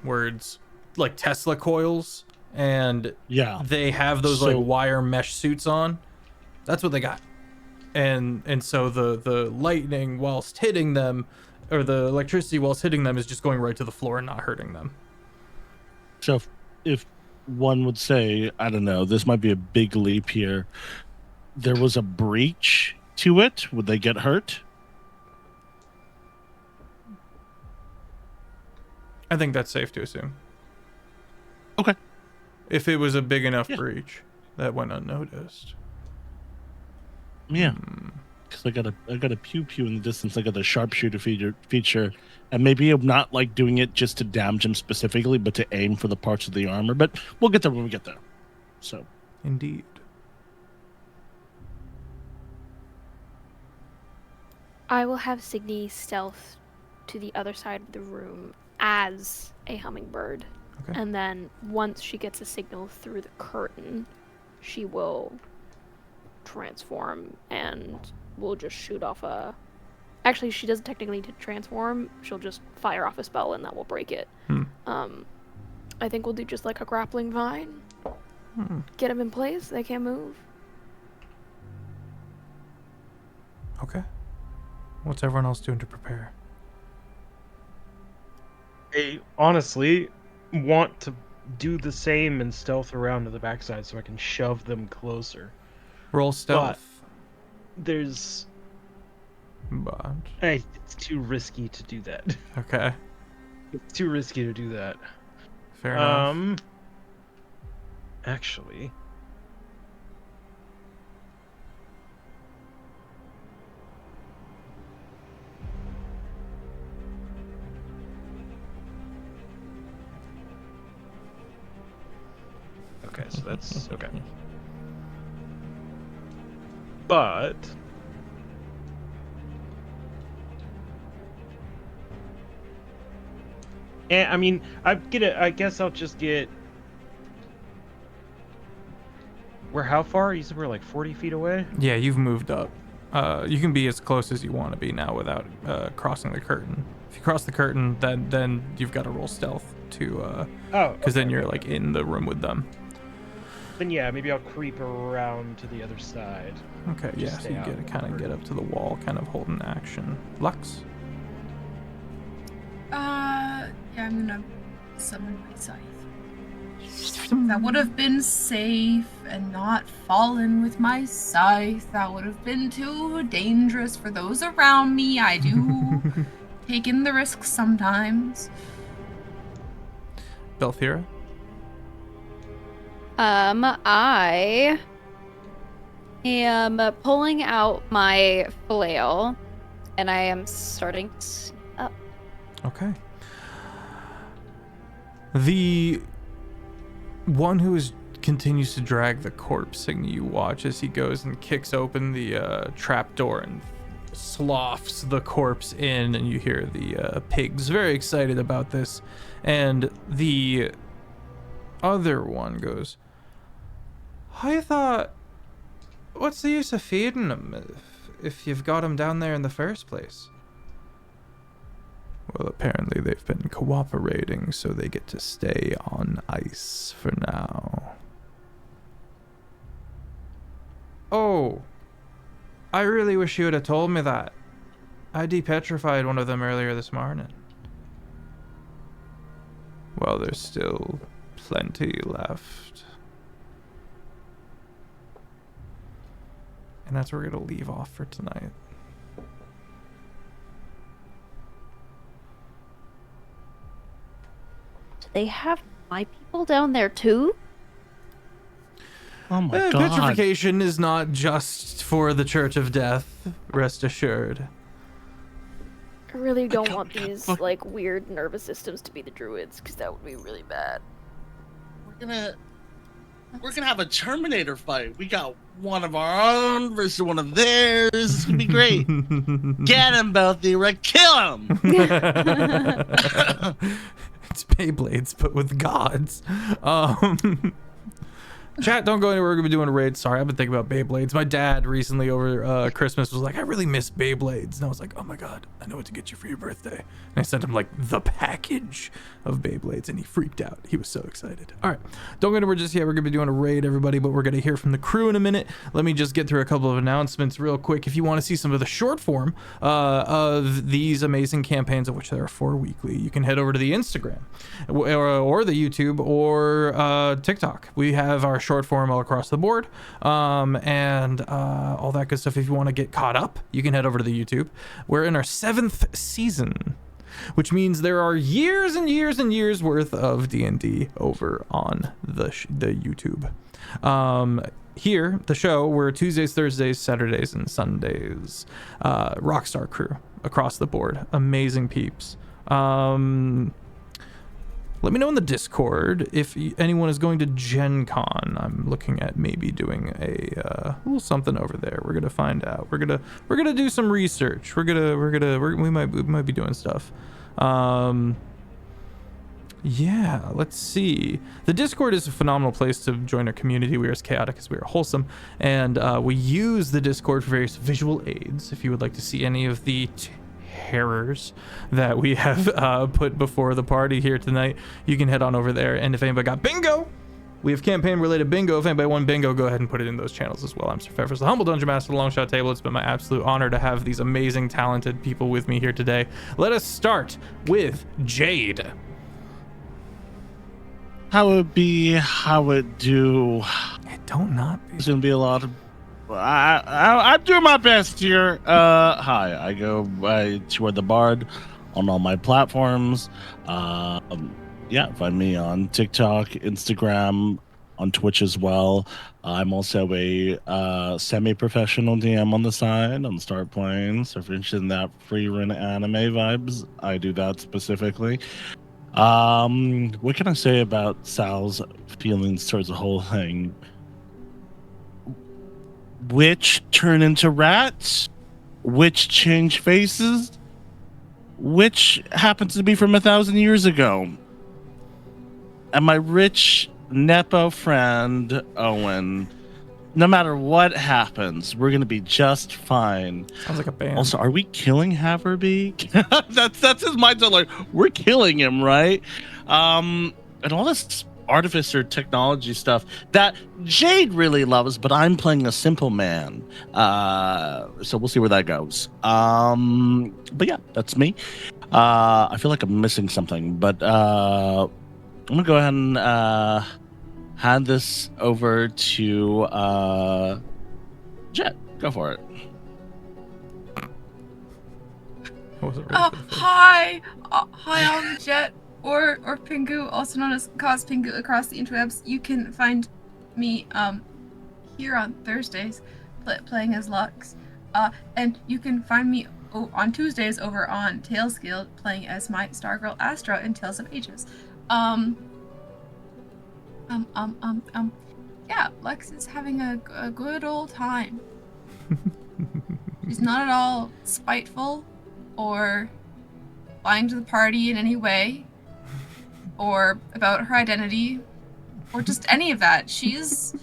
words, like Tesla coils, and Yeah. they have those like wire mesh suits on? That's what they got. And so the lightning whilst hitting them, or the electricity whilst hitting them, is just going right to the floor and not hurting them. So if one would say, I don't know, this might be a big leap here, there was a breach to it, would they get hurt? I think that's safe to assume. Okay. If it was a big enough breach that went unnoticed. Yeah. Because I got a pew pew in the distance. I got the sharpshooter feature, and maybe I'm not like doing it just to damage him specifically, but to aim for the parts of the armor. But we'll get there when we get there. So. Indeed. I will have Cygni stealth to the other side of the room as a hummingbird. Okay. And then once she gets a signal through the curtain, she will transform, and we'll just shoot off a... Actually, she doesn't technically need to transform. She'll just fire off a spell, and that will break it. I think we'll do just like a grappling vine. Get them in place. They can't move. Okay. What's everyone else doing to prepare? I honestly want to do the same and stealth around to the backside so I can shove them closer. Roll stealth. There's... But... it's too risky to do that. Okay. It's too risky to do that. Fair enough. Actually... Okay, so that's... okay. But... And, I mean, I guess I'll just get... How far? You said we're like 40 feet away? Yeah, you've moved up. You can be as close as you want to be now without crossing the curtain. If you cross the curtain, then you've got to roll stealth to... because then you're like in the room with them. Then yeah, maybe I'll creep around to the other side. Okay, yeah, so you get up to the wall, kind of holding action. Lux? Yeah, I'm gonna summon my scythe. That would have been safe and not fallen with my scythe. That would have been too dangerous for those around me. I do take in the risks sometimes. Belthira? I am pulling out my flail, and I am starting to sneak up. Okay. The one who continues to drag the corpse, Cygni, you watch as he goes and kicks open the trap door and sloughs the corpse in, and you hear the pigs very excited about this. And the other one goes, I thought, what's the use of feeding them if you've got them down there in the first place? Well, apparently they've been cooperating, so they get to stay on ice for now. Oh, I really wish you would have told me that. I depetrified one of them earlier this morning. Well, there's still plenty left. And that's where we're going to leave off for tonight. Do they have my people down there too? Oh my god. Petrification is not just for the Church of Death, rest assured. I really don't want these like weird nervous systems to be the druids, because that would be really bad. We're gonna have a Terminator fight. We got one of our own versus one of theirs. It's gonna be great. Get him, Belthira. Kill him. It's Beyblades, but with gods. Chat, don't go anywhere. We're gonna be doing a raid. Sorry, I've been thinking about Beyblades. My dad recently over Christmas was like, I really miss Beyblades. And I was like, oh my god, I know what to get you for your birthday. And I sent him like the package of Beyblades, and he freaked out. He was so excited. All right, don't go anywhere just yet. We're gonna be doing a raid, everybody, but we're gonna hear from the crew in a minute. Let me just get through a couple of announcements real quick. If you want to see some of the short form of these amazing campaigns, of which there are 4 weekly, you can head over to the Instagram or the YouTube or TikTok. We have our short form all across the board, and all that good stuff. If you want to get caught up, you can head over to the YouTube. We're in our 7th season, which means there are years and years and years worth of D&D over on the YouTube. Here, the show, we're Tuesdays, Thursdays, Saturdays, and Sundays. Rockstar crew across the board. Amazing peeps. Let me know in the Discord if anyone is going to Gen Con. I'm looking at maybe doing a little something over there. We're gonna find out. We're gonna do some research. We might be doing stuff. Yeah, let's see. The Discord is a phenomenal place to join our community. We are as chaotic as we are wholesome, and we use the Discord for various visual aids. If you would like to see any of the terrors that we have put before the party here tonight, you can head on over there. And if anybody got bingo, we have campaign-related bingo. If anybody won bingo, go ahead and put it in those channels as well. I'm Sir Feffers, the humble dungeon master of the Longshot table. It's been my absolute honor to have these amazing, talented people with me here today. Let us start with Jade. How it be, how it do. It don't not be. There's gonna be a lot of. I do my best here. Hi, I go by TooHardTheBard on all my platforms. Yeah, find me on TikTok, Instagram, on Twitch as well. I'm also a semi-professional DM on the side on Start Playing. So if you're interested in that free run anime vibes, I do that specifically. What can I say about Sal's feelings towards the whole thing? Which turn into rats? Which change faces? Which happens to be from 1,000 years ago? And my rich Nepo friend, Owan, no matter what happens, we're going to be just fine. Sounds like a band. Also, are we killing Haverby? that's his mindset. Like, we're killing him, right? And all this artificer technology stuff that Jade really loves, but I'm playing a simple man. So we'll see where that goes. But yeah, that's me. I feel like I'm missing something, but I'm gonna go ahead and hand this over to Jet. Go for it. Hi, I'm Jet, or Pingu, also known as Cos.Pingu across the interwebs. You can find me here on Thursdays playing as Lux, and you can find me on Tuesdays over on Tales Guild playing as my Stargirl Astra in Tales of Ages. Yeah, Lex is having a good old time. She's not at all spiteful or lying to the party in any way or about her identity or just any of that. She's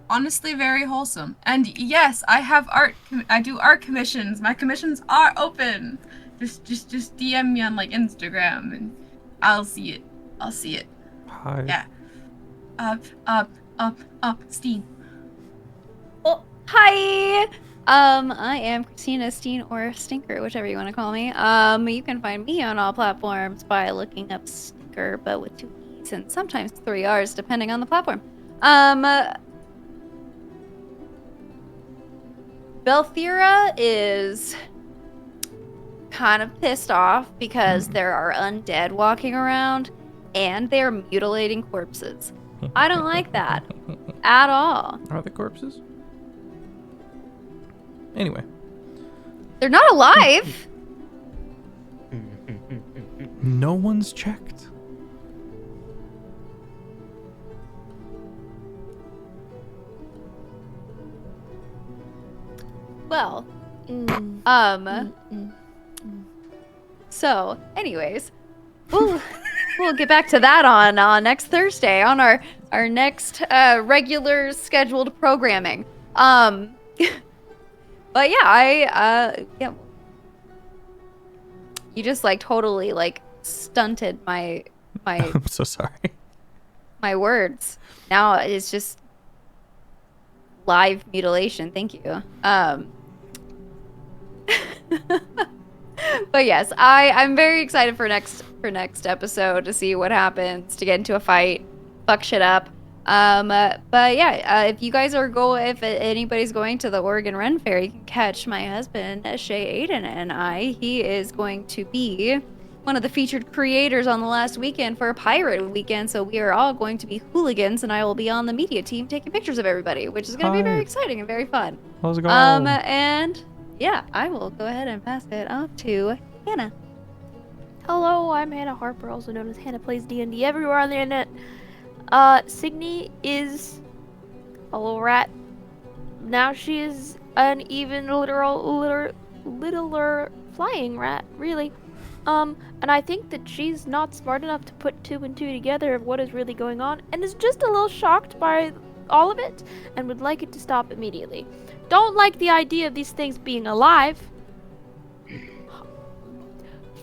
honestly very wholesome. And yes, I have I do art commissions. My commissions are open. Just DM me on like Instagram and I'll see it. Hi. Yeah. Steen. Oh, hi. I am Christina, Steen, or Steenker, whichever you want to call me. You can find me on all platforms by looking up Steenker, but with 2 E's and sometimes 3 R's, depending on the platform. Belthira is kind of pissed off because there are undead walking around and they're mutilating corpses. I don't like that at all. Are the corpses? Anyway. They're not alive. No one's checked. Well, so anyways, we'll get back to that on next Thursday on our next regular scheduled programming. But yeah, yeah. You just like totally like stunted my I'm so sorry. my words. Now it's just live mutilation. Thank you. But yes, I'm very excited for next episode to see what happens, to get into a fight, fuck shit up. But yeah, if you guys if anybody's going to the Oregon Ren Fair, you can catch my husband, Shay Aiden, and I. He is going to be one of the featured creators on the last weekend for a pirate weekend, so we are all going to be hooligans, and I will be on the media team taking pictures of everybody, which is going to be very exciting and very fun. How's it going? And yeah, I will go ahead and pass it off to Hannah. Hello, I'm Hannah Harper, also known as Hannah Plays D&D everywhere on the internet. Cygni is a little rat. Now she is an even littler flying rat, really. And I think that she's not smart enough to put 2 and 2 together of what is really going on, and is just a little shocked by all of it, and would like it to stop immediately. Don't like the idea of these things being alive.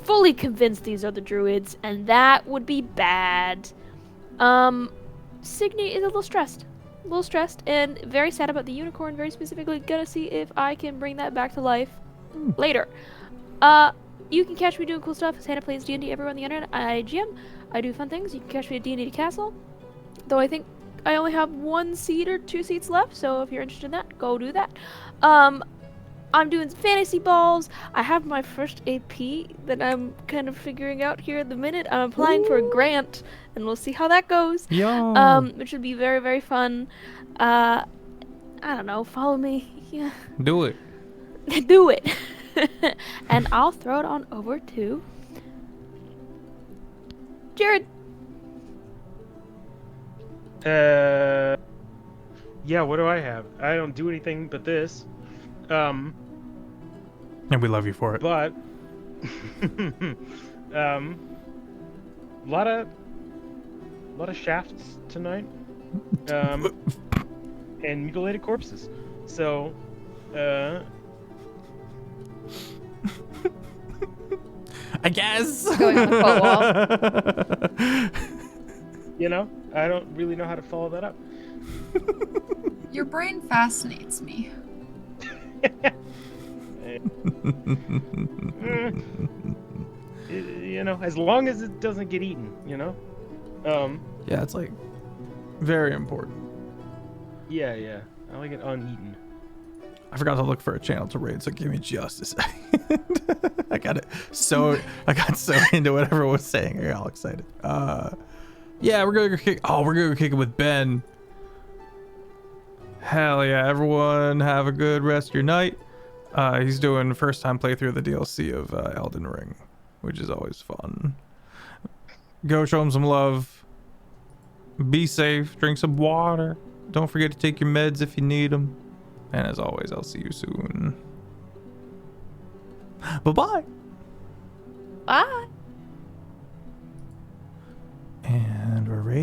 Fully convinced these are the druids, and that would be bad. Cygni is a little stressed. And very sad about the unicorn, very specifically. Gonna see if I can bring that back to life later. You can catch me doing cool stuff. Hannah plays D&D everywhere on the internet. I GM. I do fun things. You can catch me at D&D Castle. Though I think I only have 1 seat or 2 seats left, so if you're interested in that, go do that. I'm doing fantasy balls. I have my first AP that I'm kind of figuring out here at the minute. I'm applying for a grant, and we'll see how that goes. Which would be very, very fun. I don't know. Follow me. Yeah. Do it. Do it. And I'll throw it on over to Jared. Yeah, what do I have? I don't do anything but this. And we love you for it. But lot of shafts tonight. And mutilated corpses. So I guess. Going on a quote wall. you know, I don't really know how to follow that up. Your brain fascinates me. You know, as long as it doesn't get eaten, you know. Yeah, it's like very important. Yeah, I like it uneaten. I forgot to look for a channel to raid, so give me just a second. I got so into what everyone was saying. I got all excited. Yeah, we're gonna go kick. Oh, we're gonna go kick it with Ben. Hell yeah! Everyone have a good rest of your night. He's doing first time playthrough of the DLC of Elden Ring, which is always fun. Go show him some love. Be safe. Drink some water. Don't forget to take your meds if you need them. And as always, I'll see you soon. Bye-bye. Bye. And we're ready.